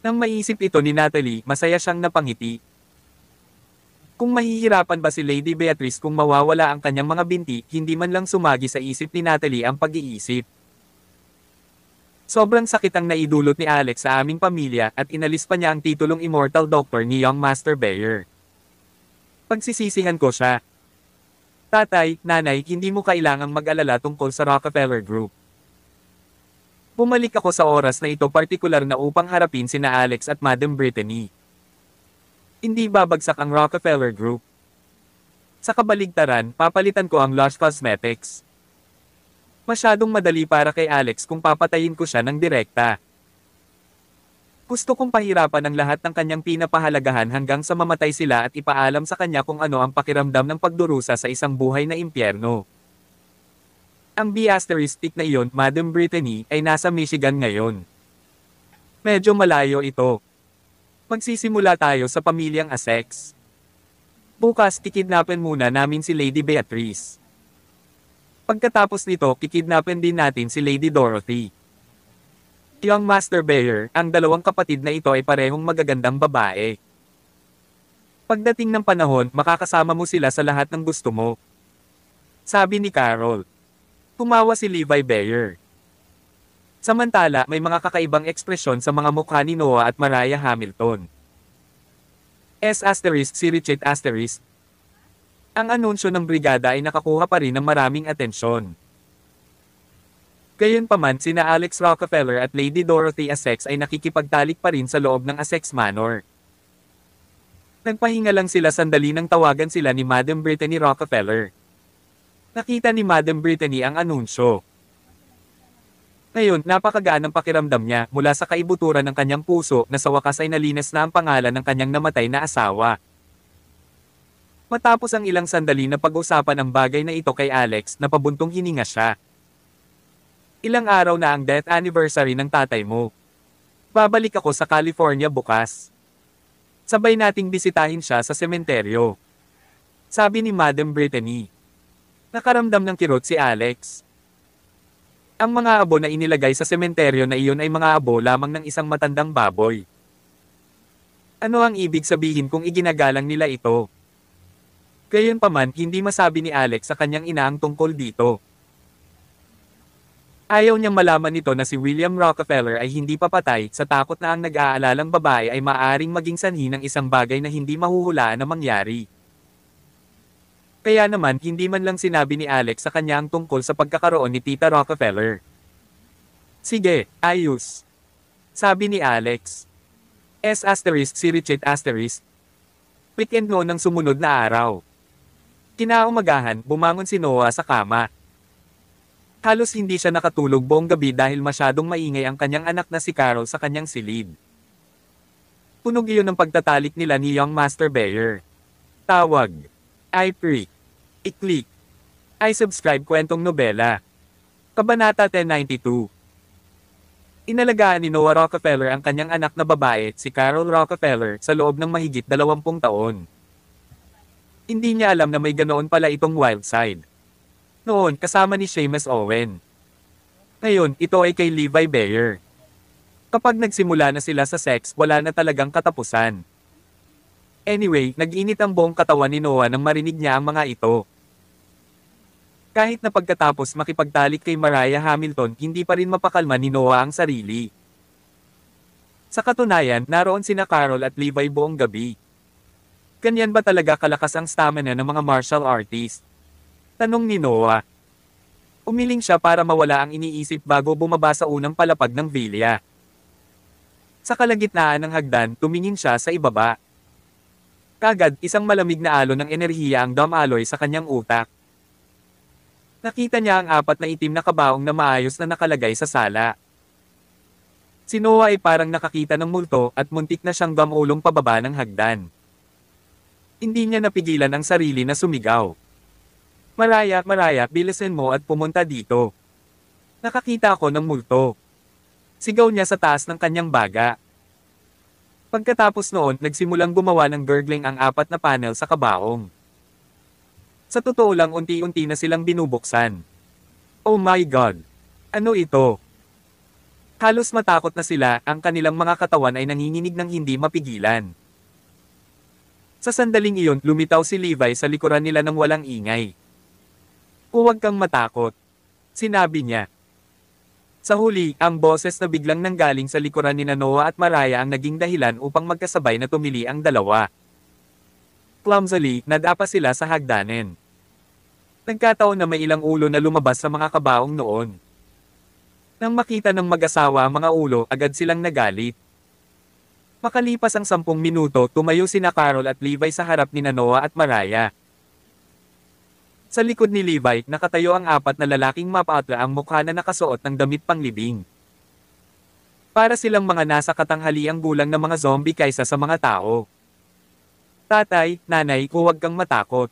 Nang maisip ito ni Natalie, masaya siyang napangiti. Kung mahihirapan ba si Lady Beatrice kung mawawala ang kanyang mga binti, hindi man lang sumagi sa isip ni Natalie ang pag-iisip. Sobrang sakit ang naidulot ni Alex sa aming pamilya at inalis pa niya ang titulong Immortal Doctor ni Young Master Beyer. Pagsisisihan ko siya. Tatay, nanay, hindi mo kailangang mag-alala tungkol sa Rockefeller Group. Bumalik ako sa oras na ito partikular na upang harapin sina Alex at Madam Brittany. Hindi babagsak ang Rockefeller Group. Sa kabaligtaran, papalitan ko ang Lush Cosmetics. Masyadong madali para kay Alex kung papatayin ko siya ng direkta. Gusto kong pahirapan ang lahat ng kanyang pinapahalagahan hanggang sa mamatay sila at ipaalam sa kanya kung ano ang pakiramdam ng pagdurusa sa isang buhay na impyerno. Ang B** na iyon, Madam Brittany, ay nasa Michigan ngayon. Medyo malayo ito. Magsisimula tayo sa pamilyang Essex. Bukas kikidnapin muna namin si Lady Beatrice. Pagkatapos nito, kikidnapin din natin si Lady Dorothy. Young Master Beyer, ang dalawang kapatid na ito ay parehong magagandang babae. Pagdating ng panahon, makakasama mo sila sa lahat ng gusto mo. Sabi ni Carol. Tumawa si Levi Beyer. Samantala, may mga kakaibang ekspresyon sa mga mukha ni Noah at Mariah Hamilton. Si Richard *. Ang anunsyo ng brigada ay nakakuha pa rin ng maraming atensyon. Gayunpaman, sina Alex Rockefeller at Lady Dorothy Essex ay nakikipagtalik pa rin sa loob ng Essex Manor. Nagpahinga lang sila sandali nang tawagan sila ni Madam Brittany Rockefeller. Nakita ni Madam Brittany ang anunsyo. Ngayon, napakagaan ang pakiramdam niya mula sa kaibuturan ng kanyang puso na sa wakas ay nalinas na ang pangalan ng kanyang namatay na asawa. Matapos ang ilang sandali na pag-usapan ang bagay na ito kay Alex, napabuntong hininga siya. Ilang araw na ang death anniversary ng tatay mo. Babalik ako sa California bukas. Sabay nating bisitahin siya sa sementeryo. Sabi ni Madam Brittany. Nakaramdam ng kirot si Alex. Ang mga abo na inilagay sa sementeryo na iyon ay mga abo lamang ng isang matandang baboy. Ano ang ibig sabihin kung iginagalang nila ito? Gayunpaman, hindi masabi ni Alex sa kanyang ina ang tungkol dito. Ayaw niyang malaman nito na si William Rockefeller ay hindi papatay sa takot na ang nag-aalalang babae ay maaaring maging sanhi ng isang bagay na hindi mahuhulaan na mangyari. Kaya naman, hindi man lang sinabi ni Alex sa kanya ang tungkol sa pagkakaroon ni Tita Rockefeller. Sige, ayos. Sabi ni Alex. Si Richard *. Weekend noon ng sumunod na araw. Kinaumagahan, bumangon si Noah sa kama. Halos hindi siya nakatulog buong gabi dahil masyadong maingay ang kanyang anak na si Carol sa kanyang silid. Tunog iyon ng pagtatalik nila ni Young Master Beyer. Tawag. I-click. I-click. I-subscribe kwentong nobela. Kabanata 1092. Inalagaan ni Noah Rockefeller ang kanyang anak na babae, si Carol Rockefeller, sa loob ng mahigit 20 taon. Hindi niya alam na may ganoon pala itong wild side. Noon, kasama ni Seamus Owen. Ngayon, ito ay kay Levi Beyer. Kapag nagsimula na sila sa sex, wala na talagang katapusan. Anyway, nag-init ang buong katawan ni Noah nang marinig niya ang mga ito. Kahit na pagkatapos makipagtalik kay Mariah Hamilton, hindi pa rin mapakalma ni Noah ang sarili. Sa katunayan, naroon sina Carol at Levi buong gabi. Ganyan ba talaga kalakas ang stamina ng mga martial artist? Tanong ni Noah. Umiling siya para mawala ang iniisip bago bumaba sa unang palapag ng vilya. Sa kalagitnaan ng hagdan, tumingin siya sa ibaba. Kagad, isang malamig na alon ng enerhiya ang dumaloy sa kanyang utak. Nakita niya ang apat na itim na kabaong na maayos na nakalagay sa sala. Si Noah ay parang nakakita ng multo at muntik na siyang gamulong pababa ng hagdan. Hindi niya napigilan ang sarili na sumigaw. Maraya, bilisan mo at pumunta dito. Nakakita ako ng multo. Sigaw niya sa taas ng kanyang baga. Pagkatapos noon, nagsimulang gumawa ng gurgling ang apat na panel sa kabaong. Sa totoo lang, unti-unti na silang binubuksan. Oh my God! Ano ito? Halos matakot na sila, ang kanilang mga katawan ay nanginginig ng hindi mapigilan. Sa sandaling iyon, lumitaw si Levi sa likuran nila ng walang ingay. Huwag kang matakot, sinabi niya. Sa huli, ang boses na biglang nanggaling sa likuran ni Noah at Maraya ang naging dahilan upang magkasabay na tumili ang dalawa. Clumsily, nadapa sila sa hagdanen. Nagkataon na may ilang ulo na lumabas sa mga kabaong noon. Nang makita ng mag-asawa ang mga ulo, agad silang nagalit. Makalipas ang 10 minuto, tumayo sina Carol at Levi sa harap ni Noah at Maraya. Sa likod ni Levi, nakatayo ang apat na lalaking mapatla ang mukha na nakasuot ng damit panglibing. Para silang mga nasa katanghaliang gulang na mga zombie kaysa sa mga tao. Tatay, nanay, huwag kang matakot.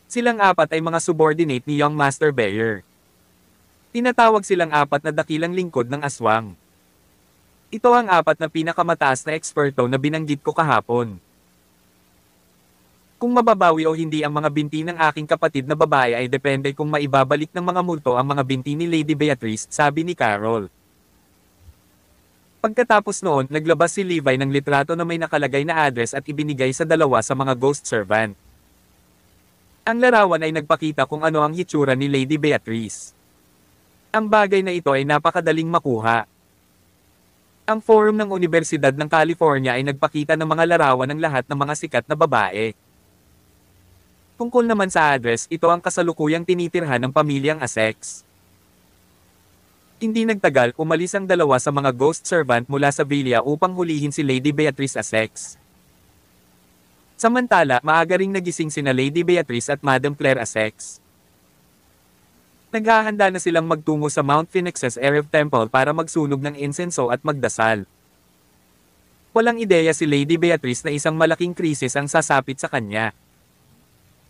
Silang apat ay mga subordinate ni Young Master Bear. Tinatawag silang apat na dakilang lingkod ng aswang. Ito ang apat na pinakamataas na eksperto na binanggit ko kahapon. Kung mababawi o hindi ang mga binti ng aking kapatid na babae ay depende kung maibabalik ng mga multo ang mga binti ni Lady Beatrice, sabi ni Carol. Pagkatapos noon, naglabas si Levi ng litrato na may nakalagay na address at ibinigay sa dalawa sa mga ghost servant. Ang larawan ay nagpakita kung ano ang hitsura ni Lady Beatrice. Ang bagay na ito ay napakadaling makuha. Ang forum ng Universidad ng California ay nagpakita ng mga larawan ng lahat ng mga sikat na babae. Tungkol naman sa address, ito ang kasalukuyang tinitirhan ng pamilyang Essex. Hindi nagtagal, umalis ang dalawa sa mga ghost servant mula sa villa upang hulihin si Lady Beatrice Essex. Samantala, maaga ring nagising sina Lady Beatrice at Madam Claire Essex. Naghahanda na silang magtungo sa Mount Phoenix's Erev Temple para magsunog ng insenso at magdasal. Walang ideya si Lady Beatrice na isang malaking krisis ang sasapit sa kanya.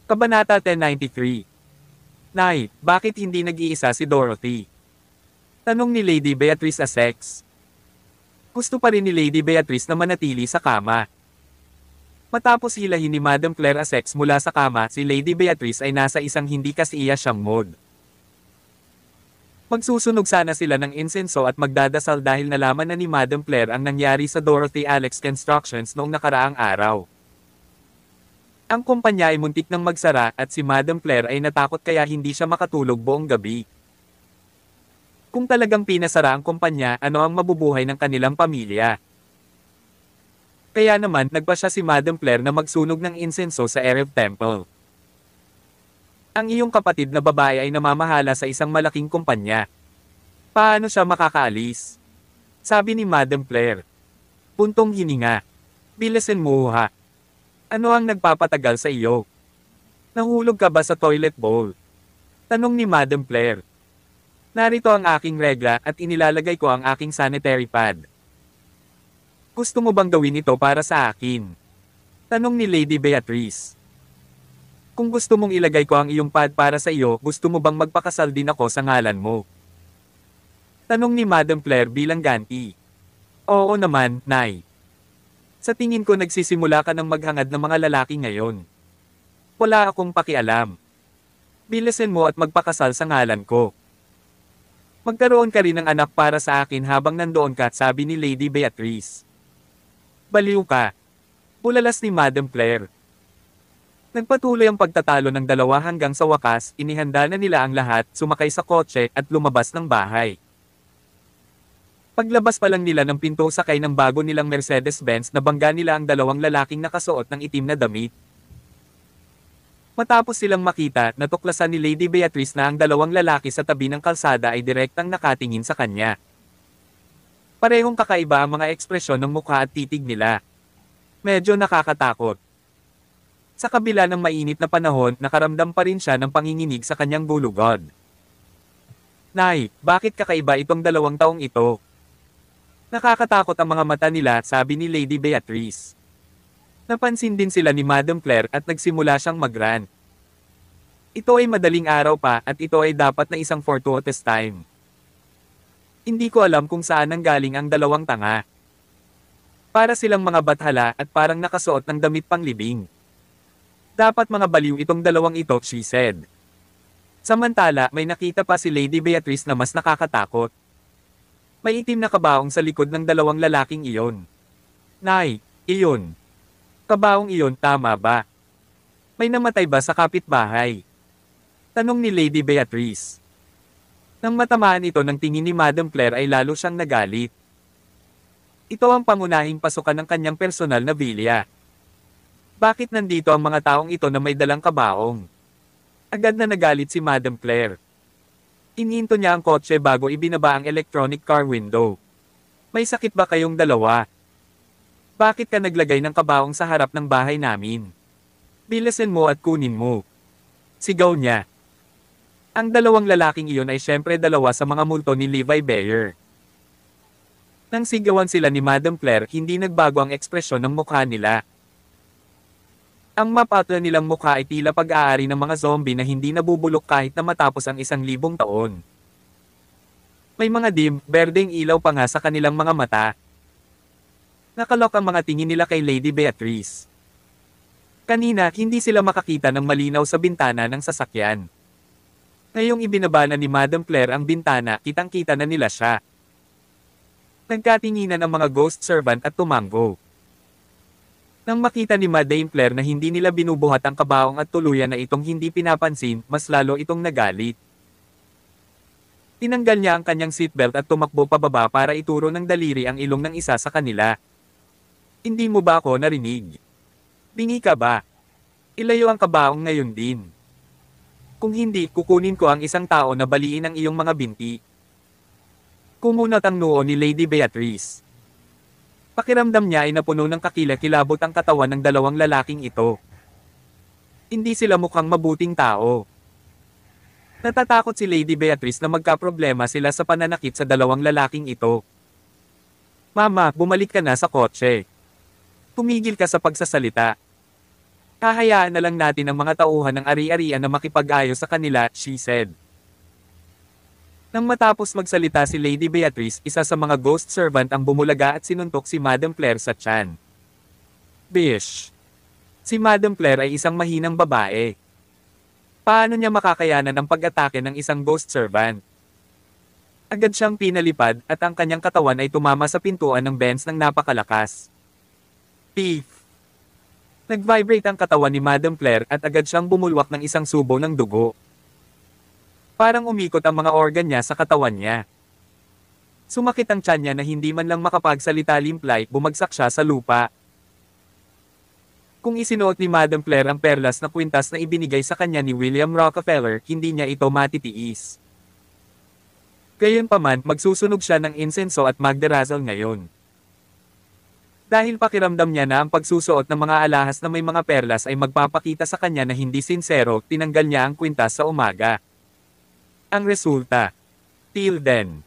Kabanata 1093. Nay, bakit hindi nag-iisa si Dorothy? Tanong ni Lady Beatrice Essex. Gusto pa rin ni Lady Beatrice na manatili sa kama. Matapos hilahin ni Madam Claire Essex mula sa kama, si Lady Beatrice ay nasa isang hindi kasiyasyang mode. Magsusunog sana sila ng insenso at magdadasal dahil nalaman na ni Madam Claire ang nangyari sa Dorothy Alex Constructions noong nakaraang araw. Ang kumpanya ay muntik nang magsara at si Madam Claire ay natakot kaya hindi siya makatulog buong gabi. Kung talagang pinasara ang kumpanya, ano ang mabubuhay ng kanilang pamilya? Kaya naman, nagpasya si Madam Claire na magsunog ng insenso sa Erev Temple. Ang iyong kapatid na babae ay namamahala sa isang malaking kumpanya. Paano siya makakaalis? Sabi ni Madam Claire. Puntong hininga. Bilisan mo ha. Ano ang nagpapatagal sa iyo? Nahulog ka ba sa toilet bowl? Tanong ni Madam Claire. Narito ang aking regla at inilalagay ko ang aking sanitary pad. Gusto mo bang gawin ito para sa akin? Tanong ni Lady Beatrice. Kung gusto mong ilagay ko ang iyong pad para sa iyo, gusto mo bang magpakasal din ako sa ngalan mo? Tanong ni Madam Claire bilang ganti. Oo naman, Nay. Sa tingin ko nagsisimula ka ng maghangad ng mga lalaki ngayon. Wala akong pakialam. Bilisan mo at magpakasal sa ngalan ko. Magkaroon ka rin ng anak para sa akin habang nandoon ka, sabi ni Lady Beatrice. Baliw ka. Bulalas ni Madam Claire. Nagpatuloy ang pagtatalo ng dalawa hanggang sa wakas, inihanda na nila ang lahat, sumakay sa kotse at lumabas ng bahay. Paglabas pa lang nila ng pinto sakay ng bago nilang Mercedes-Benz nabangga nila ang dalawang lalaking nakasuot ng itim na damit. Matapos silang makita, natuklasan ni Lady Beatrice na ang dalawang lalaki sa tabi ng kalsada ay direktang nakatingin sa kanya. Parehong kakaiba ang mga ekspresyon ng mukha at titig nila. Medyo nakakatakot. Sa kabila ng mainit na panahon, nakaramdam pa rin siya ng panginginig sa kanyang bulugod. Nay, bakit kakaiba itong 2 taong ito? Nakakatakot ang mga mata nila, sabi ni Lady Beatrice. Napansin din sila ni Madam Claire at nagsimula siyang mag-rant. Ito ay madaling araw pa at ito ay dapat na isang fortuitous time. Hindi ko alam kung saan nanggaling ang 2 tanga. Para silang mga bathala at parang nakasuot ng damit panglibing. Dapat mga baliw itong 2 ito, she said. Samantala, may nakita pa si Lady Beatrice na mas nakakatakot. May itim na kabaong sa likod ng 2 lalaking iyon. Nay, iyon. Kabaong iyon, tama ba? May namatay ba sa kapitbahay? Tanong ni Lady Beatrice. Nang matamaan ito ng tingin ni Madam Claire ay lalo siyang nagalit. Ito ang pangunahing pasukan ng kanyang personal na bilya. Bakit nandito ang mga taong ito na may dalang kabaong? Agad na nagalit si Madam Claire. Inihinto niya ang kotse bago ibinaba ang electronic car window. May sakit ba kayong 2? Bakit ka naglagay ng kabaong sa harap ng bahay namin? Bilisin mo at kunin mo. Sigaw niya. Ang 2 lalaking iyon ay syempre 2 sa mga multo ni Levi Bayer. Nang sigawan sila ni Madam Claire, hindi nagbago ang ekspresyon ng mukha nila. Ang mapatla nilang mukha ay tila pag-aari ng mga zombie na hindi nabubulok kahit na matapos ang 1,000 taon. May mga dim, berdeng ilaw pa nga sa kanilang mga mata. Nakalok ang mga tingin nila kay Lady Beatrice. Kanina, hindi sila makakita ng malinaw sa bintana ng sasakyan. Ngayong ibinaba na ni Madam Claire ang bintana, kitang-kita na nila siya. Nagkatinginan ang mga ghost servant at tumanggo. Nang makita ni Madame Claire na hindi nila binubuhat ang kabaong at tuluyan na itong hindi pinapansin, mas lalo itong nagalit. Tinanggal niya ang kanyang seatbelt at tumakbo pababa para ituro ng daliri ang ilong ng isa sa kanila. Hindi mo ba ako narinig? Bingi ka ba? Ilayo ang kabaong ngayon din. Kung hindi, kukunin ko ang isang tao na baliin ang iyong mga binti. Kumunat ang noo ni Lady Beatrice. Pakiramdam niya ay napuno ng kakilakilabot ang katawan ng 2 lalaking ito. Hindi sila mukhang mabuting tao. Natatakot si Lady Beatrice na magkaproblema sila sa pananakit sa 2 lalaking ito. Mama, bumalik ka na sa kotse. Tumigil ka sa pagsasalita. Hahayaan na lang natin ang mga tauhan ng ari-arian na makipag-ayos sa kanila, she said. Nang matapos magsalita si Lady Beatrice, isa sa mga ghost servant ang bumulaga at sinuntok si Madam Claire sa tiyan. Bish! Si Madam Claire ay isang mahinang babae. Paano niya makakayanan ang pag-atake ng isang ghost servant? Agad siyang pinalipad at ang kanyang katawan ay tumama sa pintuan ng Benz ng napakalakas. Thief! Nag-vibrate ang katawan ni Madam Claire at agad siyang bumulwak ng isang subo ng dugo. Parang umikot ang mga organ niya sa katawan niya. Sumakit ang tiyan niya na hindi man lang makapagsalita limplay, bumagsak siya sa lupa. Kung isinuot ni Madam Claire ang perlas na kwintas na ibinigay sa kanya ni William Rockefeller, hindi niya ito matitiis. Gayunpaman, magsusunog siya ng insenso at magdarasal ngayon. Dahil pakiramdam niya na ang pagsusuot ng mga alahas na may mga perlas ay magpapakita sa kanya na hindi sinsero, tinanggal niya ang kwintas sa umaga. Ang resulta. Till then.